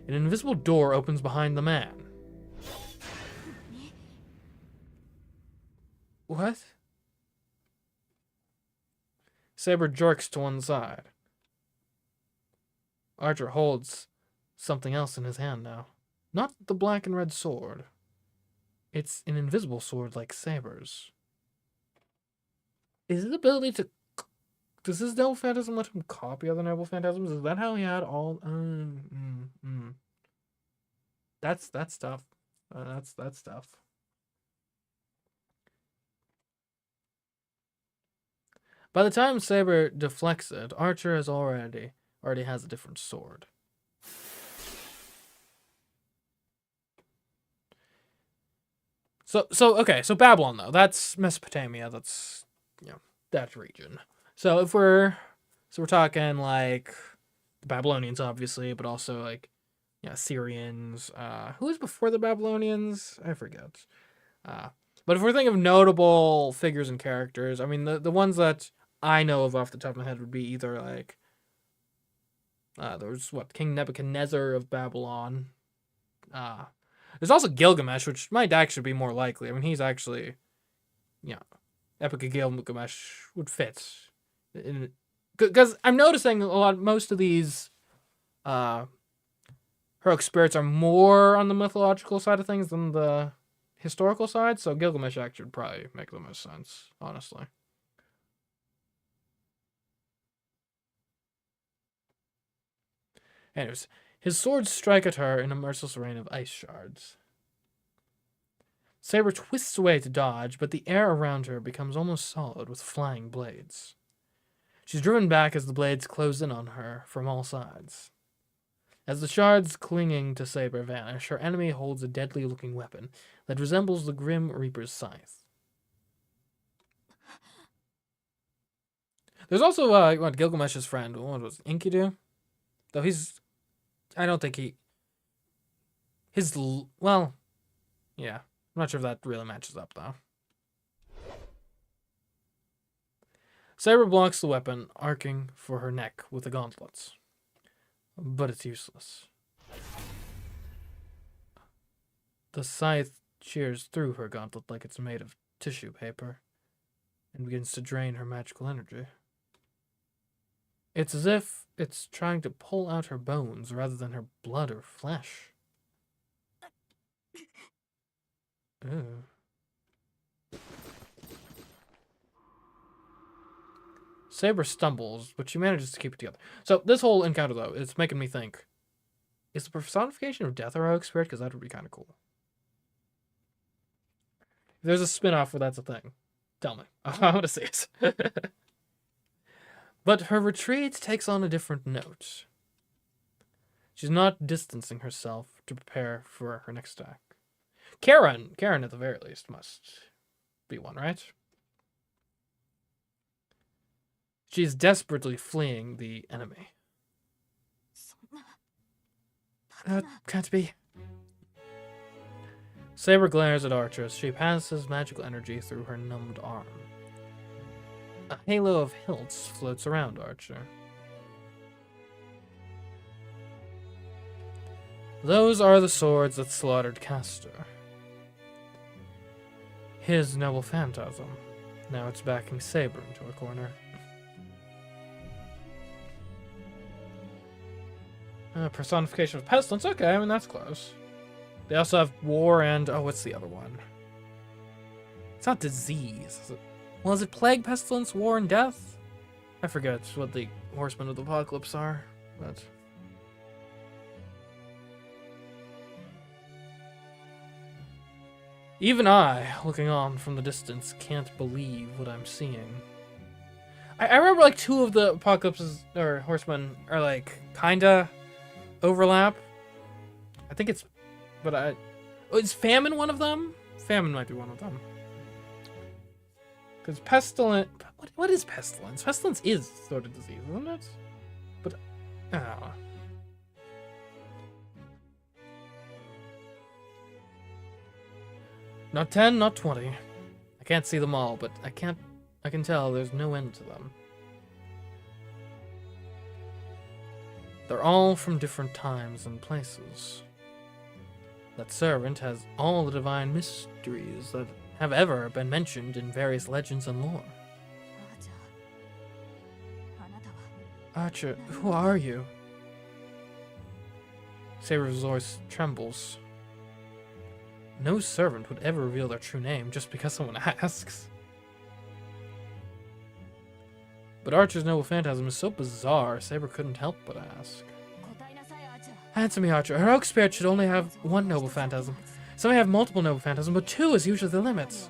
An invisible door opens behind the man. What? Saber jerks to one side. Archer holds something else in his hand now. Not the black and red sword. It's an invisible sword like Saber's. Is his ability to... Does his noble phantasm let him copy other noble phantasms? Is that how he had all... That's tough. That's tough. By the time Saber deflects it, Archer has already has a different sword. So Babylon though, that's Mesopotamia, that's that region. So if we're talking like the Babylonians obviously, but also like Syrians, who was before the Babylonians? I forget. But if we're thinking of notable figures and characters, I mean the ones that I know of off the top of my head would be either like there's King Nebuchadnezzar of Babylon. There's also Gilgamesh, which might actually be more likely. I mean, he's actually, Epic of Gilgamesh would fit. Because I'm noticing most of these heroic spirits are more on the mythological side of things than the historical side, so Gilgamesh actually would probably make the most sense, honestly. Anyways, his swords strike at her in a merciless rain of ice shards. Saber twists away to dodge, but the air around her becomes almost solid with flying blades. She's driven back as the blades close in on her from all sides. As the shards clinging to Saber vanish, her enemy holds a deadly-looking weapon that resembles the Grim Reaper's scythe. There's also Gilgamesh's friend. What was it, Enkidu? Though I don't think I'm not sure if that really matches up, though. Saber blocks the weapon, arcing for her neck with the gauntlets. But it's useless. The scythe shears through her gauntlet like it's made of tissue paper and begins to drain her magical energy. It's as if it's trying to pull out her bones rather than her blood or flesh. Ew. Saber stumbles, but she manages to keep it together. So this whole encounter, though, it's making me think, is the personification of death a heroic spirit? Because that would be kind of cool. If there's a spin-off where that's a thing, tell me. I want to see it. But her retreat takes on a different note. She's not distancing herself to prepare for her next attack. Karen at the very least must be one, right? She's desperately fleeing the enemy. That can't be. Saber glares at Archer as she passes magical energy through her numbed arm. A halo of hilts floats around Archer. Those are the swords that slaughtered Castor. His noble phantasm. Now it's backing Saber into a corner. Personification of pestilence. Okay, I mean, that's close. They also have war and... Oh, what's the other one? It's not disease. Is it? Well, is it plague, pestilence, war, and death? I forget what the horsemen of the apocalypse are, but... Even I, looking on from the distance, can't believe what I'm seeing. I remember, like, 2 of the apocalypses, or horsemen, are, like, kinda overlap. I think it's... But is famine one of them? Famine might be one of them. Because pestilence... What is pestilence? Pestilence is sort of disease, isn't it? But... I don't know. Not 10, not 20. I can't see them all, but I can tell there's no end to them. They're all from different times and places. That servant has all the divine mysteries that have ever been mentioned in various legends and lore. Archer, who are you? Saber's voice trembles. No servant would ever reveal their true name just because someone asks. But Archer's noble phantasm is so bizarre, Saber couldn't help but ask. Answer me, Archer. Heroic spirit should only have one noble phantasm. Some may have multiple noble phantasms, but 2 is usually the limit.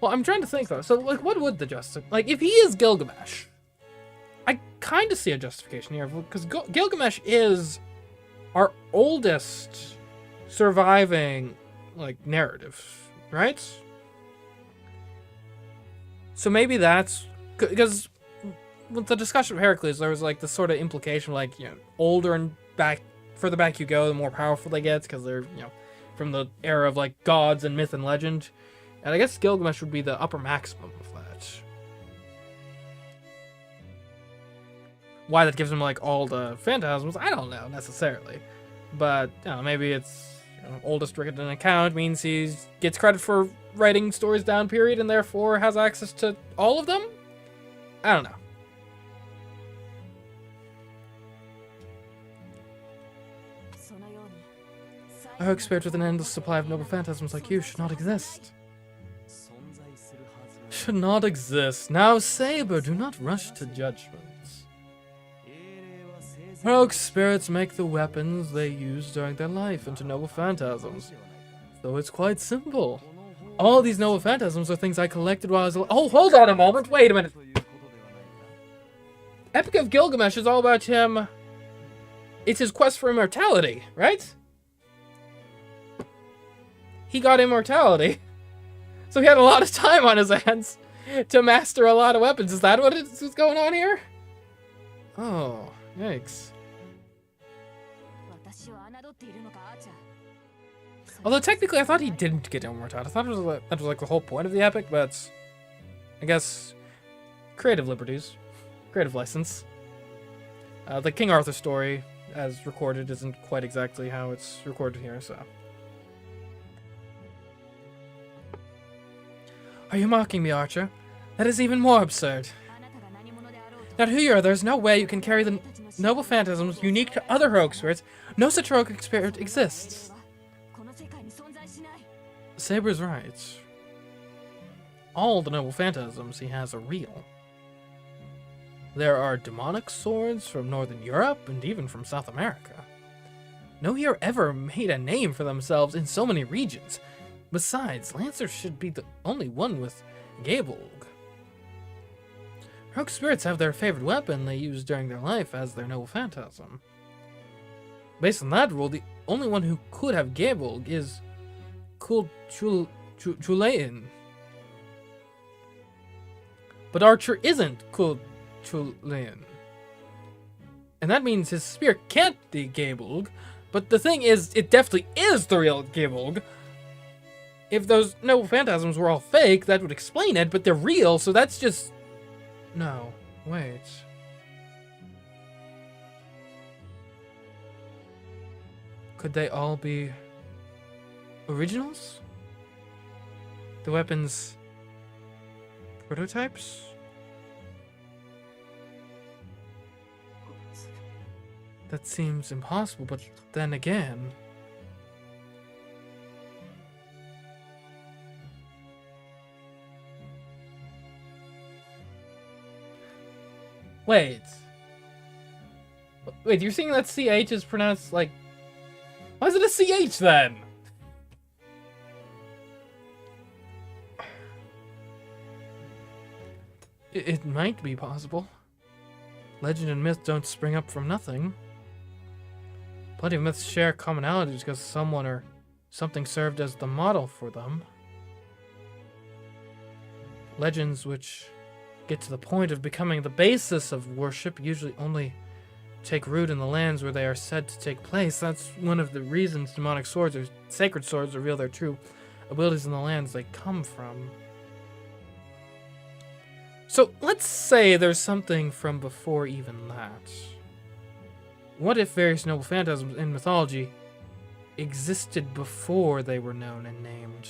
Well, I'm trying to think, though. So, like, what would the justice... Like, if he is Gilgamesh, I kind of see a justification here, because Gilgamesh is our oldest surviving, like, narrative, right? So maybe that's... Because with the discussion of Heracles, there was, like, this sort of implication, like, you know, older and further back you go, the more powerful they get, because they're, you know, from the era of, like, gods and myth and legend. And I guess Gilgamesh would be the upper maximum of that. Why that gives him, like, all the phantasms, I don't know, necessarily. But, you know, maybe it's, you know, oldest written account means he gets credit for writing stories down, period, and therefore has access to all of them? I don't know. A heroic spirit with an endless supply of noble phantasms like you should not exist. Should not exist. Now, Saber, do not rush to judgment. Heroic spirits make the weapons they use during their life into noble phantasms. So it's quite simple. All these noble phantasms are things I collected while I was alive. Oh, hold on a moment. Wait a minute. Epic of Gilgamesh is all about him. It's his quest for immortality, right? He got immortality. So he had a lot of time on his hands to master a lot of weapons. Is that what is going on here? Oh, yikes. Although technically I thought he didn't get immortality. I thought that was like the whole point of the epic, but I guess creative liberties, creative license. The King Arthur story, as recorded, isn't quite exactly how it's recorded here, so. Are you mocking me, Archer? That is even more absurd. Now, who you are, there's no way you can carry the noble phantasms unique to other heroic spirits. No such heroic spirit exists. Saber's right. All the noble phantasms he has are real. There are demonic swords from Northern Europe and even from South America. No hero ever made a name for themselves in so many regions. Besides, Lancer should be the only one with Gabolg. Rogue spirits have their favorite weapon they use during their life as their noble phantasm. Based on that rule, the only one who could have Gaebolg is Kul Chulain. But Archer isn't Kul Chulain. And that means his spear can't be Gaebolg. But the thing is, it definitely is the real Gaebolg. If those noble phantasms were all fake, that would explain it, but they're real, so that's just... No, wait. Could they all be originals? The weapons prototypes? That seems impossible, but then again... Wait, you're saying that CH is pronounced like... Why is it a CH then? It might be possible. Legend and myth don't spring up from nothing. Plenty of myths share commonalities because someone or something served as the model for them. Legends which get to the point of becoming the basis of worship usually only take root in the lands where they are said to take place. That's one of the reasons demonic swords or sacred swords reveal their true abilities in the lands they come from. So let's say there's something from before even that. What if various noble phantasms in mythology existed before they were known and named?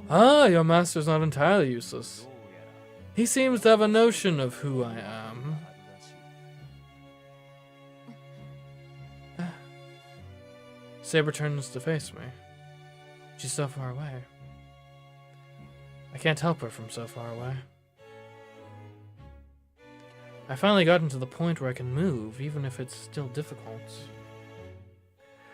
Ah, your master's not entirely useless. He seems to have a notion of who I am. Saber turns to face me. She's so far away. I can't help her from so far away. I finally gotten to the point where I can move, even if it's still difficult.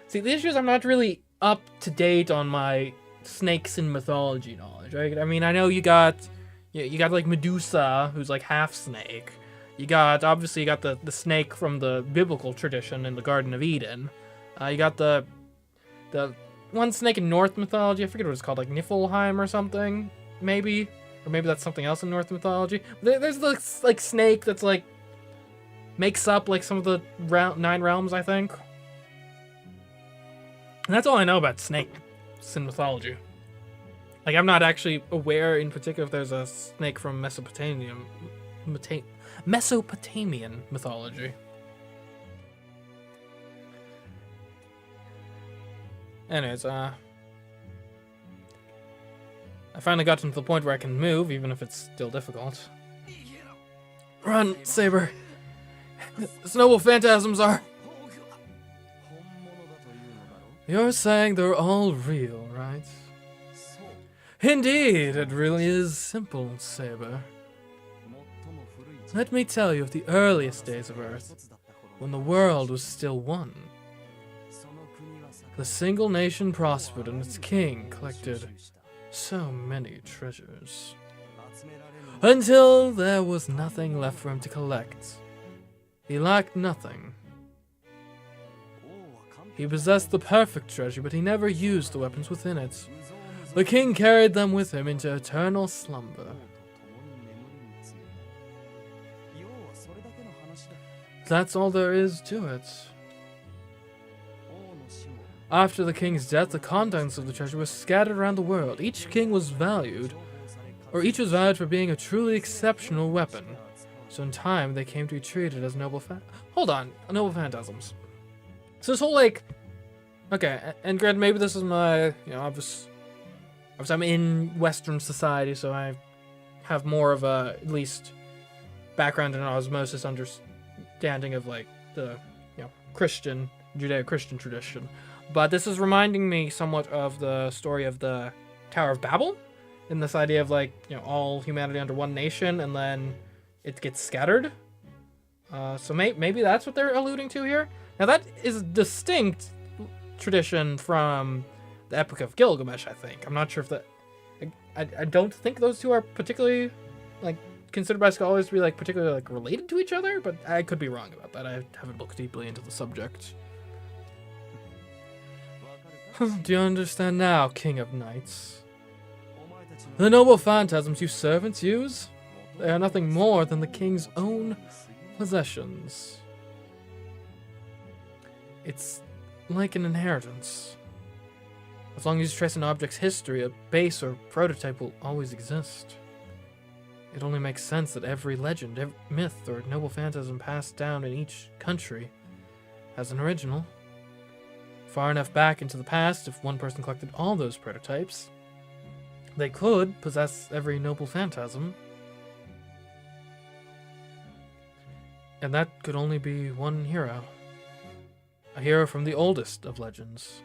See, the issue is I'm not really up to date on my snakes in mythology knowledge, right? I mean, I know you got like Medusa, who's like half snake. You got the snake from the biblical tradition in the Garden of Eden. You got the one snake in Norse mythology. I forget what it's called, like Niflheim or something, maybe, or maybe that's something else in Norse mythology. There's this like snake that's like makes up like some of the 9 realms, I think. And that's all I know about snake in mythology. Like, I'm not actually aware in particular if there's a snake from Mesopotamian mythology. Anyways, I finally got to the point where I can move, even if it's still difficult. Run, Saber. These noble phantasms are... You're saying they're all real, right? Indeed, it really is simple, Saber. Let me tell you of the earliest days of Earth, when the world was still one. The single nation prospered and its king collected so many treasures. Until there was nothing left for him to collect. He lacked nothing. He possessed the perfect treasure, but he never used the weapons within it. The king carried them with him into eternal slumber. That's all there is to it. After the king's death, the contents of the treasure were scattered around the world. Each was valued for being a truly exceptional weapon. So in time, they came to be treated as noble phantasms. So this whole, like... Okay, and granted, maybe this is my... obviously I'm in Western society, so I have more of a, at least, background in osmosis understanding of, like, the, Judeo-Christian tradition. But this is reminding me somewhat of the story of the Tower of Babel, in this idea of, like, all humanity under one nation, and then it gets scattered. So maybe that's what they're alluding to here. Now that is a distinct tradition from the Epic of Gilgamesh, I think. I'm not sure if that... I don't think those two are particularly, like, considered by scholars to be, like, particularly, like, related to each other, but I could be wrong about that. I haven't looked deeply into the subject. Do you understand now, King of Knights? The noble phantasms you servants use? They are nothing more than the king's own possessions. It's like an inheritance. As long as you trace an object's history, a base or prototype will always exist. It only makes sense that every legend, every myth, or noble phantasm passed down in each country has an original. Far enough back into the past, if one person collected all those prototypes, they could possess every noble phantasm. And that could only be one hero. A hero from the oldest of legends.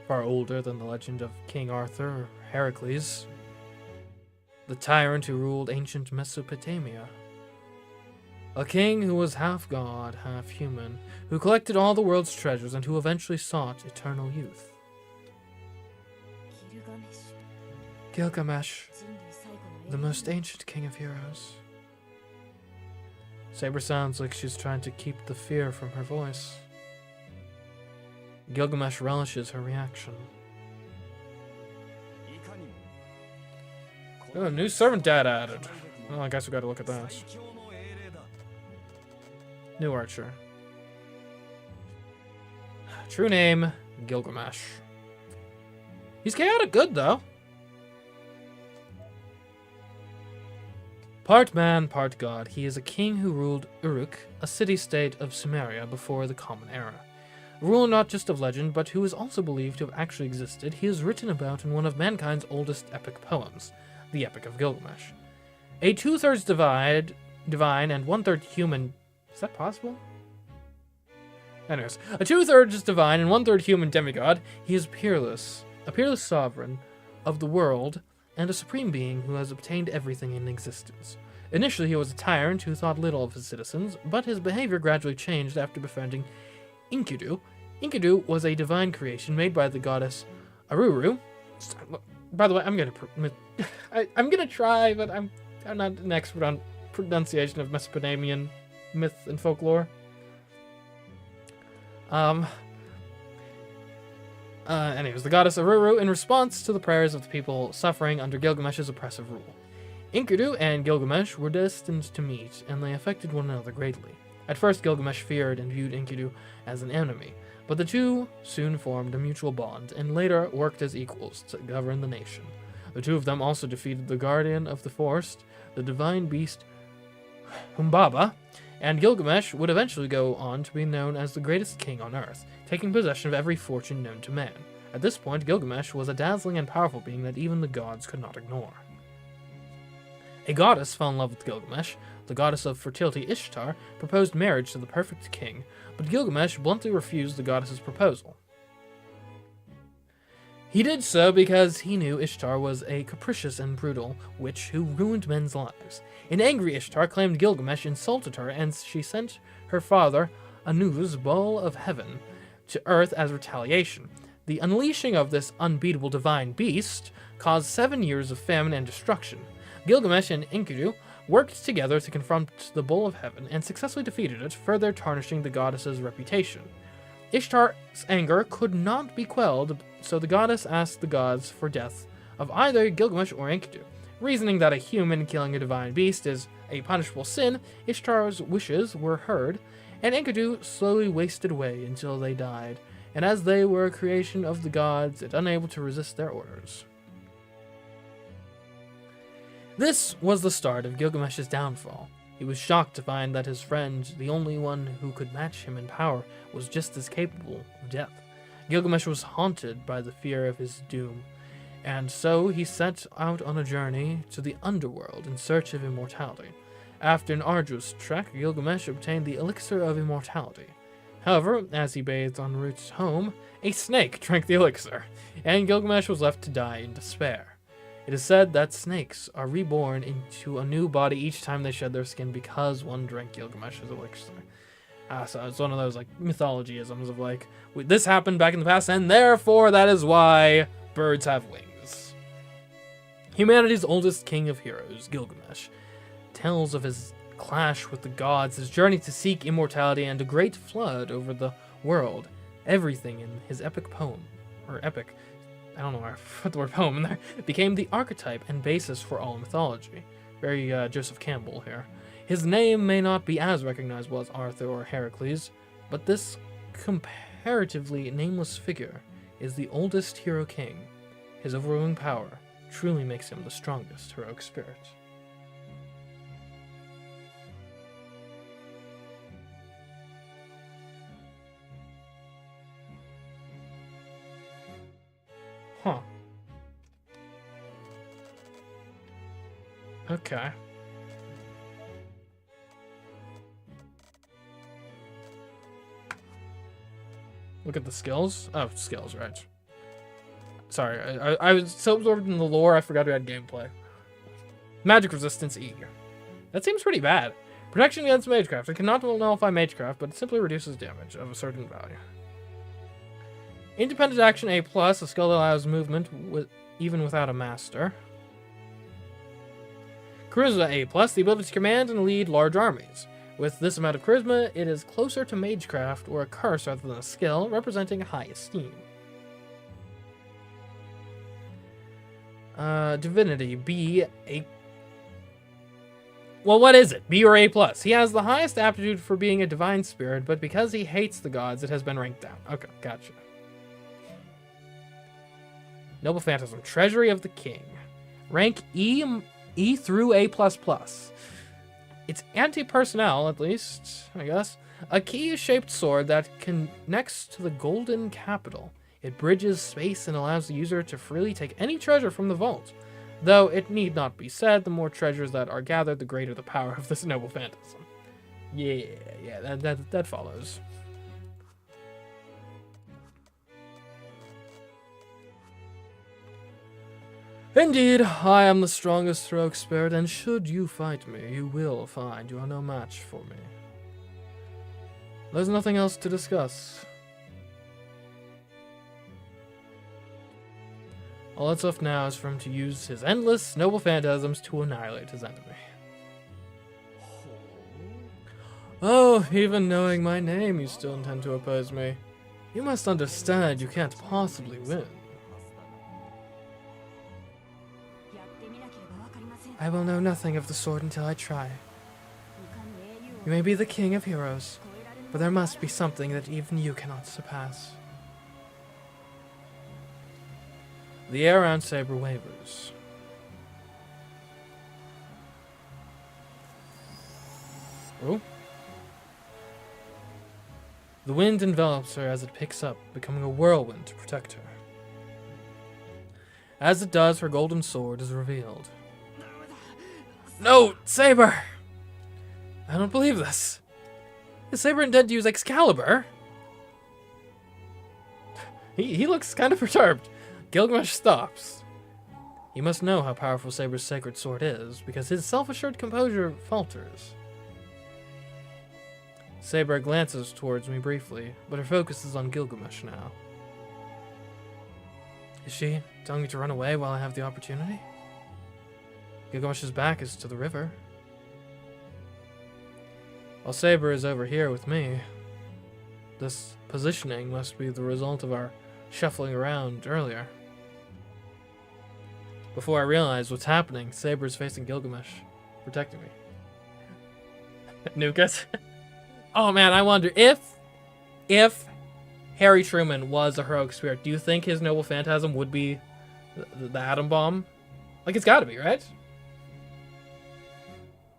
Far older than the legend of King Arthur or Heracles. The tyrant who ruled ancient Mesopotamia. A king who was half god, half human, who collected all the world's treasures and who eventually sought eternal youth. Gilgamesh, the most ancient king of heroes. Saber sounds like she's trying to keep the fear from her voice. Gilgamesh relishes her reaction. Oh, new servant data added. Well, I guess we gotta look at that. New archer. True name, Gilgamesh. He's chaotic good, though. Part man, part god, he is a king who ruled Uruk, a city-state of Sumeria before the Common Era. A ruler not just of legend, but who is also believed to have actually existed, he is written about in one of mankind's oldest epic poems, the Epic of Gilgamesh. A 2/3 divine and 1/3 human... Is that possible? Anyways, a 2/3 divine and 1/3 human demigod, he is peerless, a peerless sovereign of the world, and a supreme being who has obtained everything in existence. Initially, he was a tyrant who thought little of his citizens, but his behavior gradually changed after befriending Enkidu. Enkidu was a divine creation made by the goddess Aruru. By the way, I'm gonna try, but I'm not an expert on pronunciation of Mesopotamian myth and folklore. Anyways, the goddess Aruru in response to the prayers of the people suffering under Gilgamesh's oppressive rule. Enkidu and Gilgamesh were destined to meet, and they affected one another greatly. At first, Gilgamesh feared and viewed Enkidu as an enemy, but the two soon formed a mutual bond, and later worked as equals to govern the nation. The two of them also defeated the guardian of the forest, the divine beast Humbaba, and Gilgamesh would eventually go on to be known as the greatest king on earth, taking possession of every fortune known to man. At this point, Gilgamesh was a dazzling and powerful being that even the gods could not ignore. A goddess fell in love with Gilgamesh. The goddess of fertility Ishtar proposed marriage to the perfect king, but Gilgamesh bluntly refused the goddess's proposal. He did so because he knew Ishtar was a capricious and brutal witch who ruined men's lives. An angry Ishtar claimed Gilgamesh insulted her, and she sent her father, Anu's bowl of heaven, to earth as retaliation. The unleashing of this unbeatable divine beast caused 7 years of famine and destruction. Gilgamesh and Enkidu worked together to confront the bowl of heaven and successfully defeated it, further tarnishing the goddess's reputation. Ishtar's anger could not be quelled, so the goddess asked the gods for death of either Gilgamesh or Enkidu. Reasoning that a human killing a divine beast is a punishable sin, Ishtar's wishes were heard, and Enkidu slowly wasted away until they died, and as they were a creation of the gods, it unable to resist their orders. This was the start of Gilgamesh's downfall. He was shocked to find that his friend, the only one who could match him in power, was just as capable of death. Gilgamesh was haunted by the fear of his doom, and so he set out on a journey to the underworld in search of immortality. After an arduous trek, Gilgamesh obtained the elixir of immortality. However, as he bathed en route home, a snake drank the elixir, and Gilgamesh was left to die in despair. It is said that snakes are reborn into a new body each time they shed their skin because one drank Gilgamesh's elixir. So it's one of those like mythology-isms of like, this happened back in the past, and therefore that is why birds have wings. Humanity's oldest king of heroes, Gilgamesh, tells of his clash with the gods, his journey to seek immortality, and a great flood over the world. Everything in his epic poem, or epic, I don't know why I put the word poem in there, became the archetype and basis for all mythology. Very Joseph Campbell here. His name may not be as recognizable as Arthur or Heracles, but this comparatively nameless figure is the oldest hero king. His overwhelming power truly makes him the strongest heroic spirit. Huh. Okay. Look at the skills. Oh, skills, right. Sorry, I was so absorbed in the lore, I forgot we had gameplay. Magic resistance E. That seems pretty bad. Protection against Magecraft. It cannot nullify Magecraft, but it simply reduces damage of a certain value. Independent action A+, a skill that allows movement even without a master. Charisma A+, the ability to command and lead large armies. With this amount of charisma, it is closer to Magecraft or a curse rather than a skill, representing high esteem. Divinity, B, A... Well, what is it? B or A+? He has the highest aptitude for being a divine spirit, but because he hates the gods, it has been ranked down. Okay, gotcha. Noble Phantasm, Treasury of the King. Rank E through A++. It's anti-personnel, at least, I guess. A key-shaped sword that connects to the golden capital. It bridges space and allows the user to freely take any treasure from the vault. Though it need not be said, the more treasures that are gathered, the greater the power of this noble phantasm. Yeah, that follows. Indeed, I am the strongest heroic spirit, and should you fight me, you will find you are no match for me. There's nothing else to discuss. All that's left now is for him to use his endless noble phantasms to annihilate his enemy. Oh, even knowing my name, you still intend to oppose me. You must understand you can't possibly win. I will know nothing of the sword until I try. You may be the king of heroes, but there must be something that even you cannot surpass. The air around Saber wavers. Oh. The wind envelops her as it picks up, becoming a whirlwind to protect her. As it does, her golden sword is revealed. No, Saber! I don't believe this. Is Saber intended to use Excalibur? He looks kind of perturbed. Gilgamesh stops. He must know how powerful Saber's sacred sword is, because his self-assured composure falters. Saber glances towards me briefly, but her focus is on Gilgamesh now. Is she telling me to run away while I have the opportunity? Gilgamesh's back is to the river. While Saber is over here with me, this positioning must be the result of our shuffling around earlier. Before I realize what's happening, Saber is facing Gilgamesh, protecting me. Nukas? Oh man, I wonder if Harry Truman was a heroic spirit, do you think his noble phantasm would be the atom bomb? Like, it's gotta be, right?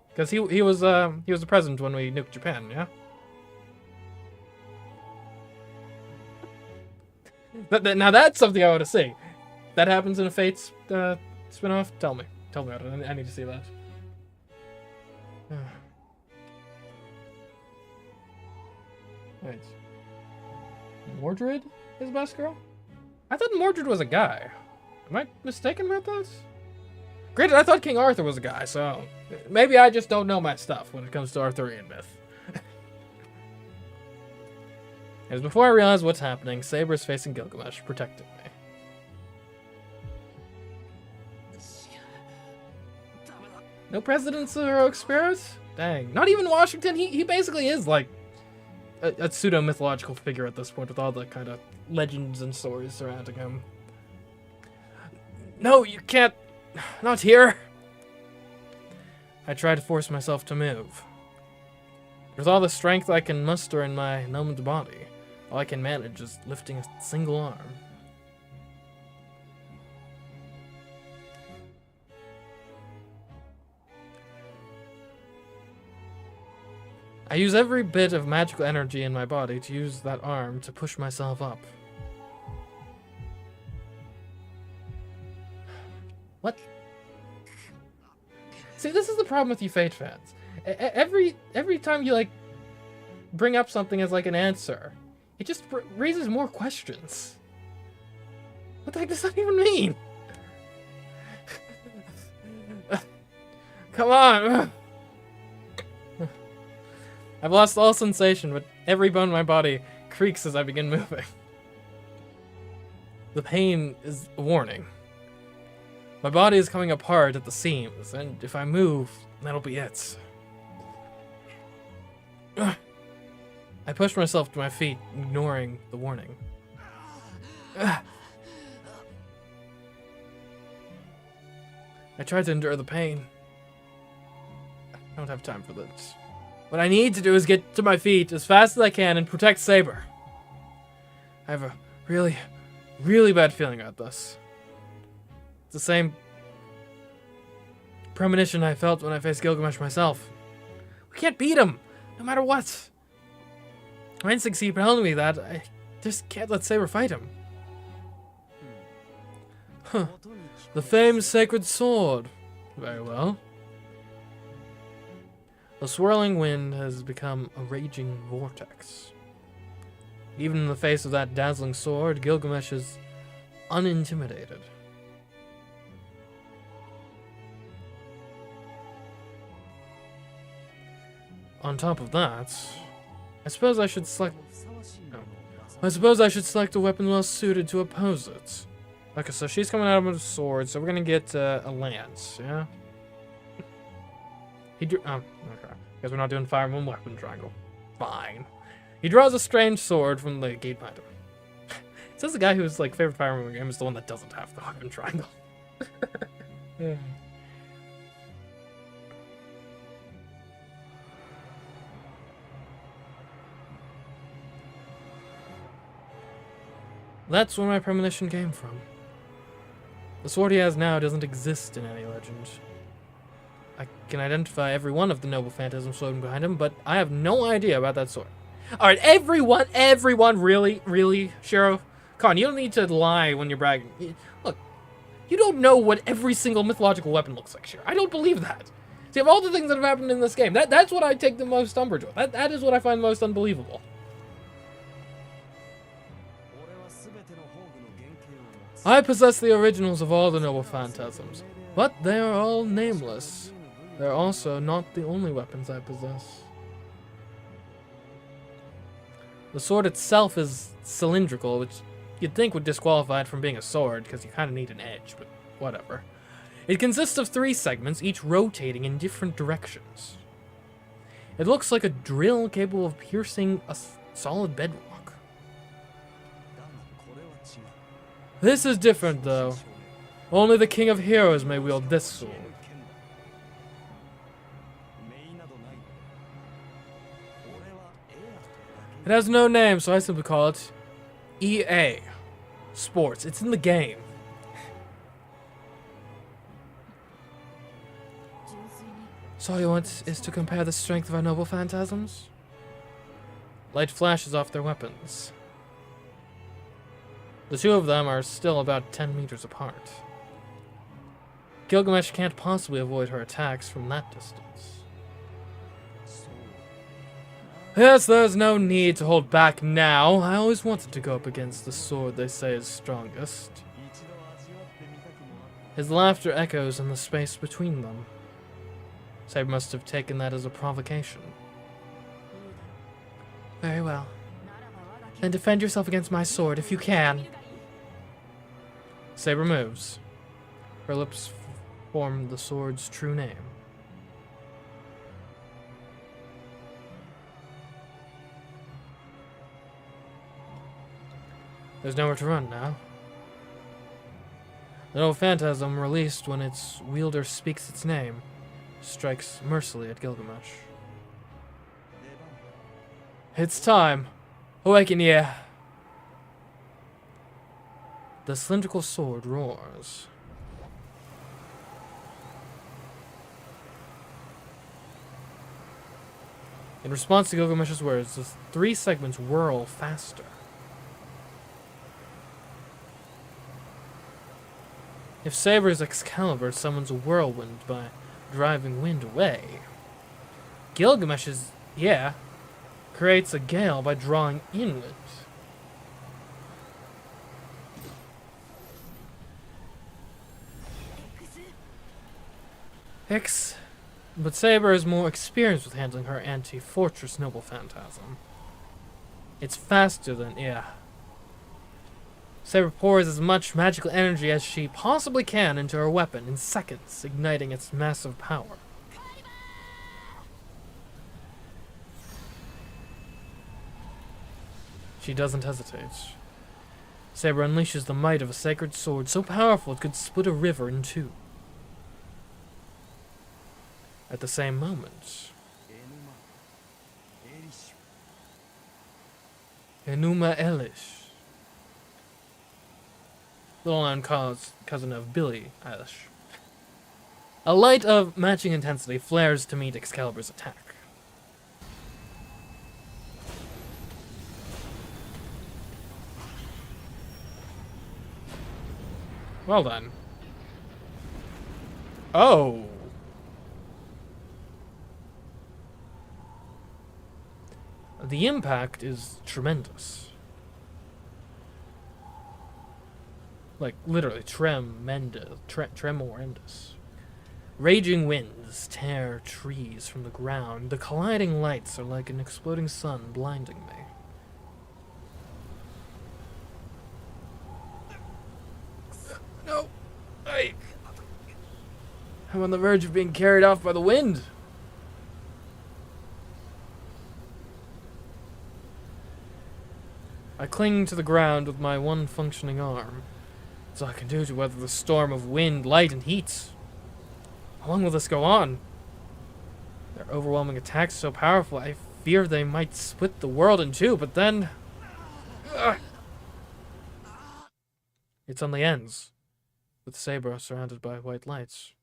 Because he was the president when we nuked Japan, yeah? Now that's something I want to see. That happens in a Fates spin-off? Tell me about it. I need to see that. Wait. Mordred is best girl? I thought Mordred was a guy. Am I mistaken about that? Granted, I thought King Arthur was a guy, so maybe I just don't know my stuff when it comes to Arthurian myth. As before I realize what's happening, Saber is facing Gilgamesh, protecting me. No president's a heroic spirit? Dang. Not even Washington. He basically is like a pseudo-mythological figure at this point with all the kind of legends and stories surrounding him. No, you can't. Not here. I try to force myself to move. With all the strength I can muster in my numbed body, all I can manage is lifting a single arm. I use every bit of magical energy in my body to use that arm to push myself up. What? See, this is the problem with you Fate fans. Every time you, like, bring up something as, like, an answer, it just raises more questions. What the heck does that even mean? Come on! I've lost all sensation, but every bone in my body creaks as I begin moving. The pain is a warning. My body is coming apart at the seams, and if I move, that'll be it. I push myself to my feet, ignoring the warning. I try to endure the pain. I don't have time for this. What I need to do is get to my feet as fast as I can and protect Saber. I have a really, really bad feeling about this. It's the same premonition I felt when I faced Gilgamesh myself. We can't beat him, no matter what. My instincts keep telling me that. I just can't let Saber fight him. Huh. The famed sacred sword. Very well. The swirling wind has become a raging vortex. Even in the face of that dazzling sword, Gilgamesh is unintimidated. On top of that, I suppose I should select a weapon well suited to oppose it. Okay, so she's coming out with a sword, so we're gonna get a lance, yeah? He drew. Oh, okay. Guess we're not doing fire and weapon triangle. Fine. He draws a strange sword from the gate behind him. It says the guy whose like favorite fire emblem game is the one that doesn't have the weapon triangle. Yeah. That's where my premonition came from. The sword he has now doesn't exist in any legend. I can identify every one of the noble phantasms floating behind him, but I have no idea about that sword. Alright, everyone, really, Shiro? Come on, you don't need to lie when you're bragging. Look, you don't know what every single mythological weapon looks like, Shiro. I don't believe that. See, of all the things that have happened in this game, that's what I take the most umbrage with. That is what I find most unbelievable. I possess the originals of all the noble phantasms, but they are all nameless. They're also not the only weapons I possess. The sword itself is cylindrical, which you'd think would disqualify it from being a sword, because you kind of need an edge, but whatever. It consists of 3 segments, each rotating in different directions. It looks like a drill capable of piercing a solid bedrock. This is different, though. Only the King of Heroes may wield this sword. It has no name, so I simply call it EA Sports. It's in the game. So all you want is to compare the strength of our noble phantasms? Light flashes off their weapons. The 2 of them are still about 10 meters apart. Gilgamesh can't possibly avoid her attacks from that distance. Yes, there's no need to hold back now. I always wanted to go up against the sword they say is strongest. His laughter echoes in the space between them. Saber must have taken that as a provocation. Very well. Then defend yourself against my sword if you can. Saber moves. Her lips form the sword's true name. There's nowhere to run now. The no phantasm released when its wielder speaks its name strikes mercilessly at Gilgamesh. It's time. Awaken ye. The cylindrical sword roars. In response to Gilgamesh's words, the three segments whirl faster. If Saber's Excalibur summons a whirlwind by driving wind away, Gilgamesh's, creates a gale by drawing in wind. But Saber is more experienced with handling her anti-fortress noble phantasm. It's faster than, Saber pours as much magical energy as she possibly can into her weapon in seconds, igniting its massive power. She doesn't hesitate. Saber unleashes the might of a sacred sword so powerful it could split a river in two. At the same moment, Enuma Elish, little-known cousin of Billie Eilish, a light of matching intensity flares to meet Excalibur's attack. Well then. Oh! The impact is tremendous. Like, literally, tremendous. Raging winds tear trees from the ground. The colliding lights are like an exploding sun blinding me. No! I'm on the verge of being carried off by the wind. I cling to the ground with my one functioning arm. It's all I can do to weather the storm of wind, light, and heat. How long will this go on? Their overwhelming attacks so powerful, I fear they might split the world in two, but then... It suddenly ends, with Saber surrounded by white lights.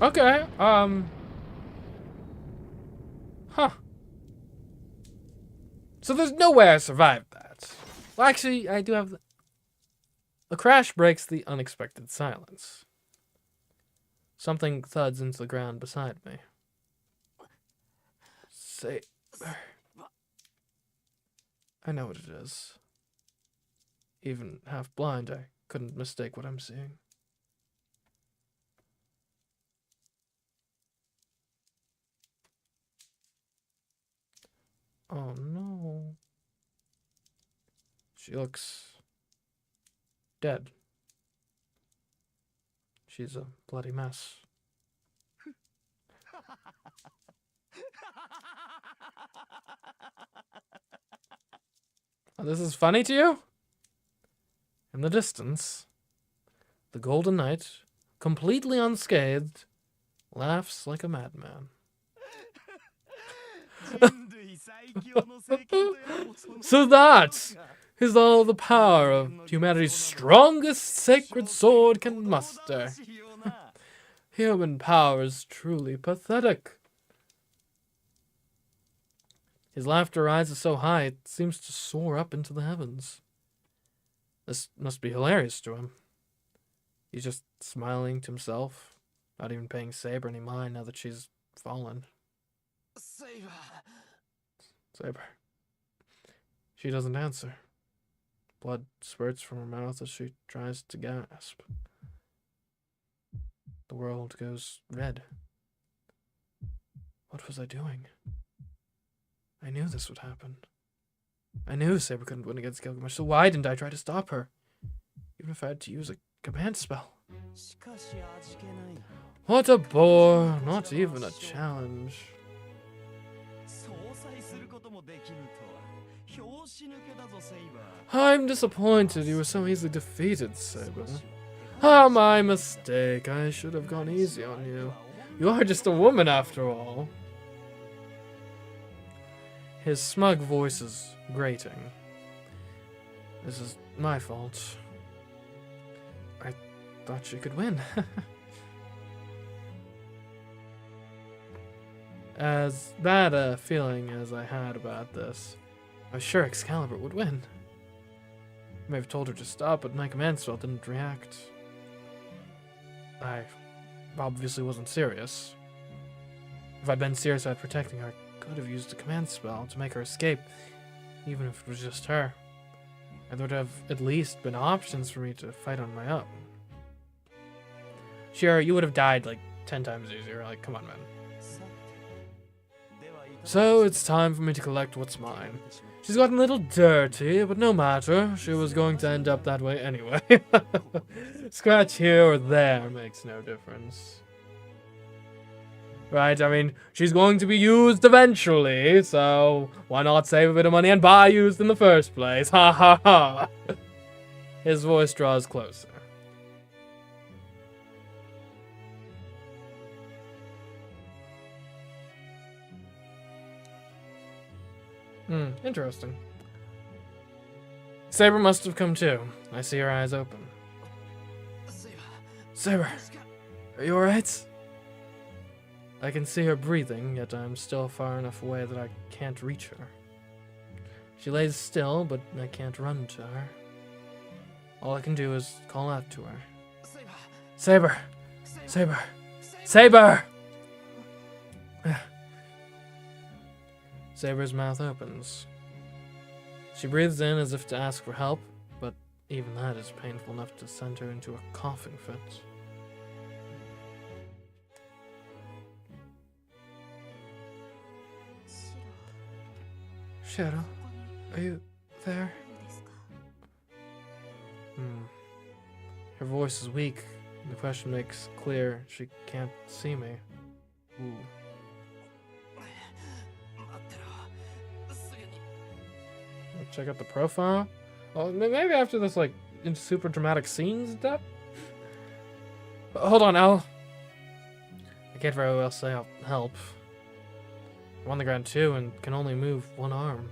Okay, Huh. So there's no way I survived that. Well, actually, I do have... The crash breaks the unexpected silence. Something thuds into the ground beside me. Saber. I know what it is. Even half blind, I couldn't mistake what I'm seeing. Oh no. She looks dead. She's a bloody mess. Oh, this is funny to you? In the distance, the Golden Knight, completely unscathed, laughs like a madman. So that is all the power of humanity's strongest sacred sword can muster. Human power is truly pathetic. His laughter rises so high it seems to soar up into the heavens. This must be hilarious to him. He's just smiling to himself, not even paying Saber any mind now that she's fallen. Saber. She doesn't answer. Blood spurts from her mouth as she tries to gasp. The world goes red. What was I doing? I knew this would happen. I knew Saber couldn't win against Gilgamesh, so why didn't I try to stop her? Even if I had to use a command spell. What a bore. Not even a challenge. I'm disappointed you were so easily defeated, Saber. Ah, my mistake. I should have gone easy on you. You are just a woman after all. His smug voice is grating. This is my fault. I thought she could win. As bad a feeling as I had about this, I was sure Excalibur would win. I may have told her to stop, but my command spell didn't react. I obviously wasn't serious. If I'd been serious about protecting her, I could have used a command spell to make her escape, even if it was just her. And there would have at least been options for me to fight on my own. Sure, you would have died like 10 times easier. Like, come on, man. So it's time for me to collect what's mine. She's gotten a little dirty, but no matter. She was going to end up that way anyway. Scratch here or there makes no difference. Right, I mean, she's going to be used eventually, so why not save a bit of money and buy used in the first place? Ha ha ha! His voice draws closer. Interesting. Saber must have come too. I see her eyes open. Saber, are you alright? I can see her breathing, yet I'm still far enough away that I can't reach her. She lays still, but I can't run to her. All I can do is call out to her. Saber! Saber! Saber! Saber's mouth opens. She breathes in as if to ask for help, but even that is painful enough to send her into a coughing fit. Shadow, are you there? Her voice is weak. The question makes clear she can't see me. Ooh. Check out the profile. Oh, maybe after this, like, super dramatic scenes and stuff. Hold on, Al. I can't very well say I'll help. I'm on the ground too and can only move one arm.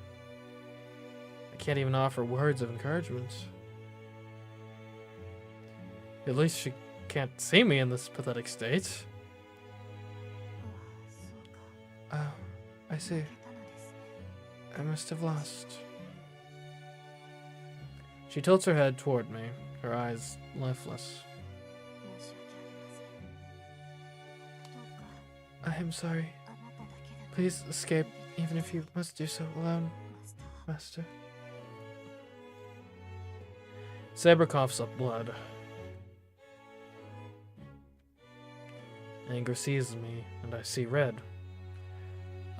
I can't even offer words of encouragement. At least she can't see me in this pathetic state. Oh, I see. I must have lost. She tilts her head toward me, her eyes lifeless. I am sorry. Please escape, even if you must do so alone, Master. Saber coughs up blood. Anger seizes me, and I see red.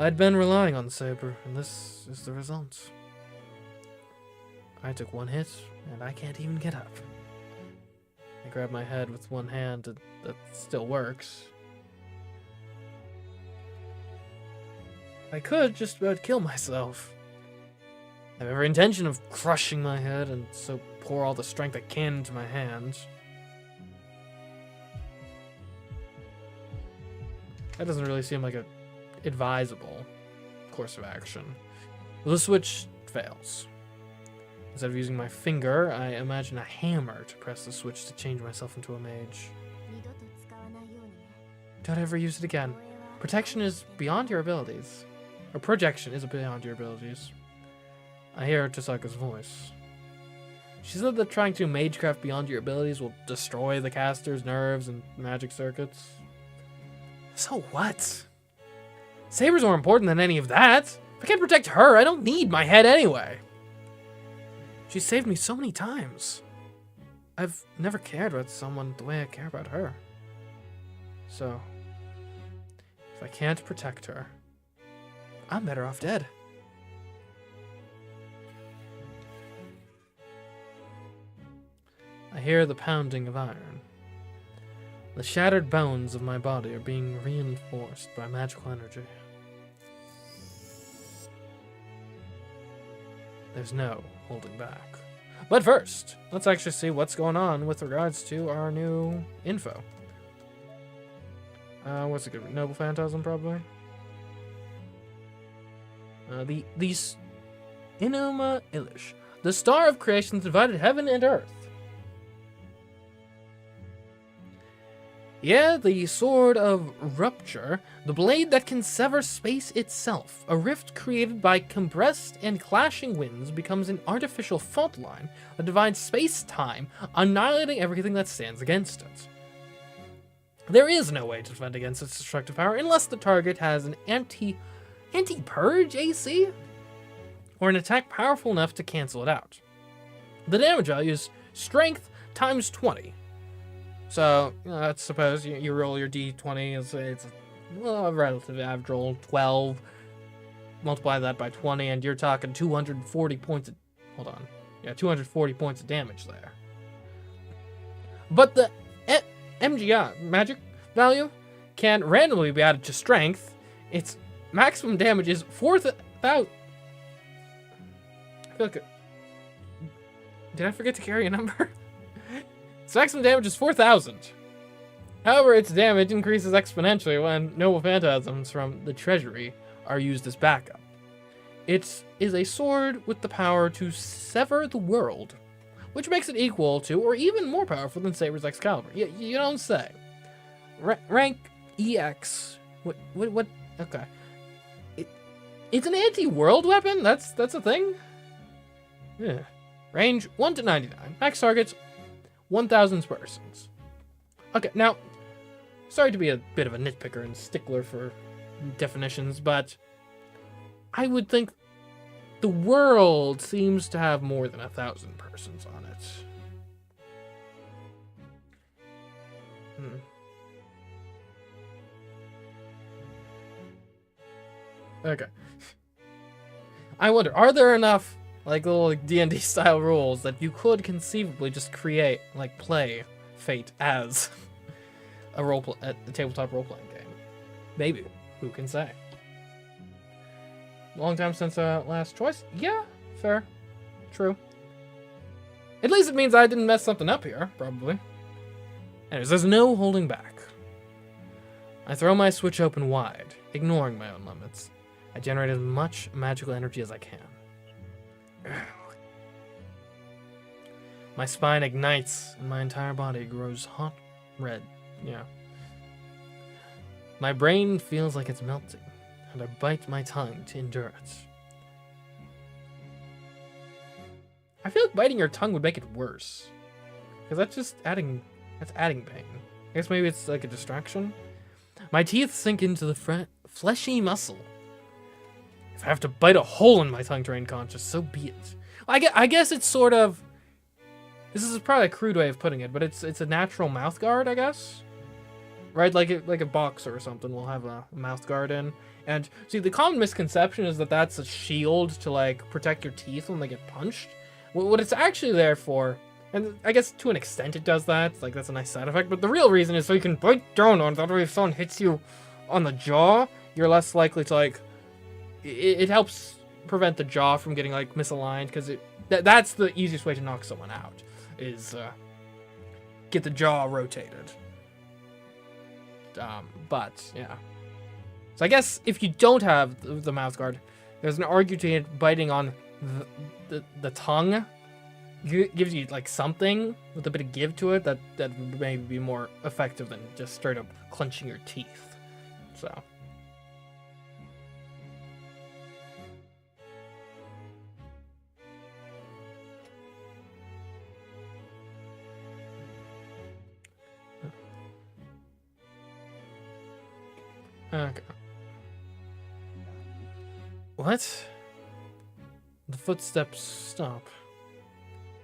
I'd been relying on Saber, and this is the result. I took one hit, and I can't even get up. I grab my head with one hand, and that still works. I could just about kill myself. I have every intention of crushing my head, and so pour all the strength I can into my hand. That doesn't really seem like a advisable course of action. The switch fails. Instead of using my finger, I imagine a hammer to press the switch to change myself into a mage. Don't ever use it again. Protection is beyond your abilities. Or projection is beyond your abilities. I hear Tasaka's voice. She said that trying to MageCraft beyond your abilities will destroy the caster's nerves and magic circuits. So what? Saber's more important than any of that. If I can't protect her, I don't need my head anyway. She saved me so many times. I've never cared about someone the way I care about her. So, if I can't protect her, I'm better off dead. I hear the pounding of iron. The shattered bones of my body are being reinforced by magical energy. There's no holding back. But first, let's actually see what's going on with regards to our new info. What's it good? Noble Phantasm, probably? These Inuma Ilish. The star of creation divided heaven and earth. Yeah, the sword of rupture, the blade that can sever space itself. A rift created by compressed and clashing winds becomes an artificial fault line that divides space-time, annihilating everything that stands against it. There is no way to defend against its destructive power unless the target has an anti-purge AC, or an attack powerful enough to cancel it out. The damage value is strength times 20. So, let's suppose you roll your d20, it's a relative average roll, 12, multiply that by 20, and you're talking 240 points of, 240 points of damage there. But the MGI, magic value, can randomly be added to strength. Its maximum damage is 4,000. I feel like did I forget to carry a number? Its maximum damage is 4,000. However, its damage increases exponentially when noble phantasms from the treasury are used as backup. It is a sword with the power to sever the world, which makes it equal to, or even more powerful than Saber's Excalibur. You don't say. Rank EX. What? Okay. It's an anti-world weapon? That's a thing? Yeah. Range 1 to 99. Max targets 1,000 persons. Okay, now, sorry to be a bit of a nitpicker and stickler for definitions, but I would think the world seems to have more than 1,000 persons on it. Okay. I wonder, are there enough little D&D style rules that you could conceivably just create, play Fate as a tabletop role-playing game? Maybe. Who can say? Long time since last choice? Yeah, fair. True. At least it means I didn't mess something up here, probably. Anyways, there's no holding back. I throw my switch open wide, ignoring my own limits. I generate as much magical energy as I can. My spine ignites and my entire body grows hot red. Yeah. My brain feels like it's melting, and I bite my tongue to endure it. I feel like biting your tongue would make it worse, because that's adding pain. I guess maybe it's like a distraction. My teeth sink into the fleshy muscle. If I have to bite a hole in my tongue to remain conscious, so be it. I guess it's sort of... This is probably a crude way of putting it, but it's a natural mouth guard, I guess? Right? Like a boxer or something will have a mouth guard in. And, see, the common misconception is that that's a shield to, protect your teeth when they get punched. What it's actually there for, and I guess to an extent it does that, that's a nice side effect, but the real reason is so you can bite down on it. That way if someone hits you on the jaw, you're less likely to, it helps prevent the jaw from getting misaligned, because that's the easiest way to knock someone out, is get the jaw rotated. But yeah, so I guess if you don't have the mouth guard, there's an argument biting on the tongue gives you something with a bit of give to it that would maybe be more effective than just straight up clenching your teeth. So. Okay. What? The footsteps stop.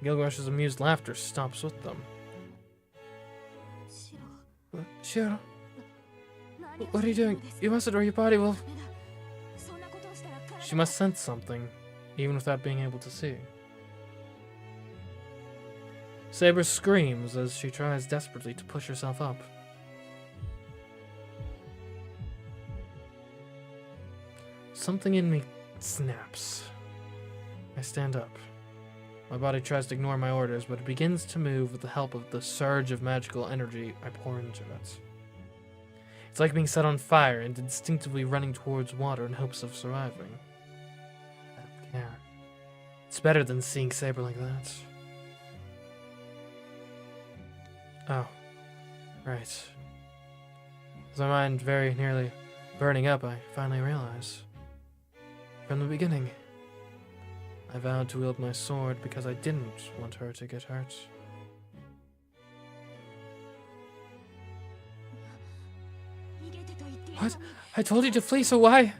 Gilgamesh's amused laughter stops with them. Shiro. What are you doing? You mustn't, or your body will... She must sense something, even without being able to see. Saber screams as she tries desperately to push herself up. Something in me snaps. I stand up. My body tries to ignore my orders, but it begins to move with the help of the surge of magical energy I pour into it. It's like being set on fire and instinctively running towards water in hopes of surviving. I don't care. It's better than seeing Saber like that. Oh, right. With my mind very nearly burning up, I finally realize. From the beginning, I vowed to wield my sword because I didn't want her to get hurt. What? I told you to flee, so why?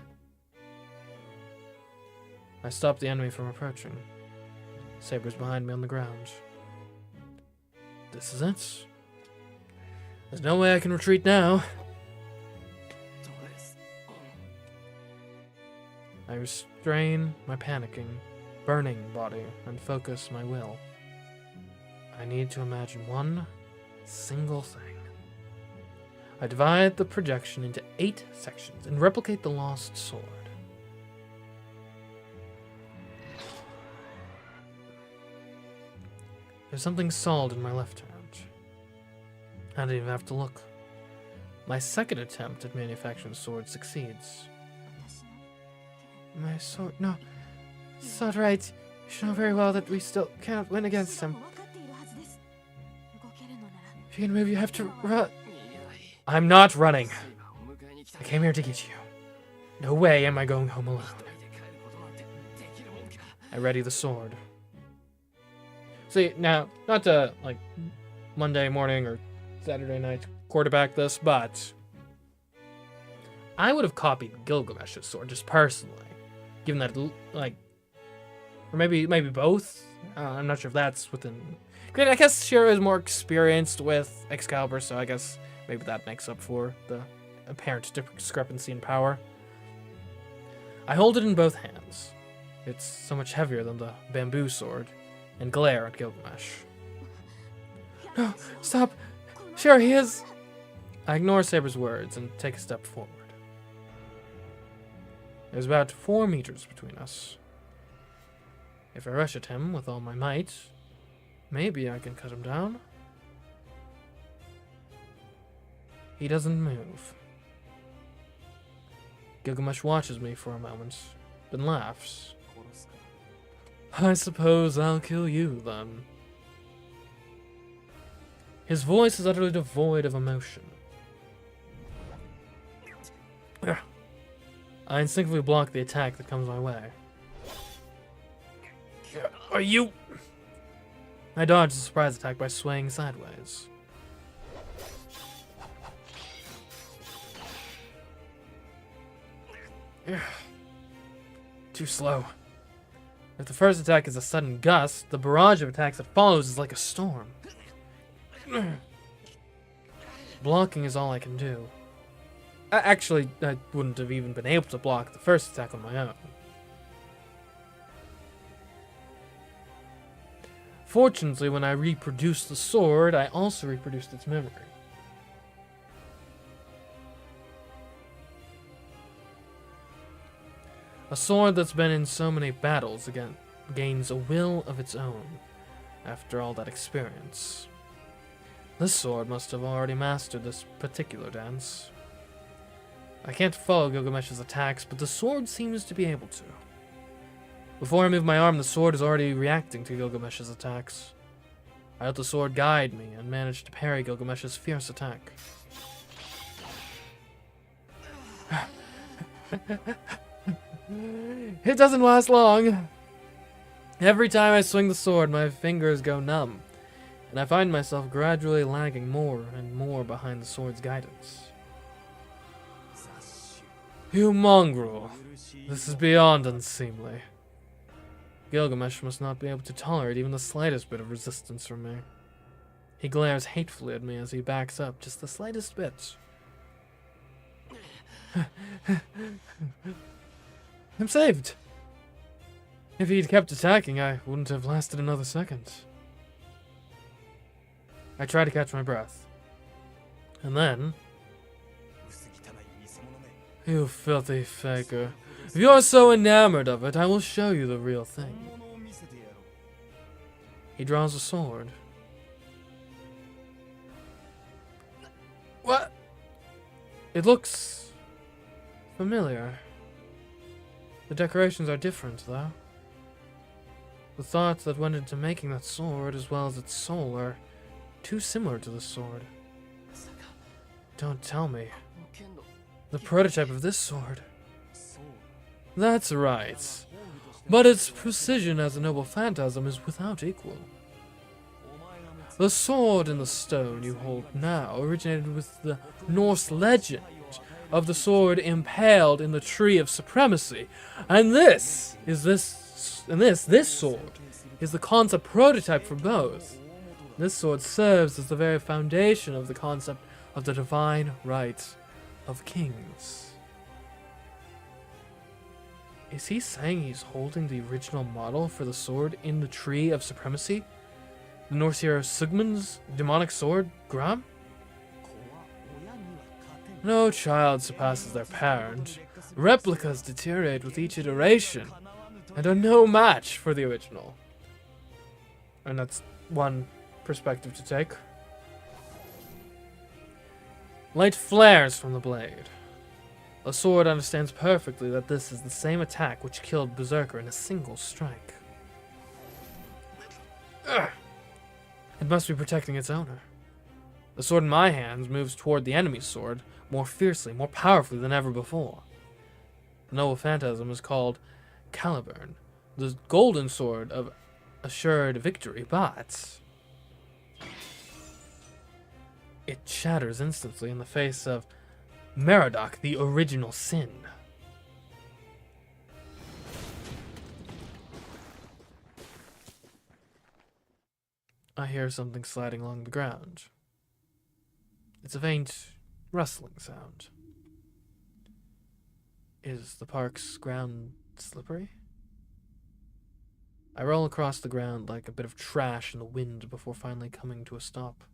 I stopped the enemy from approaching. Saber's behind me on the ground. This is it. There's no way I can retreat now. I restrain my panicking, burning body and focus my will. I need to imagine one single thing. I divide the projection into 8 sections and replicate the lost sword. There's something solid in my left hand. I didn't even have to look. My second attempt at manufacturing the sword succeeds. My sword... No. It's not right. You should know very well that we still cannot win against him. If you can move, you have to run. I'm not running. I came here to get you. No way am I going home alone. I ready the sword. See, now, not to, like, Monday morning or Saturday night quarterback this, but I would have copied Gilgamesh's sword, just personally. Given that, like, or maybe both. I'm not sure if that's within... I guess Shiro is more experienced with Excalibur, so I guess maybe that makes up for the apparent discrepancy in power. I hold it in both hands. It's so much heavier than the bamboo sword, and glare at Gilgamesh. No, stop! Shiro, he is... I ignore Saber's words and take a step forward. There's about 4 meters between us. If I rush at him with all my might, maybe I can cut him down. He doesn't move. Gilgamesh watches me for a moment, then laughs. I suppose I'll kill you, then. His voice is utterly devoid of emotion. I instinctively block the attack that comes my way. Are you... I dodge the surprise attack by swaying sideways. Too slow. If the first attack is a sudden gust, the barrage of attacks that follows is like a storm. Blocking is all I can do. Actually, I wouldn't have even been able to block the first attack on my own. Fortunately, when I reproduced the sword, I also reproduced its memory. A sword that's been in so many battles again gains a will of its own after all that experience. This sword must have already mastered this particular dance. I can't follow Gilgamesh's attacks, but the sword seems to be able to. Before I move my arm, the sword is already reacting to Gilgamesh's attacks. I let the sword guide me and managed to parry Gilgamesh's fierce attack. It doesn't last long. Every time I swing the sword, my fingers go numb, and I find myself gradually lagging more and more behind the sword's guidance. You mongrel! This is beyond unseemly. Gilgamesh must not be able to tolerate even the slightest bit of resistance from me. He glares hatefully at me as he backs up just the slightest bit. I'm saved. If he'd kept attacking, I wouldn't have lasted another second. I tried to catch my breath. And then... You filthy faker. If you're so enamored of it, I will show you the real thing. He draws a sword. What? It looks... familiar. The decorations are different, though. The thoughts that went into making that sword, as well as its soul, are too similar to the sword. Don't tell me. The prototype of this sword. That's right. But its precision as a noble phantasm is without equal. The sword in the stone you hold now originated with the Norse legend of the sword impaled in the tree of supremacy, and this sword is the concept prototype for both. This sword serves as the very foundation of the concept of the divine right of kings. Is he saying he's holding the original model for the sword in the tree of supremacy? The Norse hero Sigmund's demonic sword, Gram? No child surpasses their parent. Replicas deteriorate with each iteration, and are no match for the original. And that's one perspective to take. Light flares from the blade. The sword understands perfectly that this is the same attack which killed Berserker in a single strike. Ugh. It must be protecting its owner. The sword in my hands moves toward the enemy's sword more fiercely, more powerfully than ever before. The noble phantasm is called Caliburn, the golden sword of assured victory, but it shatters instantly in the face of Merodach, the original sin. I hear something sliding along the ground. It's a faint rustling sound. Is the park's ground slippery? I roll across the ground like a bit of trash in the wind before finally coming to a stop.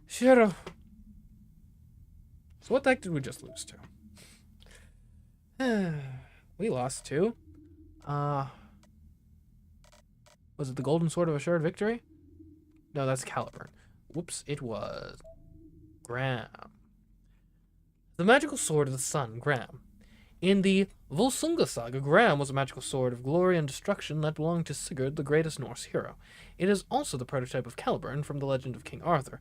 Shiro. So what deck did we just lose to? We lost to. Was it the Golden Sword of Assured Victory? No, that's Caliburn. Whoops, it was Gram. The magical sword of the sun, Gram. In the Volsunga saga, Gram was a magical sword of glory and destruction that belonged to Sigurd, the greatest Norse hero. It is also the prototype of Caliburn from the legend of King Arthur.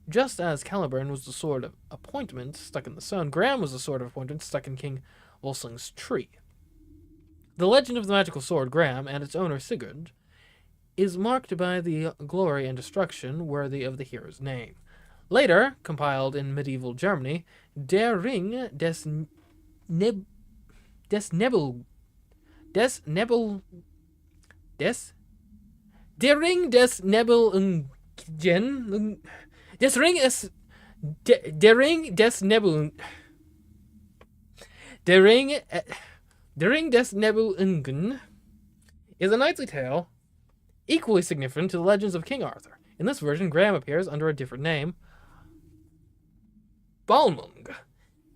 Just as Caliburn was the sword of appointment stuck in the sun, Gram was the sword of appointment stuck in King Volsung's tree. The legend of the magical sword, Gram, and its owner, Sigurd, is marked by the glory and destruction worthy of the hero's name. Later, compiled in medieval Germany, Der Ring des Nebelungen is a knightly tale equally significant to the legends of King Arthur. In this version, Gram appears under a different name, Balmung.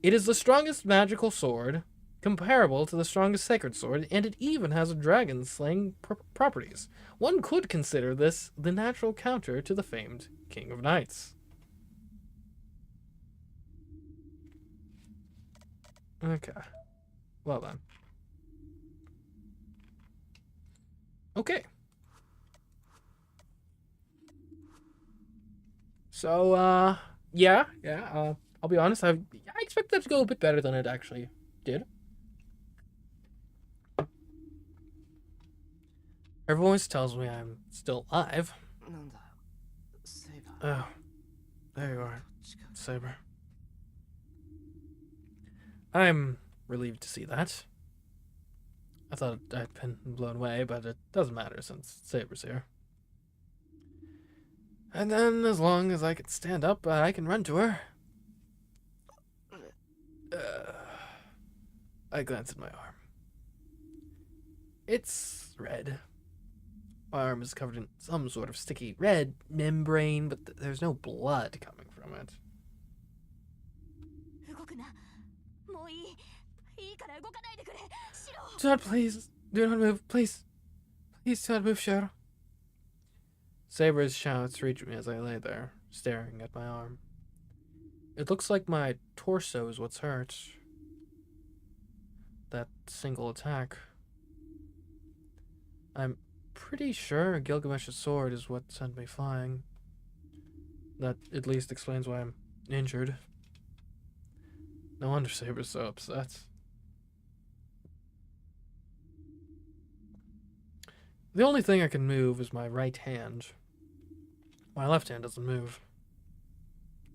It is the strongest magical sword, comparable to the strongest sacred sword, and it even has dragon-slaying properties. One could consider this the natural counter to the famed King of Knights. Okay. Well then. Okay. So, I'll be honest, I expect that to go a bit better than it actually did. Her voice tells me I'm still alive. Oh, there you are, Saber. I'm relieved to see that. I thought I'd been blown away, but it doesn't matter since Saber's here. And then, as long as I can stand up, I can run to her. I glance at my arm. It's red. My arm is covered in some sort of sticky red membrane, but there's no blood coming from it. Do not, please. Do not move. Please. Please do not move, Shiro. Saber's shouts reach me as I lay there, staring at my arm. It looks like my torso is what's hurt. That single attack. I'm pretty sure Gilgamesh's sword is what sent me flying. That at least explains why I'm injured. No wonder Saber's so upset. The only thing I can move is my right hand. My left hand doesn't move.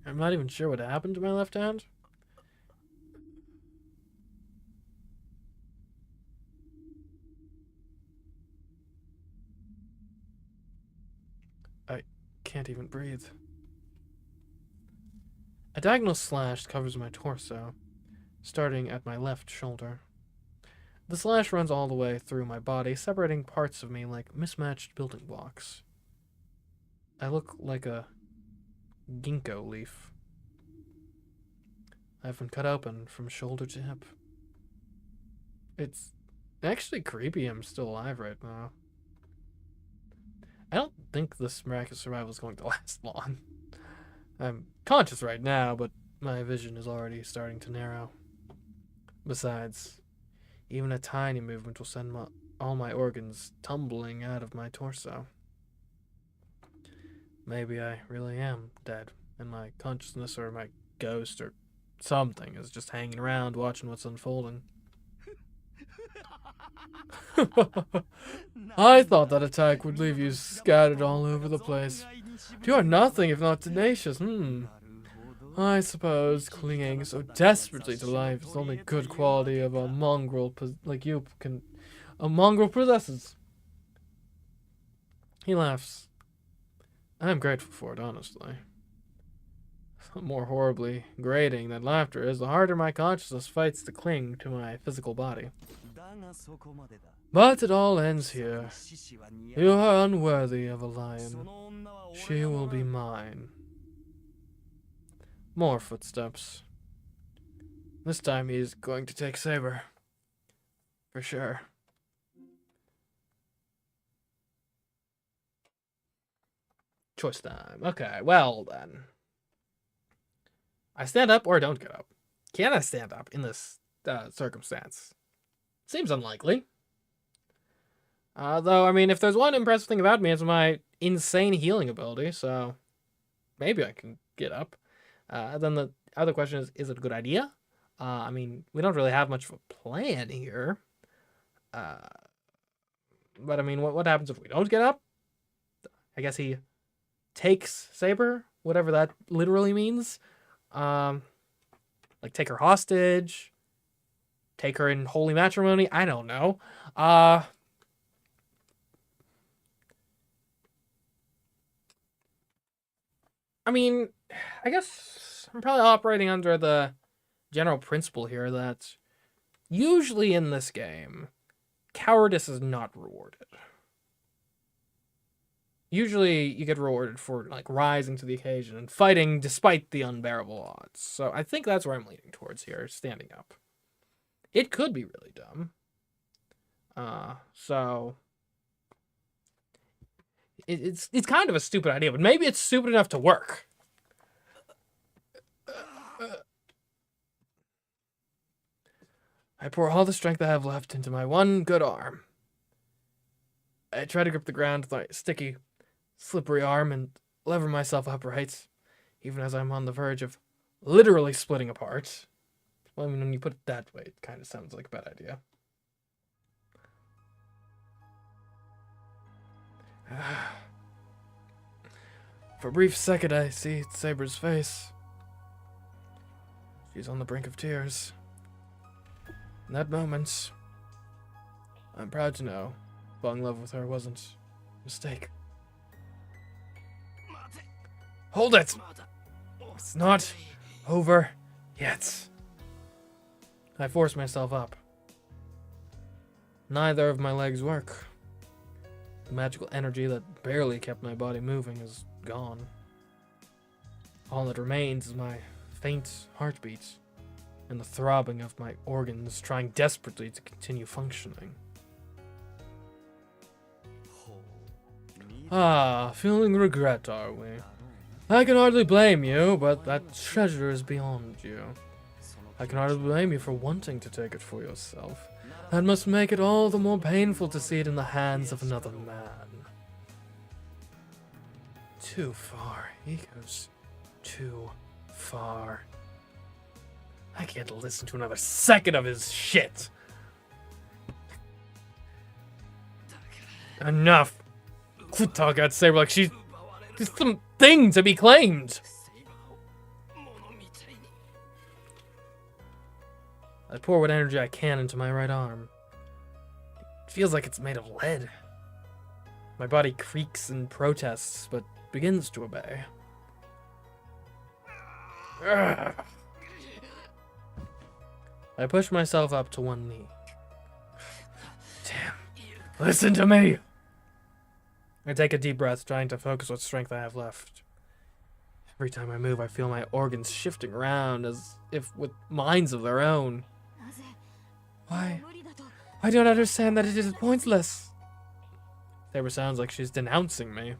I'm not even sure what happened to my left hand. I can't even breathe. A diagonal slash covers my torso, starting at my left shoulder. The slash runs all the way through my body, separating parts of me like mismatched building blocks. I look like a ginkgo leaf. I've been cut open from shoulder to hip. It's actually creepy I'm still alive right now. I don't think this miraculous survival is going to last long. I'm conscious right now, but my vision is already starting to narrow. Besides, even a tiny movement will send all my organs tumbling out of my torso. Maybe I really am dead, and my consciousness or my ghost or something is just hanging around watching what's unfolding. I thought that attack would leave you scattered all over the place. You are nothing if not tenacious, I suppose clinging so desperately to life is the only good quality of a mongrel like you a mongrel possesses. He laughs. I'm grateful for it, honestly. The more horribly grating that laughter is, the harder my consciousness fights to cling to my physical body. But it all ends here. You are unworthy of a lion. She will be mine. More footsteps. This time he's going to take Saber. For sure. Choice time. Okay, well then. I stand up or don't get up. Can I stand up in this circumstance? Seems unlikely. Though, I mean, if there's one impressive thing about me, it's my insane healing ability, so maybe I can get up. Then the other question is it a good idea? I mean, we don't really have much of a plan here. But, I mean, what happens if we don't get up? I guess he takes Saber, whatever that literally means. Like, take her hostage, take her in holy matrimony, I don't know. I mean, I guess I'm probably operating under the general principle here that usually in this game, cowardice is not rewarded. Usually you get rewarded for like rising to the occasion and fighting despite the unbearable odds. So I think that's where I'm leaning towards here, standing up. It could be really dumb. So it's kind of a stupid idea, but maybe it's stupid enough to work. I pour all the strength I have left into my one good arm. I try to grip the ground with my sticky, slippery arm and lever myself upright, even as I'm on the verge of literally splitting apart. Well, I mean, when you put it that way, it kind of sounds like a bad idea. For a brief second, I see Saber's face. She's on the brink of tears. In that moment, I'm proud to know falling in love with her wasn't a mistake. Hold it! It's not over yet. I force myself up. Neither of my legs work. The magical energy that barely kept my body moving is gone. All that remains is my faint heartbeat and the throbbing of my organs trying desperately to continue functioning. Ah, feeling regret, are we? I can hardly blame you, but that treasure is beyond you. I can hardly blame you for wanting to take it for yourself. That must make it all the more painful to see it in the hands of another man. Too far. He goes too far. I can't listen to another second of his shit. Enough. Quit talking at Saber like she's just some thing to be claimed. I pour what energy I can into my right arm. It feels like it's made of lead. My body creaks and protests, but begins to obey. Ugh. I push myself up to one knee. Damn. Listen to me! I take a deep breath, trying to focus what strength I have left. Every time I move, I feel my organs shifting around as if with minds of their own. Why? I don't understand that it is pointless. Saber sounds like she's denouncing me.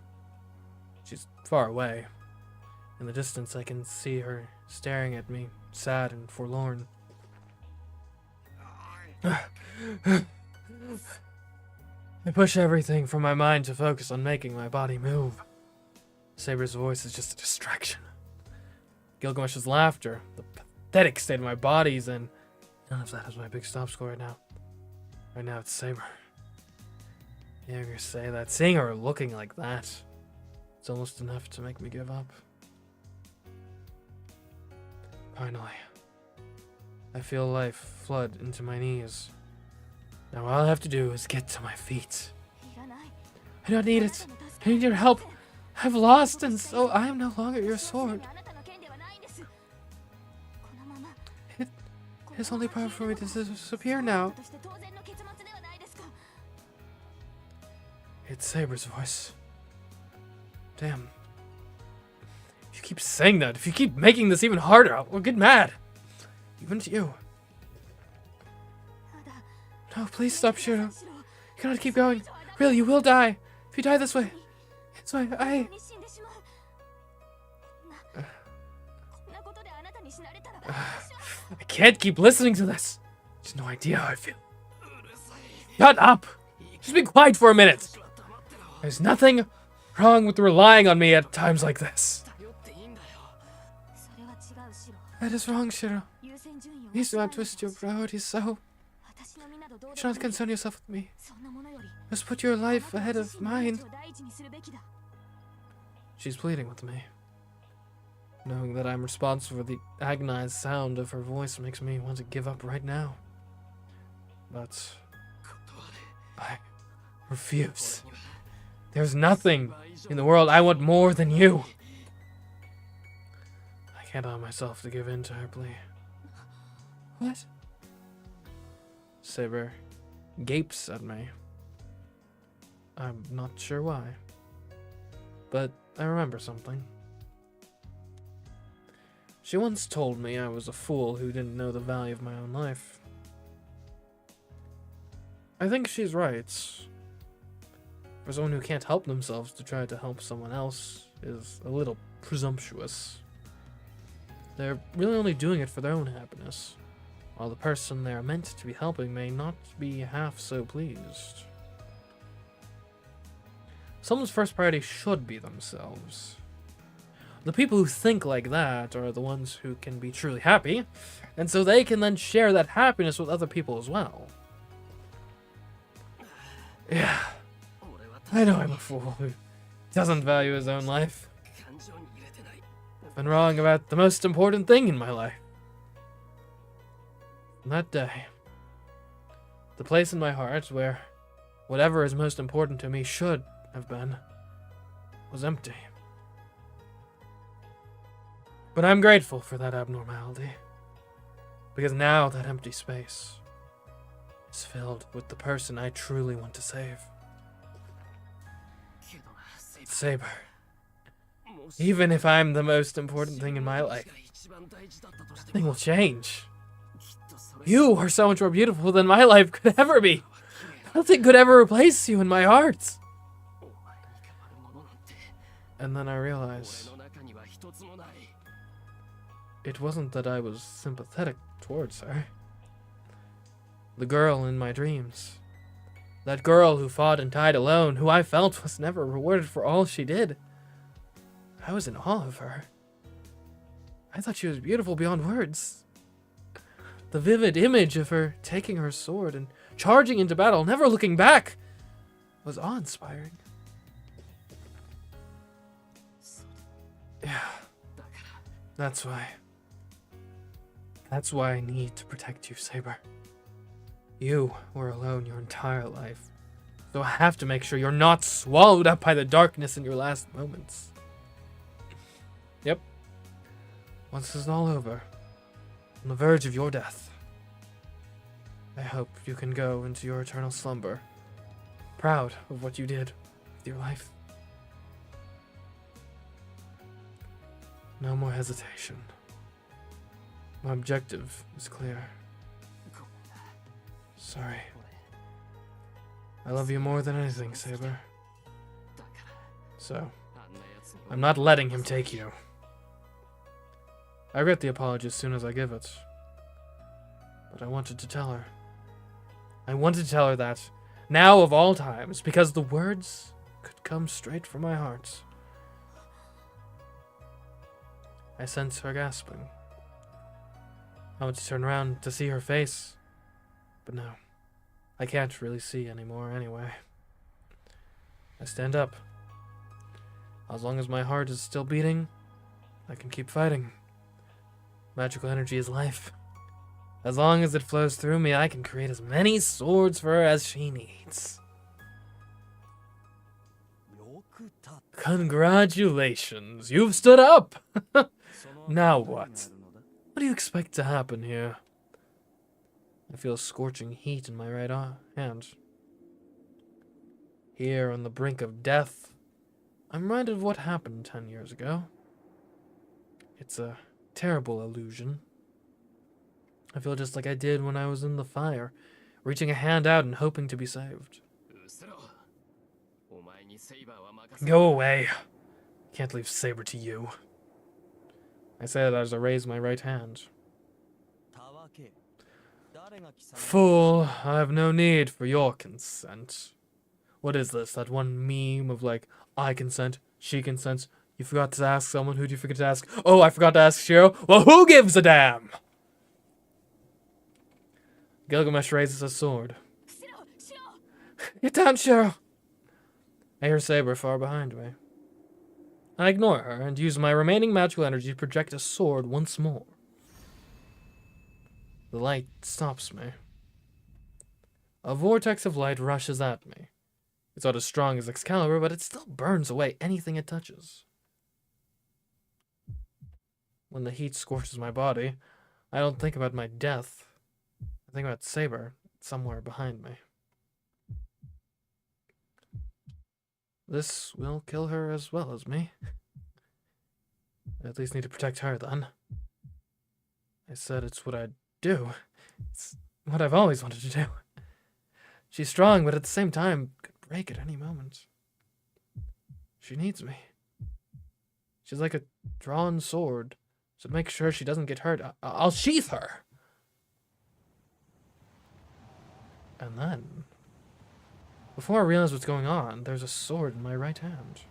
She's far away. In the distance, I can see her staring at me, sad and forlorn. I push everything from my mind to focus on making my body move. Saber's voice is just a distraction. Gilgamesh's laughter, the pathetic state of my body's in. None of that is my big stop score right now. Right now it's Saber. You ever say that? Seeing her looking like that, it's almost enough to make me give up. Finally, I feel life flood into my knees. Now all I have to do is get to my feet. I don't need it. I need your help. I've lost, and so I am no longer your sword. It is only proper for me to disappear now. It's Saber's voice. Damn. If you keep saying that, if you keep making this even harder, I'll get mad. Even to you. No, please stop, Shiro. You cannot keep going. Really, you will die. If you die this way. It's why I can't keep listening to this. There's no idea how I feel. Shut up! Just be quiet for a minute. There's nothing wrong with relying on me at times like this. That is wrong, Shiro. Please do not twist your priorities so. You should not concern yourself with me. Just put your life ahead of mine. She's pleading with me. Knowing that I'm responsible for the agonized sound of her voice makes me want to give up right now. But I refuse. There's nothing in the world I want more than you. I can't allow myself to give in to her plea. What? Saber gapes at me. I'm not sure why, but I remember something. She once told me I was a fool who didn't know the value of my own life. I think she's right. For someone who can't help themselves to try to help someone else is a little presumptuous. They're really only doing it for their own happiness, while the person they are meant to be helping may not be half so pleased. Someone's first priority should be themselves. The people who think like that are the ones who can be truly happy, and so they can then share that happiness with other people as well. Yeah, I know I'm a fool who doesn't value his own life. I've been wrong about the most important thing in my life. And that day, the place in my heart where whatever is most important to me should have been, was empty. But I'm grateful for that abnormality. Because now that empty space is filled with the person I truly want to save. Saber. Even if I'm the most important thing in my life, nothing will change. You are so much more beautiful than my life could ever be. Nothing could ever replace you in my heart. And then I realized it wasn't that I was sympathetic towards her. The girl in my dreams. That girl who fought and died alone, who I felt was never rewarded for all she did. I was in awe of her. I thought she was beautiful beyond words. The vivid image of her taking her sword and charging into battle, never looking back, was awe-inspiring. Yeah, that's why. That's why I need to protect you, Saber. You were alone your entire life, so I have to make sure you're not swallowed up by the darkness in your last moments. Yep. Once this is all over, on the verge of your death, I hope you can go into your eternal slumber, proud of what you did with your life. No more hesitation. My objective is clear. Sorry. I love you more than anything, Saber. So, I'm not letting him take you. I read the apology as soon as I give it. But I wanted to tell her. I wanted to tell her that, now of all times, because the words could come straight from my heart. I sensed her gasping. I went to turn around to see her face, but no, I can't really see anymore anyway. I stand up. As long as my heart is still beating, I can keep fighting. Magical energy is life. As long as it flows through me, I can create as many swords for her as she needs. Congratulations, you've stood up! Now what? What do you expect to happen here? I feel scorching heat in my right hand. Here on the brink of death, I'm reminded of what happened 10 years ago. It's a terrible illusion. I feel just like I did when I was in the fire, reaching a hand out and hoping to be saved. Go away. Can't leave Saber to you. I say that as I raise my right hand. Fool, I have no need for your consent. What is this, that one meme of like, I consent, she consents, you forgot to ask someone, who do you forget to ask? Oh, I forgot to ask Shiro. Well, who gives a damn? Gilgamesh raises his sword. Get down, Shiro! I hear Saber far behind me. I ignore her and use my remaining magical energy to project a sword once more. The light stops me. A vortex of light rushes at me. It's not as strong as Excalibur, but it still burns away anything it touches. When the heat scorches my body, I don't think about my death. I think about Saber somewhere behind me. This will kill her as well as me. I at least need to protect her then. I said it's what I'd do. It's what I've always wanted to do. She's strong, but at the same time, could break at any moment. She needs me. She's like a drawn sword, so to make sure she doesn't get hurt, I'll sheath her. And then, before I realize what's going on, there's a sword in my right hand.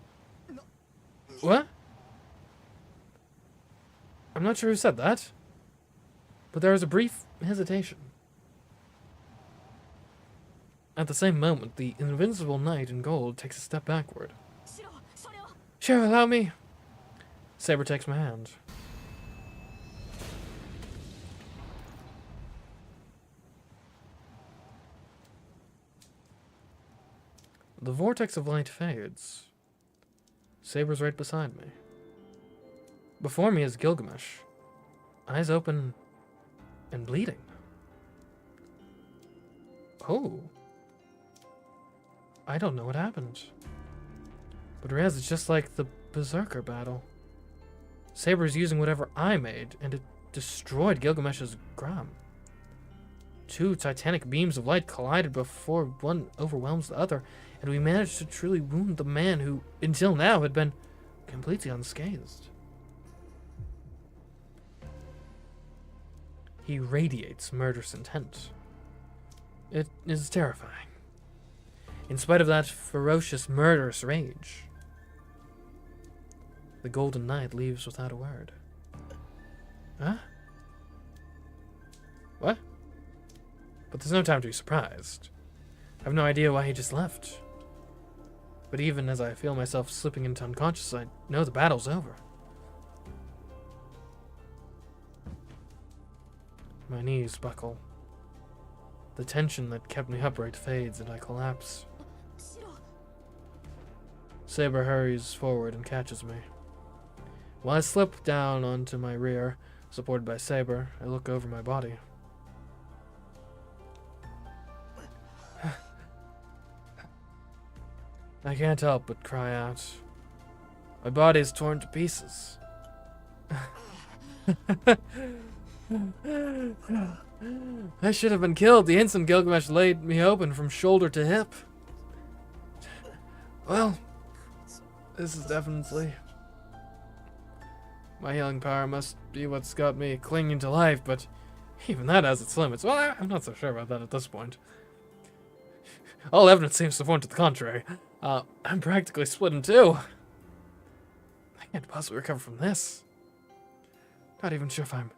What? I'm not sure who said that, but there was a brief hesitation. At the same moment, the invincible knight in gold takes a step backward. Sure, allow me. Saber takes my hand. The vortex of light fades. Saber's right beside me. Before me is Gilgamesh, eyes open and bleeding. Oh. I don't know what happened. But Rez, it's just like the Berserker battle. Saber's using whatever I made, and it destroyed Gilgamesh's Gram. Two titanic beams of light collided before one overwhelms the other, and we managed to truly wound the man who, until now, had been completely unscathed. He radiates murderous intent. It is terrifying. In spite of that ferocious, murderous rage, the Golden Knight leaves without a word. Huh? What? But there's no time to be surprised. I have no idea why he just left. But even as I feel myself slipping into unconscious, I know the battle's over. My knees buckle. The tension that kept me upright fades and I collapse. Saber hurries forward and catches me. While I slip down onto my rear, supported by Saber, I look over my body. I can't help but cry out. My body is torn to pieces. I should have been killed the instant Gilgamesh laid me open from shoulder to hip. Well, this is definitely... My healing power must be what's got me clinging to life, but even that has its limits. Well, I'm not so sure about that at this point. All evidence seems to point to the contrary. I'm practically split in two. I can't possibly recover from this. Not even sure if I'm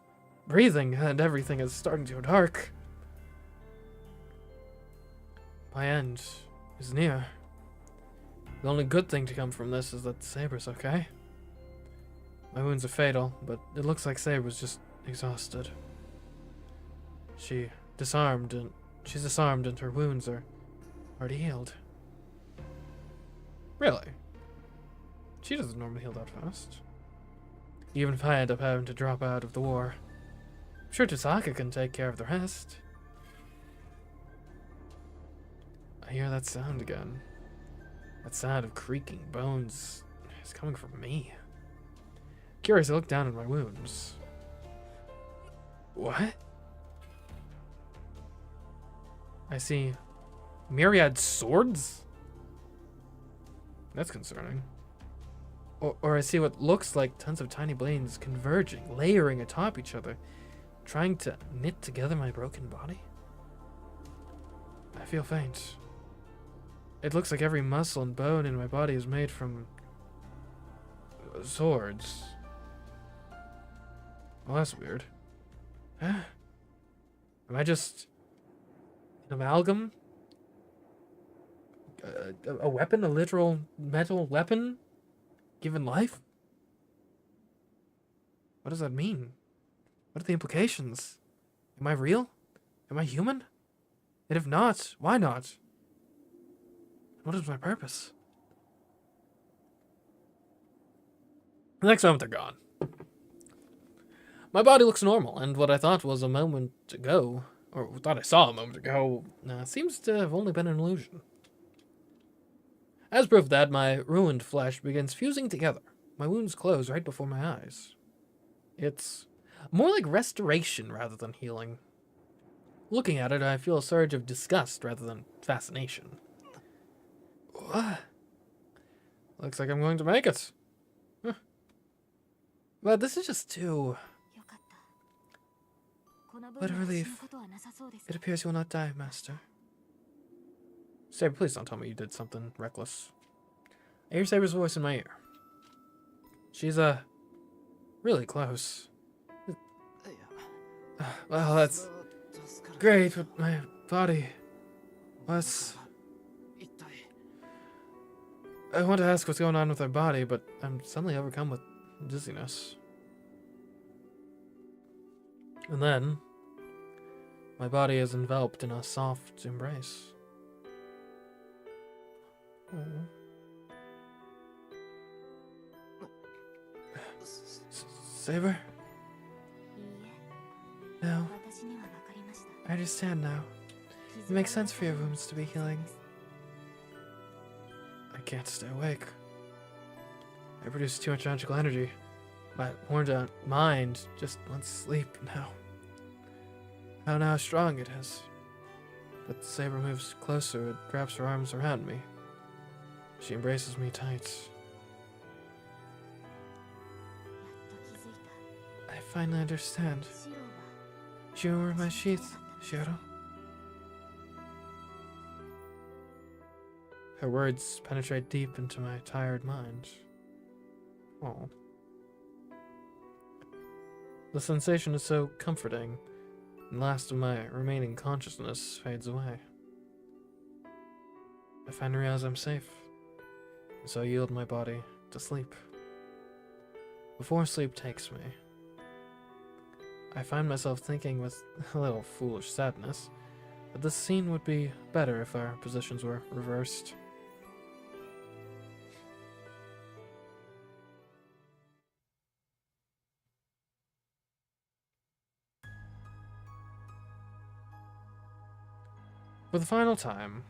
breathing, and everything is starting to go dark. My end is near. The only good thing to come from this is that Saber's okay. My wounds are fatal, but it looks like Saber's just exhausted. She's disarmed and her wounds are already healed. Really? She doesn't normally heal that fast. Even if I end up having to drop out of the war, I'm sure Tasaka can take care of the rest. I hear that sound again. That sound of creaking bones is coming from me. Curious, I look down at my wounds. What? I see myriad swords? That's concerning. Or I see what looks like tons of tiny blades converging, layering atop each other, trying to knit together my broken body. I feel faint. It looks like every muscle and bone in my body is made from swords. Well, that's weird. Am I just an amalgam? A weapon? A literal metal weapon? Given life? What does that mean? What are the implications? Am I real? Am I human? And if not, why not? What is my purpose? The next moment they're gone. My body looks normal, and what I thought was a moment ago, or thought I saw a moment ago, seems to have only been an illusion. As proof of that, my ruined flesh begins fusing together. My wounds close right before my eyes. It's more like restoration rather than healing. Looking at it, I feel a surge of disgust rather than fascination. What? Looks like I'm going to make it. Huh. But this is just too... What a relief. It appears you will not die, Master. Saber, please don't tell me you did something reckless. I hear Saber's voice in my ear. She's, really close. Well, that's great, but my body... What's... I want to ask what's going on with her body, but I'm suddenly overcome with dizziness. And then, my body is enveloped in a soft embrace. Saber? No, I understand now. It makes sense for your wounds to be healing. I can't stay awake. I produce too much magical energy. My worn out mind just wants sleep now. I don't know how strong it is. But the saber moves closer, it wraps her arms around me. She embraces me tight. I finally understand. You were my sheath, Shiro. Her words penetrate deep into my tired mind. Oh. The sensation is so comforting, and the last of my remaining consciousness fades away. I finally realize I'm safe, and so I yield my body to sleep. Before sleep takes me, I find myself thinking with a little foolish sadness that this scene would be better if our positions were reversed. For the final time,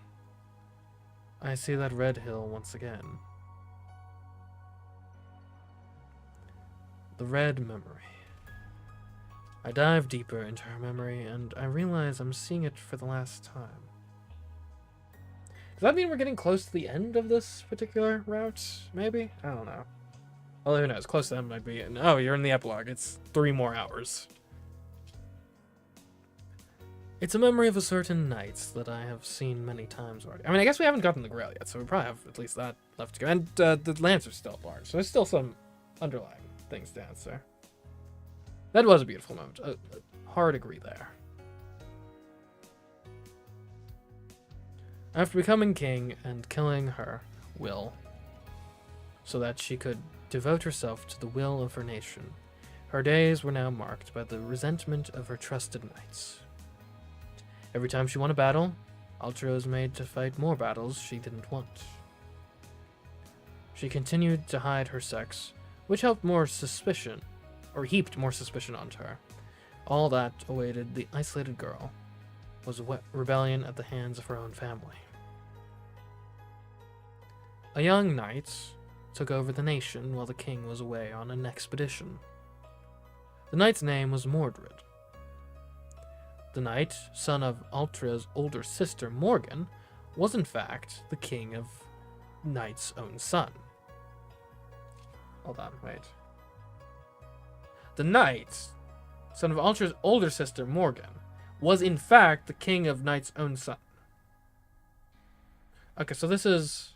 I see that red hill once again. The red memory. I dive deeper into her memory, and I realize I'm seeing it for the last time. Does that mean we're getting close to the end of this particular route? Maybe? I don't know. Well, who knows? Close to the end might be. And, oh, you're in the epilogue. It's 3 more hours. It's a memory of a certain night that I have seen many times already. I mean, I guess we haven't gotten the Grail yet, so we probably have at least that left to go. And the lamps are still large, so there's still some underlying things to answer. That was a beautiful moment. Hard agree there. After becoming king and killing her will, so that she could devote herself to the will of her nation, her days were now marked by the resentment of her trusted knights. Every time she won a battle, Ultra was made to fight more battles she didn't want. She continued to hide her sex, which helped more suspicion, or heaped more suspicion onto her. All that awaited the isolated girl was a rebellion at the hands of her own family. A young knight took over the nation while the king was away on an expedition. The knight's name was Mordred. The knight, son of Ultra's older sister Morgan, was in fact the king of Knight's own son. Hold on, wait. The knight, son of Ultra's older sister Morgan, was in fact the king of Knight's own son. Okay, so this is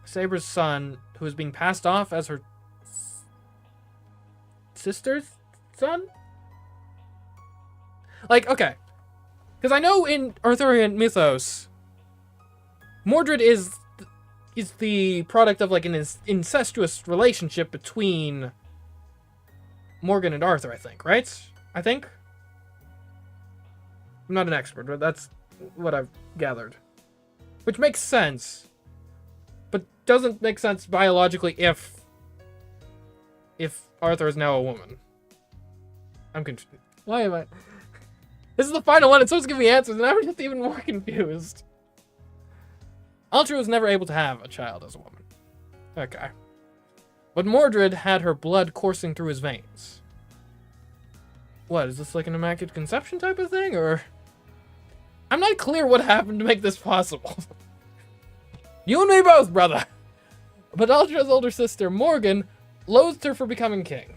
Saber's son, who is being passed off as her sister's son? Like, okay. Because I know in Arthurian mythos, Mordred is the product of, like, an incestuous relationship between Morgan and Arthur, I think, right? I think? I'm not an expert, but that's what I've gathered. Which makes sense. But doesn't make sense biologically if Arthur is now a woman. I'm confused. Why am I... This is the final one. It's supposed to give me answers, and I'm just even more confused. Ultra was never able to have a child as a woman. Okay. But Mordred had her blood coursing through his veins. What, is this like an immaculate conception type of thing, or... I'm not clear what happened to make this possible. You and me both, brother! But Ultra's older sister, Morgan, loathed her for becoming king.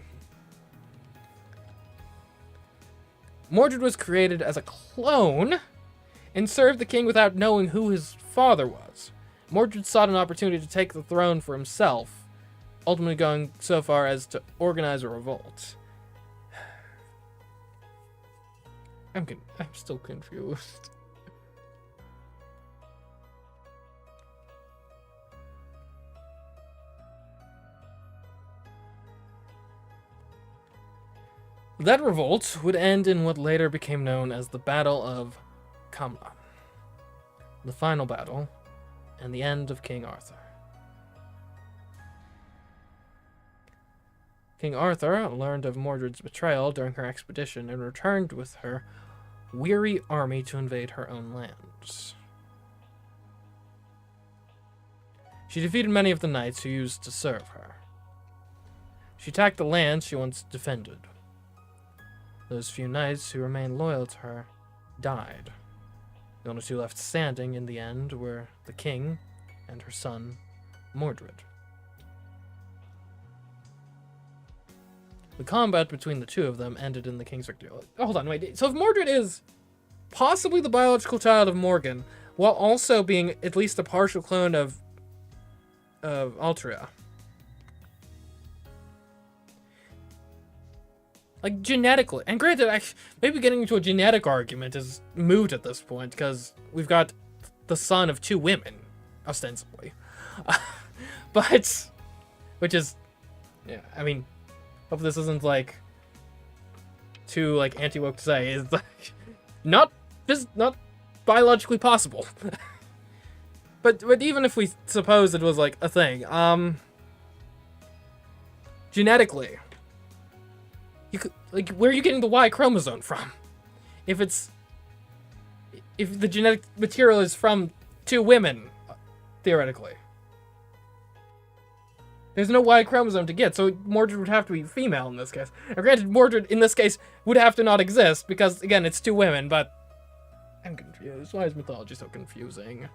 Mordred was created as a clone and served the king without knowing who his father was. Mordred sought an opportunity to take the throne for himself, ultimately going so far as to organize a revolt. I'm still confused. That revolt would end in what later became known as the Battle of Camlan, the final battle, and the end of King Arthur. King Arthur learned of Mordred's betrayal during her expedition and returned with her weary army to invade her own lands. She defeated many of the knights who used to serve her. She attacked the lands she once defended. Those few knights who remained loyal to her died. The only two left standing in the end were the king and her son, Mordred. The combat between the two of them ended in the king's victory. Hold on, wait. So if Mordred is possibly the biological child of Morgan, while also being at least a partial clone of Altria. Like, genetically. And granted, maybe getting into a genetic argument is moot at this point, because we've got the son of two women, ostensibly. But, which is, yeah, I mean, hope this isn't, like, too, like, anti-woke to say, is, like, not biologically possible. But even if we suppose it was, like, a thing, genetically, you could, like, where are you getting the Y chromosome from? If the genetic material is from two women, theoretically. There's no Y chromosome to get, so Mordred would have to be female in this case. And granted, Mordred, in this case, would have to not exist, because, again, it's two women, but I'm confused. Why is mythology so confusing?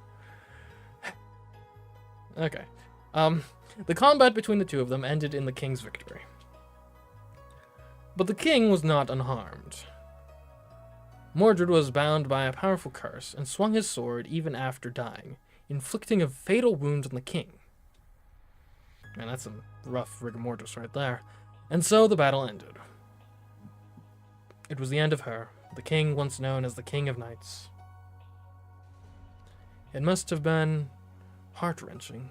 Okay. The combat between the two of them ended in the king's victory. But the king was not unharmed. Mordred was bound by a powerful curse and swung his sword even after dying, inflicting a fatal wound on the king. Man, that's some rough rigor mortis right there. And so the battle ended. It was the end of her, the king once known as the King of Knights. It must have been heart-wrenching.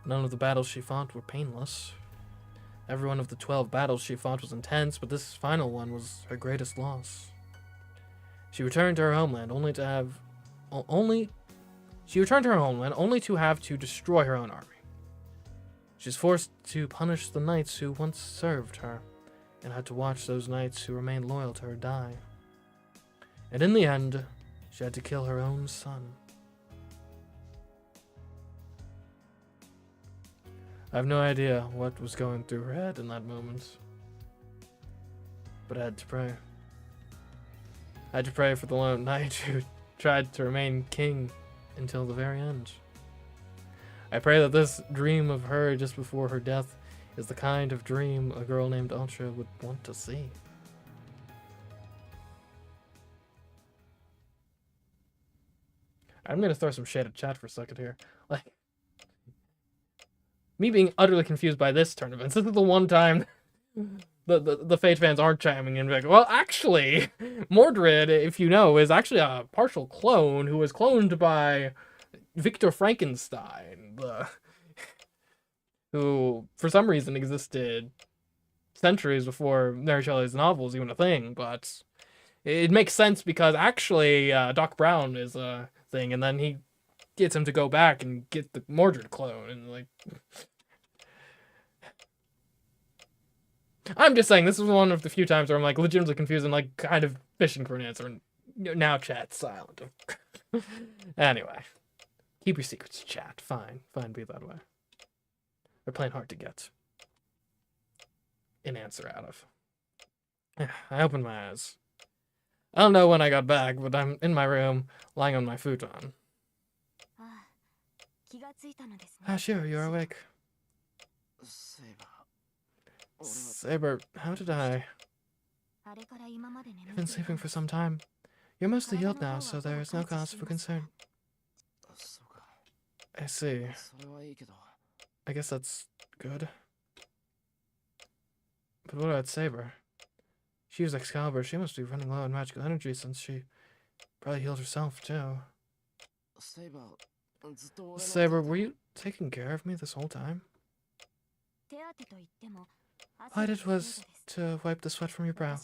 None of the battles she fought were painless. Every one of the 12 battles she fought was intense, but this final one was her greatest loss. She returned to her homeland only to have to destroy her own army. She was forced to punish the knights who once served her, and had to watch those knights who remained loyal to her die. And in the end, she had to kill her own son. I have no idea what was going through her head in that moment. But I had to pray. I had to pray for the lone knight who tried to remain king until the very end. I pray that this dream of her just before her death is the kind of dream a girl named Ultra would want to see. I'm gonna throw some shade at chat for a second here. Like, me being utterly confused by this tournament. This is the one time the Fate fans aren't chiming in. Like, well, actually, Mordred, if you know, is actually a partial clone who was cloned by Victor Frankenstein, who, for some reason, existed centuries before Mary Shelley's novel was even a thing. But it makes sense because actually, Doc Brown is a thing, and then he gets him to go back and get the Mordred clone, and like, I'm just saying this is one of the few times where I'm like legitimately confused and like kind of fishing for an answer, and now chat's silent. Anyway, keep your secrets, chat. Fine, be that way. They're playing hard to get an answer out of. I opened my eyes. I don't know when I got back, but I'm in my room, lying on my futon. Sure, you're awake. Saber, how did I? You've been sleeping for some time. You're mostly healed now, so there is no cause for concern. I see. I guess that's good. But what about Saber? She used Excalibur. She must be running low on magical energy since she probably healed herself, too. Saber, were you taking care of me this whole time? All I did was to wipe the sweat from your brow.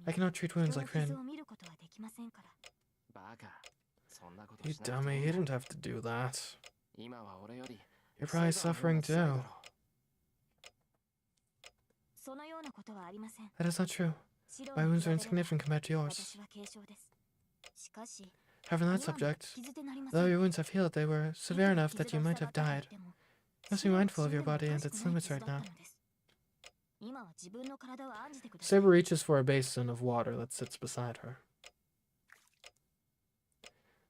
I cannot treat wounds like Finn. You dummy, you didn't have to do that. You're probably suffering too. That is not true. My wounds are insignificant compared to yours. However, on that subject, though your wounds have healed, they were severe enough that you might have died. You must be mindful of your body and its limits right now. Saber reaches for a basin of water that sits beside her.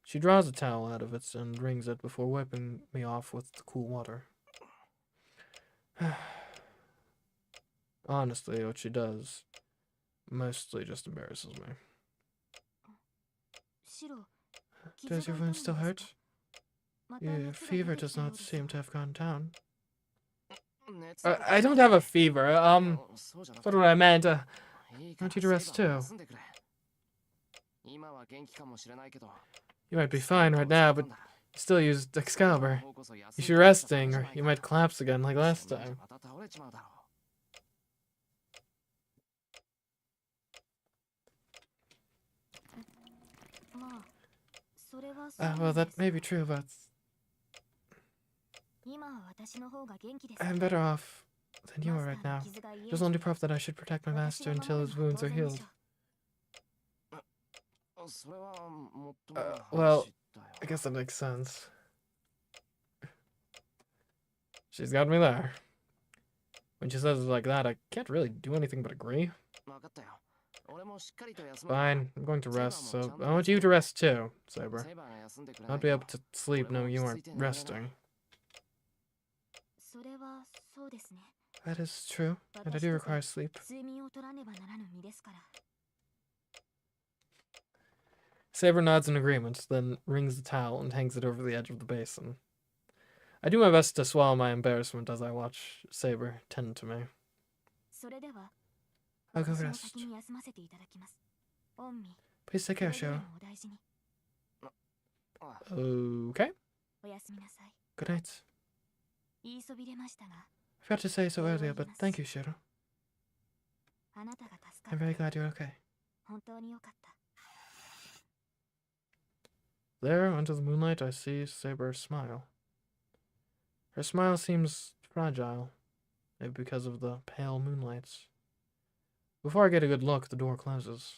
She draws a towel out of it and wrings it before wiping me off with the cool water. Honestly, what she does mostly just embarrasses me. Does your wound still hurt? Your fever does not seem to have gone down. I don't have a fever. That's what I meant. I want you to rest too. You might be fine right now, but you still used Excalibur. You should be resting, or you might collapse again like last time. Well, that may be true, but I'm better off than you are right now. There's only proof that I should protect my master until his wounds are healed. Well, I guess that makes sense. She's got me there. When she says it like that, I can't really do anything but agree. Fine, I'm going to rest, so I want you to rest too, Saber. I'll be able to sleep knowing you aren't resting. That is true, and I do require sleep. Saber nods in agreement, then wrings the towel and hangs it over the edge of the basin. I do my best to swallow my embarrassment as I watch Saber tend to me. I'll go rest. Please take care, Shiro. Okay. Good night. I forgot to say so earlier, but thank you, Shiro. I'm very glad you're okay. There, under the moonlight, I see Saber smile. Her smile seems fragile, maybe because of the pale moonlight. Before I get a good look, the door closes.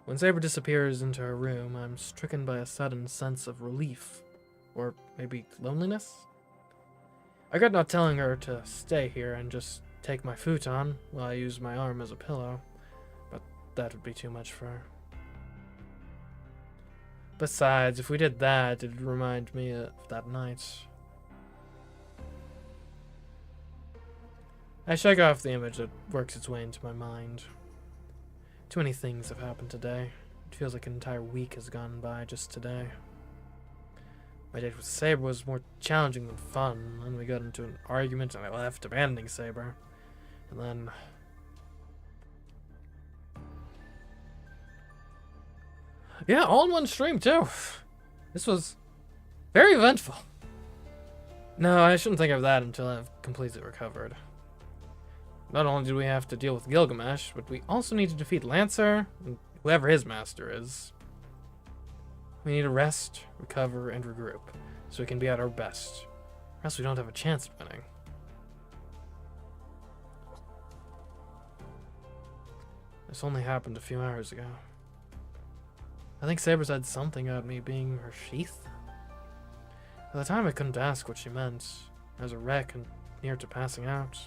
When Saber disappears into her room, I'm stricken by a sudden sense of relief. Or maybe loneliness? I regret not telling her to stay here and just take my futon while I use my arm as a pillow, but that would be too much for her. Besides, if we did that, it'd remind me of that night. I shake off the image that works its way into my mind. Too many things have happened today. It feels like an entire week has gone by just today. My date with Saber was more challenging than fun. Then we got into an argument and I left, abandoning Saber. And then... yeah, all in one stream too. This was very eventful. No, I shouldn't think of that until I've completely recovered. Not only do we have to deal with Gilgamesh, but we also need to defeat Lancer, and whoever his master is. We need to rest, recover, and regroup, so we can be at our best, or else we don't have a chance at winning. This only happened a few hours ago. I think Saber said something about me being her sheath. At the time I couldn't ask what she meant. I was a wreck and near to passing out.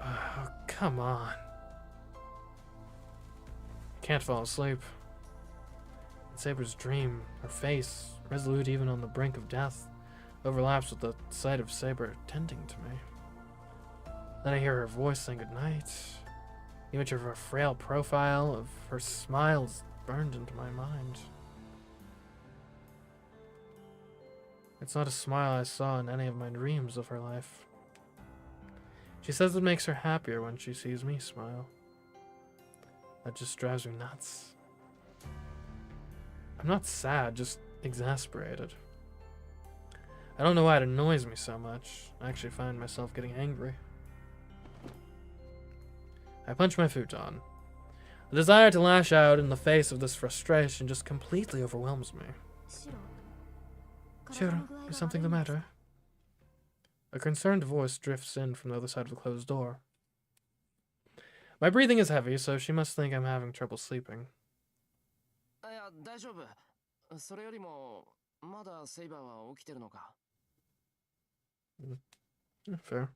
Oh, come on. I can't fall asleep. In Saber's dream, her face, resolute even on the brink of death, overlaps with the sight of Saber tending to me. Then I hear her voice saying goodnight. The image of her frail profile, of her smiles burned into my mind. It's not a smile I saw in any of my dreams of her life. She says it makes her happier when she sees me smile. That just drives me nuts. I'm not sad, just exasperated. I don't know why it annoys me so much. I actually find myself getting angry. I punch my futon. The desire to lash out in the face of this frustration just completely overwhelms me. Shiro, is something the matter? A concerned voice drifts in from the other side of the closed door. My breathing is heavy, so she must think I'm having trouble sleeping. Fair.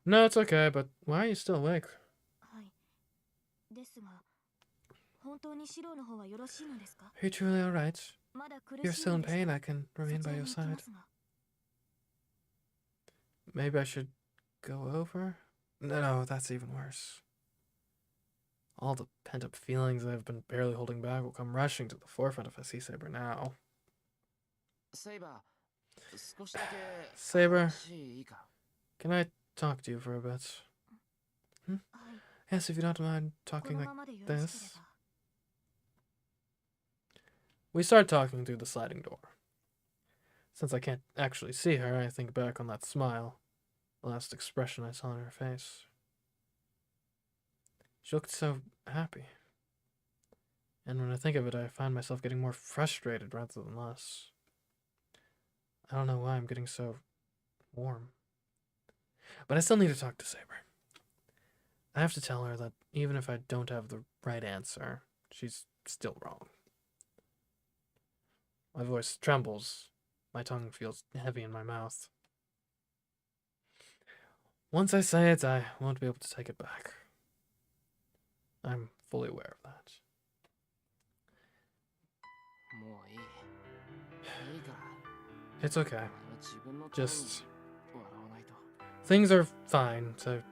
No, it's okay, but why are you still awake? Are you truly alright? If you're still in pain, I can remain by your side. Maybe I should go over? No, that's even worse. All the pent-up feelings I've been barely holding back will come rushing to the forefront if I see Saber now. Saber, can I talk to you for a bit? Yes, if you don't mind talking like this. We start talking through the sliding door. Since I can't actually see her, I think back on that smile, the last expression I saw on her face. She looked so happy. And when I think of it, I find myself getting more frustrated rather than less. I don't know why I'm getting so warm. But I still need to talk to Saber. I have to tell her that even if I don't have the right answer, she's still wrong. My voice trembles. My tongue feels heavy in my mouth. Once I say it, I won't be able to take it back. I'm fully aware of that. It's okay. Just... things are fine, so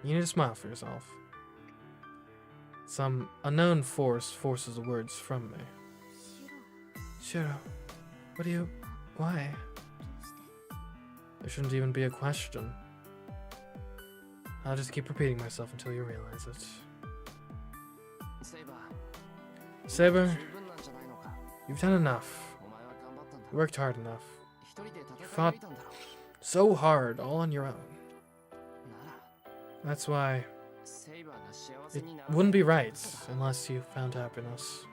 you need to smile for yourself. Some unknown force forces the words from me. Shiro, what do you... why? There shouldn't even be a question. I'll just keep repeating myself until you realize it. Saber, you've done enough. You worked hard enough. You fought so hard, all on your own. That's why it wouldn't be right unless you found happiness.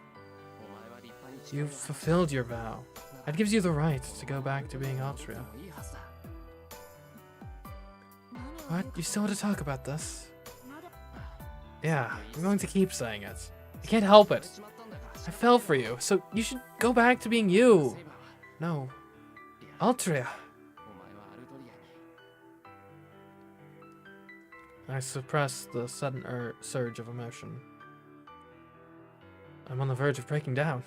You've fulfilled your vow. That gives you the right to go back to being Altria. What? You still want to talk about this? Yeah, I'm going to keep saying it. I can't help it. I fell for you, so you should go back to being you. No. Altria. I suppress the sudden surge of emotion. I'm on the verge of breaking down.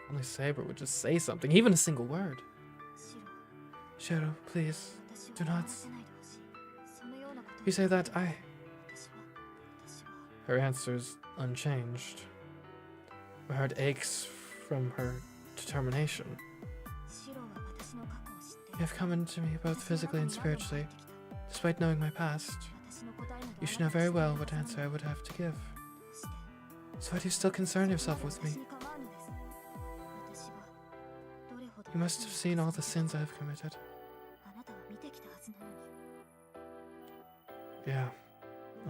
Only Saber would just say something, even a single word. Shiro, please, do not. You say that, Her answer's unchanged. My heart aches from her determination. You have come into me both physically and spiritually, despite knowing my past. You should know very well what answer I would have to give. So why do you still concern yourself with me? You must have seen all the sins I have committed. Yeah,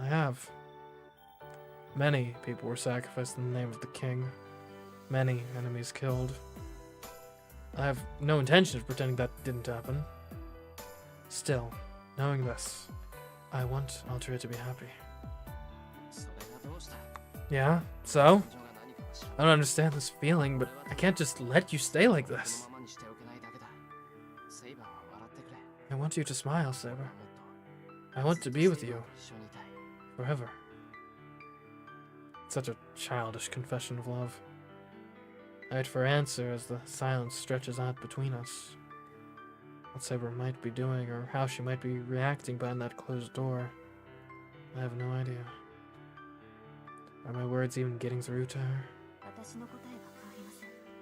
I have. Many people were sacrificed in the name of the king. Many enemies killed. I have no intention of pretending that didn't happen. Still, knowing this, I want Altria to be happy. Yeah, so? I don't understand this feeling, but I can't just let you stay like this. I want you to smile, Saber. I want to be with you. Forever. Such a childish confession of love. I wait for her answer as the silence stretches out between us. What Saber might be doing or how she might be reacting behind that closed door, I have no idea. Are my words even getting through to her?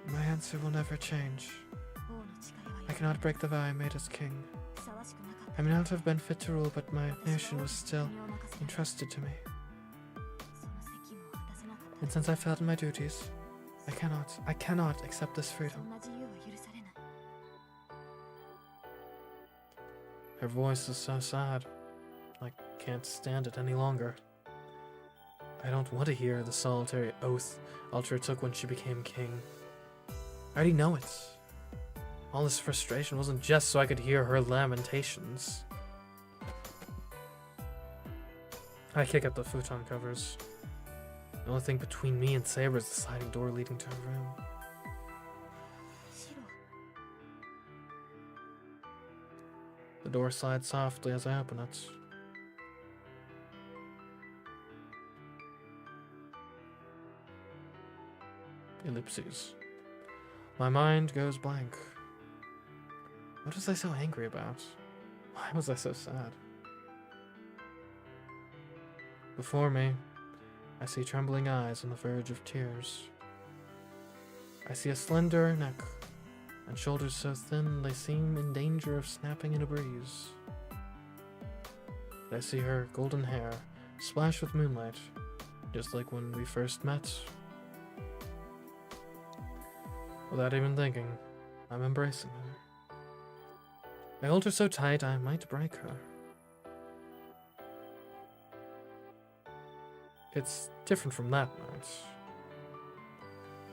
My answer will never change. I cannot break the vow I made as king. I may not have been fit to rule, but my nation was still entrusted to me. And since I failed in my duties, I cannot accept this freedom. Her voice is so sad. I can't stand it any longer. I don't want to hear the solitary oath Altria took when she became king. I already know it. All this frustration wasn't just so I could hear her lamentations. I kick up the futon covers. The only thing between me and Saber is the sliding door leading to her room. The door slides softly as I open it. Ellipses. My mind goes blank. What was I so angry about? Why was I so sad? Before me, I see trembling eyes on the verge of tears. I see a slender neck and shoulders so thin they seem in danger of snapping in a breeze. I see her golden hair splashed with moonlight, just like when we first met. Without even thinking, I'm embracing her. I hold her so tight I might break her. It's different from that night.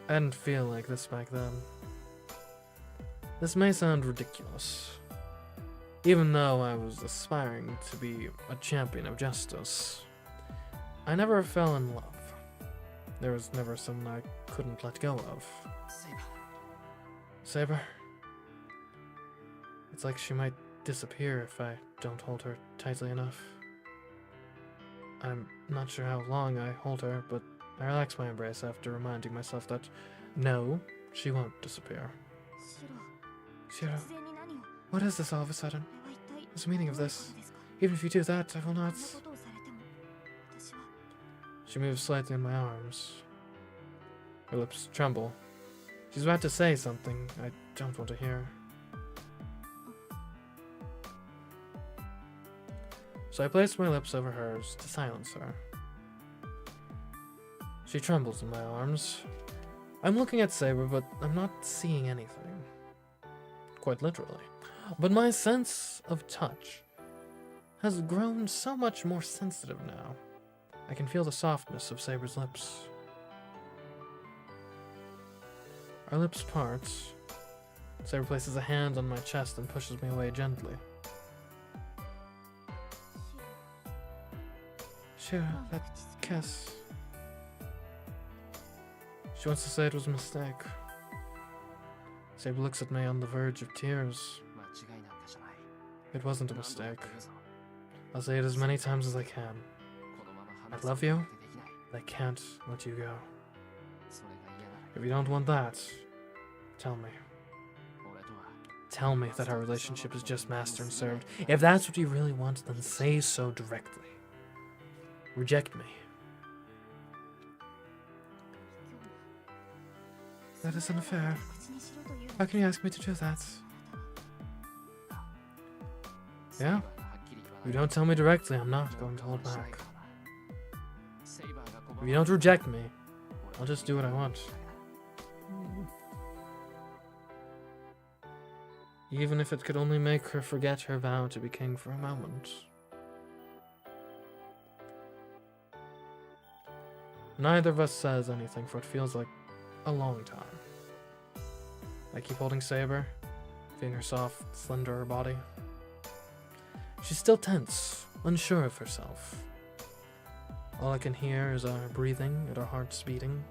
I didn't feel like this back then. This may sound ridiculous, even though I was aspiring to be a champion of justice. I never fell in love. There was never someone I couldn't let go of. Saber? It's like she might disappear if I don't hold her tightly enough. I'm not sure how long I hold her, but I relax my embrace after reminding myself that, no, she won't disappear. Shiro, what is this all of a sudden? What's the meaning of this? Even if you do that, I will not... She moves slightly in my arms. Her lips tremble. She's about to say something I don't want to hear. So I place my lips over hers to silence her. She trembles in my arms. I'm looking at Saber, but I'm not seeing anything. Quite literally. But my sense of touch has grown so much more sensitive now. I can feel the softness of Saber's lips. Our lips part. Saber places a hand on my chest and pushes me away gently. Shiro, that kiss. She wants to say it was a mistake. Saber looks at me on the verge of tears. It wasn't a mistake. I'll say it as many times as I can. I love you, but I can't let you go. If you don't want that, tell me. Tell me that our relationship is just master and served. If that's what you really want, then say so directly. Reject me. That is unfair. How can you ask me to do that? Yeah? If you don't tell me directly, I'm not going to hold back. If you don't reject me, I'll just do what I want. Even if it could only make her forget her vow to be king for a moment. Neither of us says anything for what feels like a long time. I keep holding Saber, feeling her soft, slender body. She's still tense, unsure of herself. All I can hear is our breathing and our hearts beating.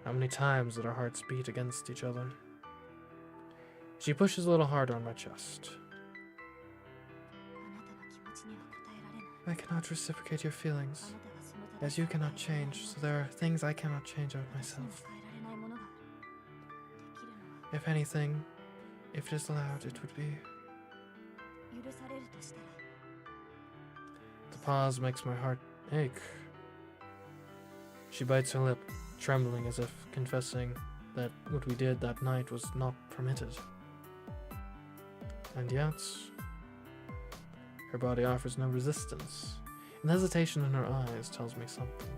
How many times did our hearts beat against each other? She pushes a little harder on my chest. I cannot reciprocate your feelings, as you cannot change, so there are things I cannot change about myself. If anything, if it is allowed, it would be... The pause makes my heart ache. She bites her lip, trembling as if confessing that what we did that night was not permitted. And yet, her body offers no resistance, and the hesitation in her eyes tells me something.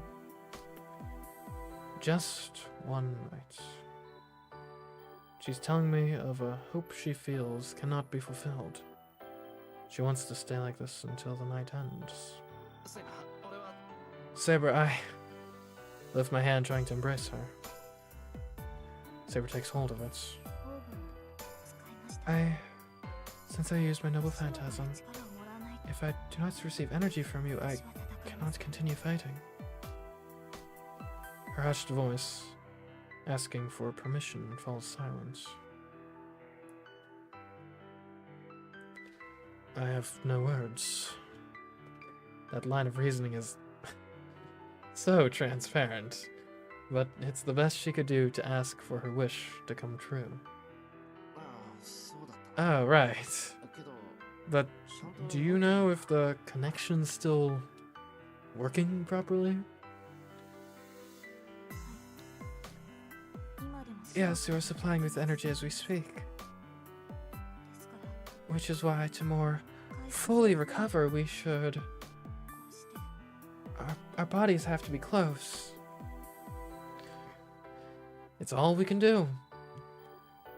Just one night. She's telling me of a hope she feels cannot be fulfilled. She wants to stay like this until the night ends. Saber, I lift my hand trying to embrace her. Saber takes hold of it. Since I used my noble phantasm, if I do not receive energy from you, I cannot continue fighting. Her hushed voice, asking for permission, falls silent. I have no words. That line of reasoning is so transparent, but it's the best she could do to ask for her wish to come true. Oh, right. But do you know if the connection's still working properly? Yes, you are supplying with energy as we speak. Which is why, to more fully recover, we should... Our bodies have to be close. It's all we can do.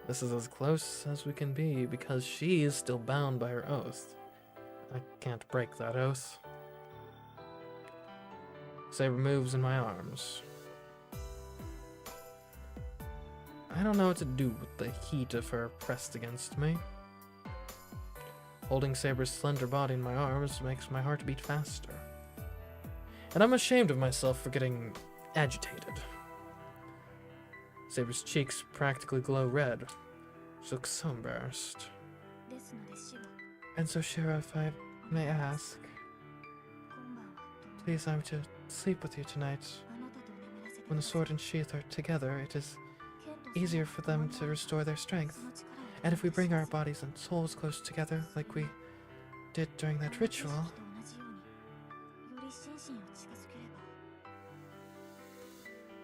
This is as close as we can be because she is still bound by her oath. I can't break that oath. Saber moves in my arms. I don't know what to do with the heat of her pressed against me. Holding Saber's slender body in my arms makes my heart beat faster. And I'm ashamed of myself for getting agitated. Saber's cheeks practically glow red. She looks so embarrassed. And so, Shira, if I may ask, please, I'm to sleep with you tonight. When the sword and sheath are together, it is easier for them to restore their strength. And if we bring our bodies and souls close together, like we did during that ritual...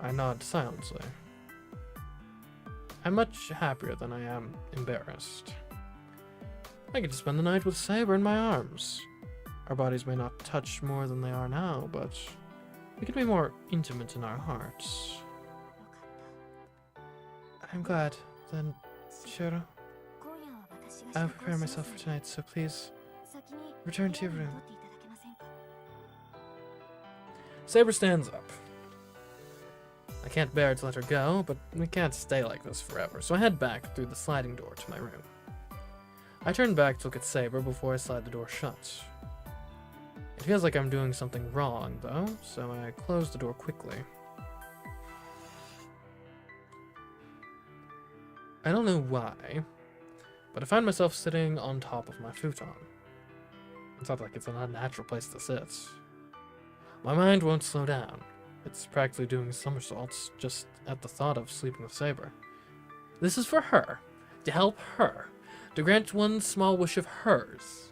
I nod silently. I'm much happier than I am embarrassed. I get to spend the night with Saber in my arms. Our bodies may not touch more than they are now, but we can be more intimate in our hearts. I'm glad. Then, Shiro, I'll prepare myself for tonight, so please return to your room. Saber stands up. I can't bear to let her go, but we can't stay like this forever, so I head back through the sliding door to my room. I turn back to look at Saber before I slide the door shut. It feels like I'm doing something wrong, though, so I close the door quickly. I don't know why, but I find myself sitting on top of my futon. It's not like it's an unnatural place to sit. My mind won't slow down. It's practically doing somersaults just at the thought of sleeping with Saber. This is for her, to help her, to grant one small wish of hers.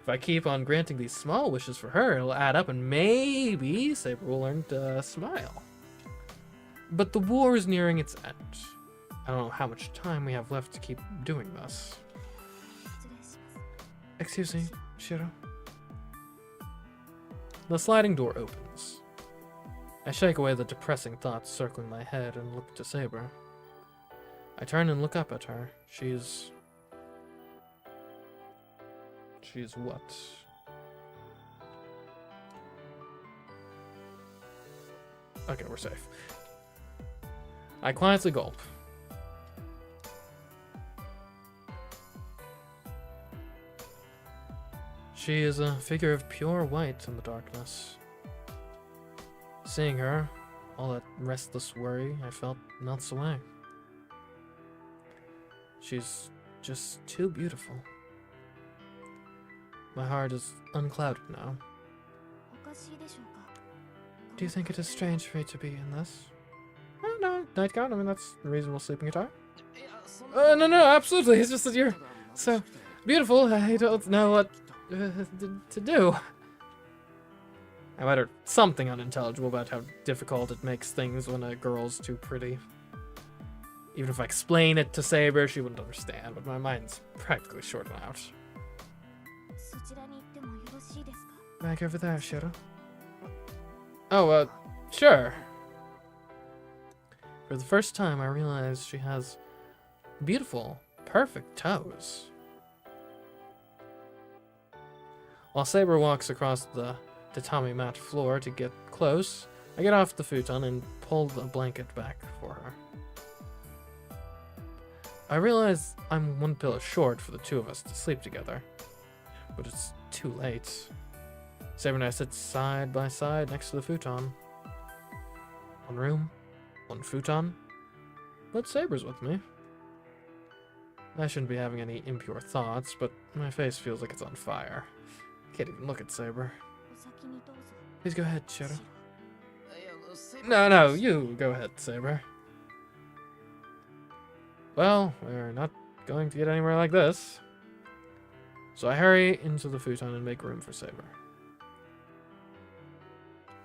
If I keep on granting these small wishes for her, it'll add up and maybe Saber will learn to smile. But the war is nearing its end. I don't know how much time we have left to keep doing this. Excuse me, Shiro. The sliding door opens. I shake away the depressing thoughts circling my head and look to Saber. I turn and look up at her. She's what? Okay, we're safe. I quietly gulp. She is a figure of pure white in the darkness. Seeing her, all that restless worry I felt melts away. She's just too beautiful. My heart is unclouded now. Do you think it is strange for me to be in this? Oh, no, nightgown. I mean, that's a reasonable sleeping attire. No, absolutely. It's just that you're so beautiful. I don't know what to do. I muttered something unintelligible about how difficult it makes things when a girl's too pretty. Even if I explain it to Saber, she wouldn't understand, but my mind's practically shorted out. Back over there, Shiro. Oh, sure. For the first time, I realized she has beautiful, perfect toes. While Saber walks across the tatami mat floor to get close, I get off the futon and pull the blanket back for her. I realize I'm one pillow short for the two of us to sleep together, but it's too late. Saber and I sit side by side next to the futon. One room, one futon, but Saber's with me. I shouldn't be having any impure thoughts, but my face feels like it's on fire. I can't even look at Saber. Please go ahead, Shiro. No, you go ahead, Saber. Well, we're not going to get anywhere like this. So I hurry into the futon and make room for Saber.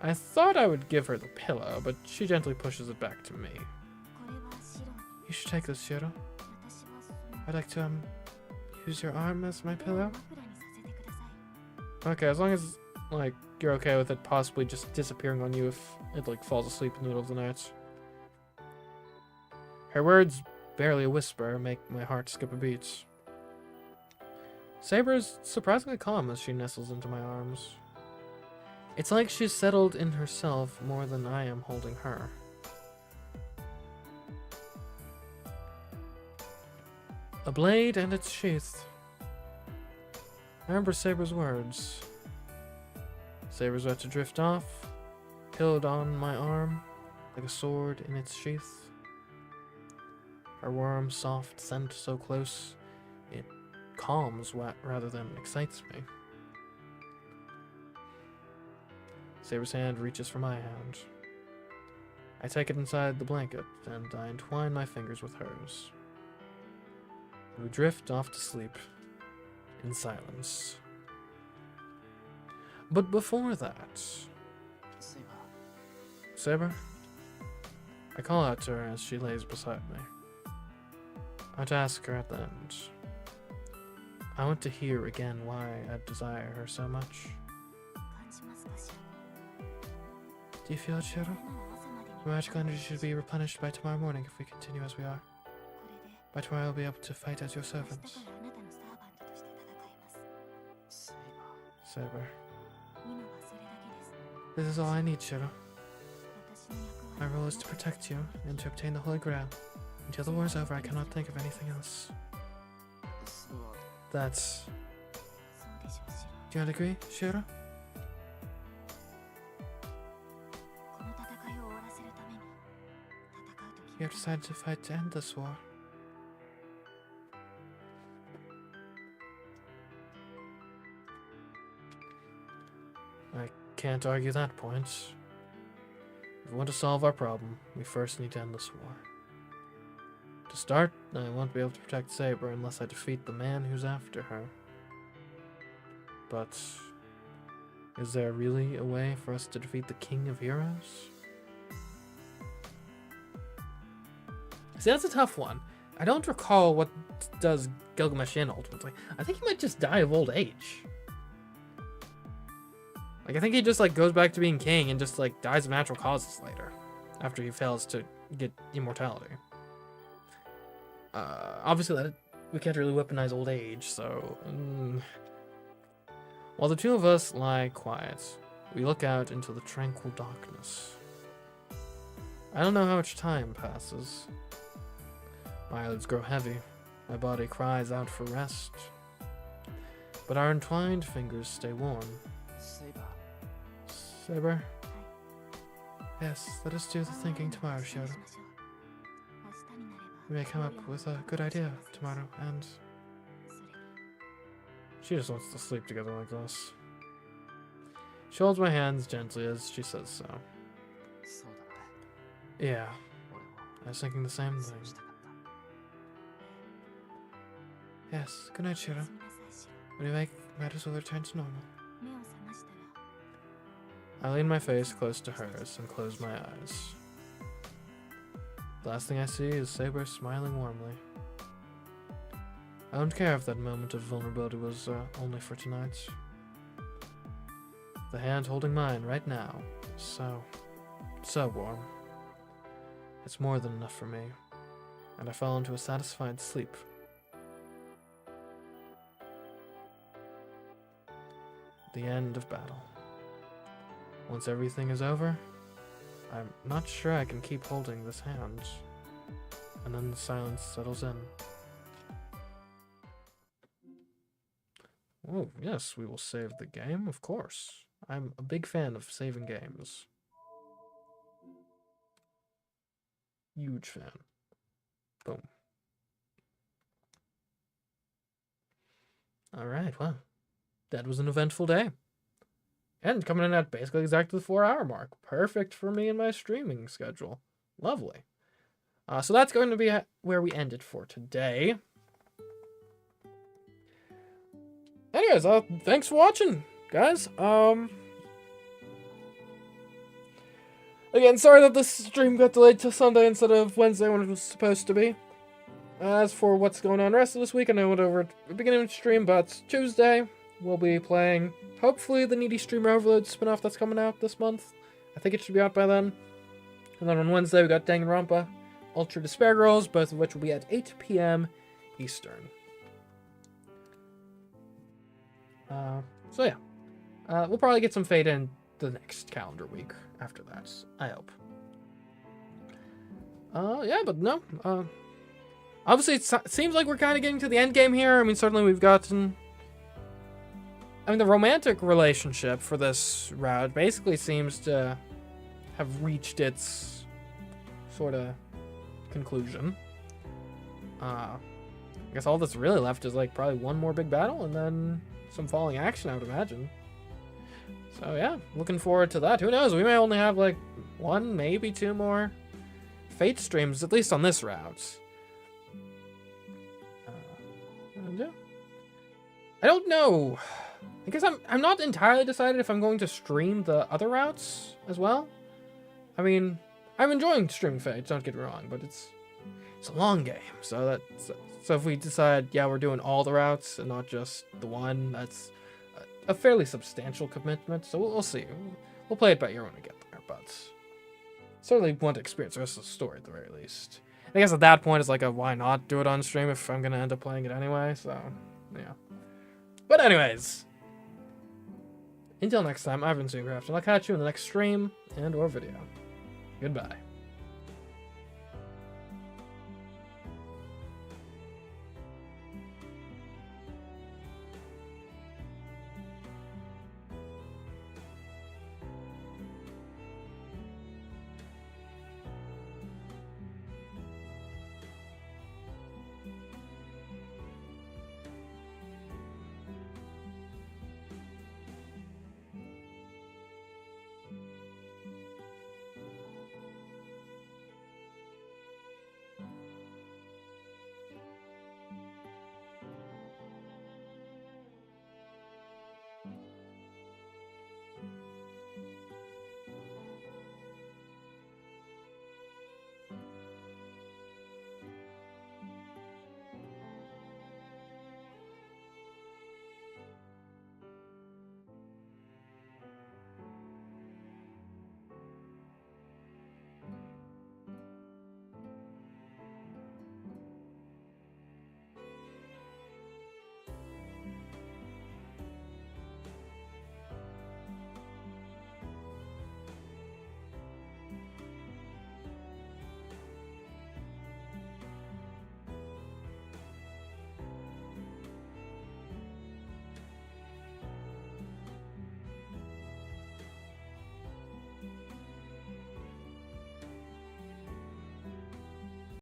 I thought I would give her the pillow, but she gently pushes it back to me. You should take this, Shiro. I'd like to, use your arm as my pillow. Okay, as long as, like, you're okay with it possibly just disappearing on you if it, like, falls asleep in the middle of the night. Her words, barely a whisper, make my heart skip a beat. Saber is surprisingly calm as she nestles into my arms. It's like she's settled in herself more than I am holding her. A blade and its sheath. I remember Saber's words. Saber's about to drift off, pillowed on my arm, like a sword in its sheath. Her warm, soft scent so close, it calms rather than excites me. Saber's hand reaches for my hand. I take it inside the blanket, and I entwine my fingers with hers. We drift off to sleep, in silence. But before that... Saber? I call out to her as she lays beside me. I want to ask her at the end. I want to hear again why I desire her so much. Do you feel it, Shiro? The magical energy should be replenished by tomorrow morning if we continue as we are. By tomorrow I'll be able to fight as your servants. Saber. This is all I need, Shiro. My role is to protect you and to obtain the Holy Grail. Until the war's over, I cannot think of anything else. That's... Do you not agree, Shiro? You have decided to fight to end this war. I can't argue that point. If we want to solve our problem, we first need to end this war. To start, I won't be able to protect Saber unless I defeat the man who's after her. But is there really a way for us to defeat the King of Heroes? See, that's a tough one. I don't recall what does Gilgamesh in ultimately. I think he might just die of old age. Like, I think he just, like, goes back to being king and just, like, dies of natural causes later. After he fails to get immortality. Obviously, we can't really weaponize old age, so... While the two of us lie quiet, we look out into the tranquil darkness. I don't know how much time passes. My eyelids grow heavy. My body cries out for rest. But our entwined fingers stay warm. Saber? Yes, let us do the thinking tomorrow, Shiro. We may come up with a good idea tomorrow, and... She just wants to sleep together like this. She holds my hands gently as she says so. Yeah, I was thinking the same thing. Yes, good night, Shiro. When you wake, matters will return to normal. I lean my face close to hers and close my eyes. The last thing I see is Saber smiling warmly. I don't care if that moment of vulnerability was only for tonight. The hand holding mine right now is so warm. It's more than enough for me, and I fall into a satisfied sleep. The end of battle. Once everything is over, I'm not sure I can keep holding this hand. And then the silence settles in. Oh, yes, we will save the game, of course. I'm a big fan of saving games. Huge fan. Boom. Alright, well, that was an eventful day. And coming in at basically exactly the 4-hour mark. Perfect for me and my streaming schedule. Lovely. So that's going to be where we end it for today. Anyways, thanks for watching, guys. Again, sorry that this stream got delayed to Sunday instead of Wednesday when it was supposed to be. As for what's going on the rest of this week, I know it went over at the beginning of the stream, but Tuesday, we'll be playing, hopefully, the Needy Streamer Overload spin-off that's coming out this month. I think it should be out by then. And then on Wednesday, we got Danganronpa, Ultra Despair Girls, both of which will be at 8 p.m. Eastern. So yeah. We'll probably get some Fate in the next calendar week after that, I hope. Yeah, but no. Obviously, it seems like we're kind of getting to the end game here. I mean, certainly we've gotten... I mean, the romantic relationship for this route basically seems to have reached its sort of conclusion. I guess all that's really left is, like, probably one more big battle and then some falling action, I would imagine. So, yeah, looking forward to that. Who knows? We may only have, like, 1, maybe 2 more Fate streams, at least on this route. And yeah. I don't know. I guess I'm not entirely decided if I'm going to stream the other routes as well. I mean, I'm enjoying streaming Fate, don't get me wrong, but it's a long game. So if we decide, yeah, we're doing all the routes and not just the one, that's a fairly substantial commitment. So we'll see. We'll play it by ear when we get there, but certainly want to experience the rest of the story at the very least. I guess at that point, it's like a why not do it on stream if I'm going to end up playing it anyway, so yeah. But anyways, until next time, I've been CMeeCraft, and I'll catch you in the next stream and or video. Goodbye.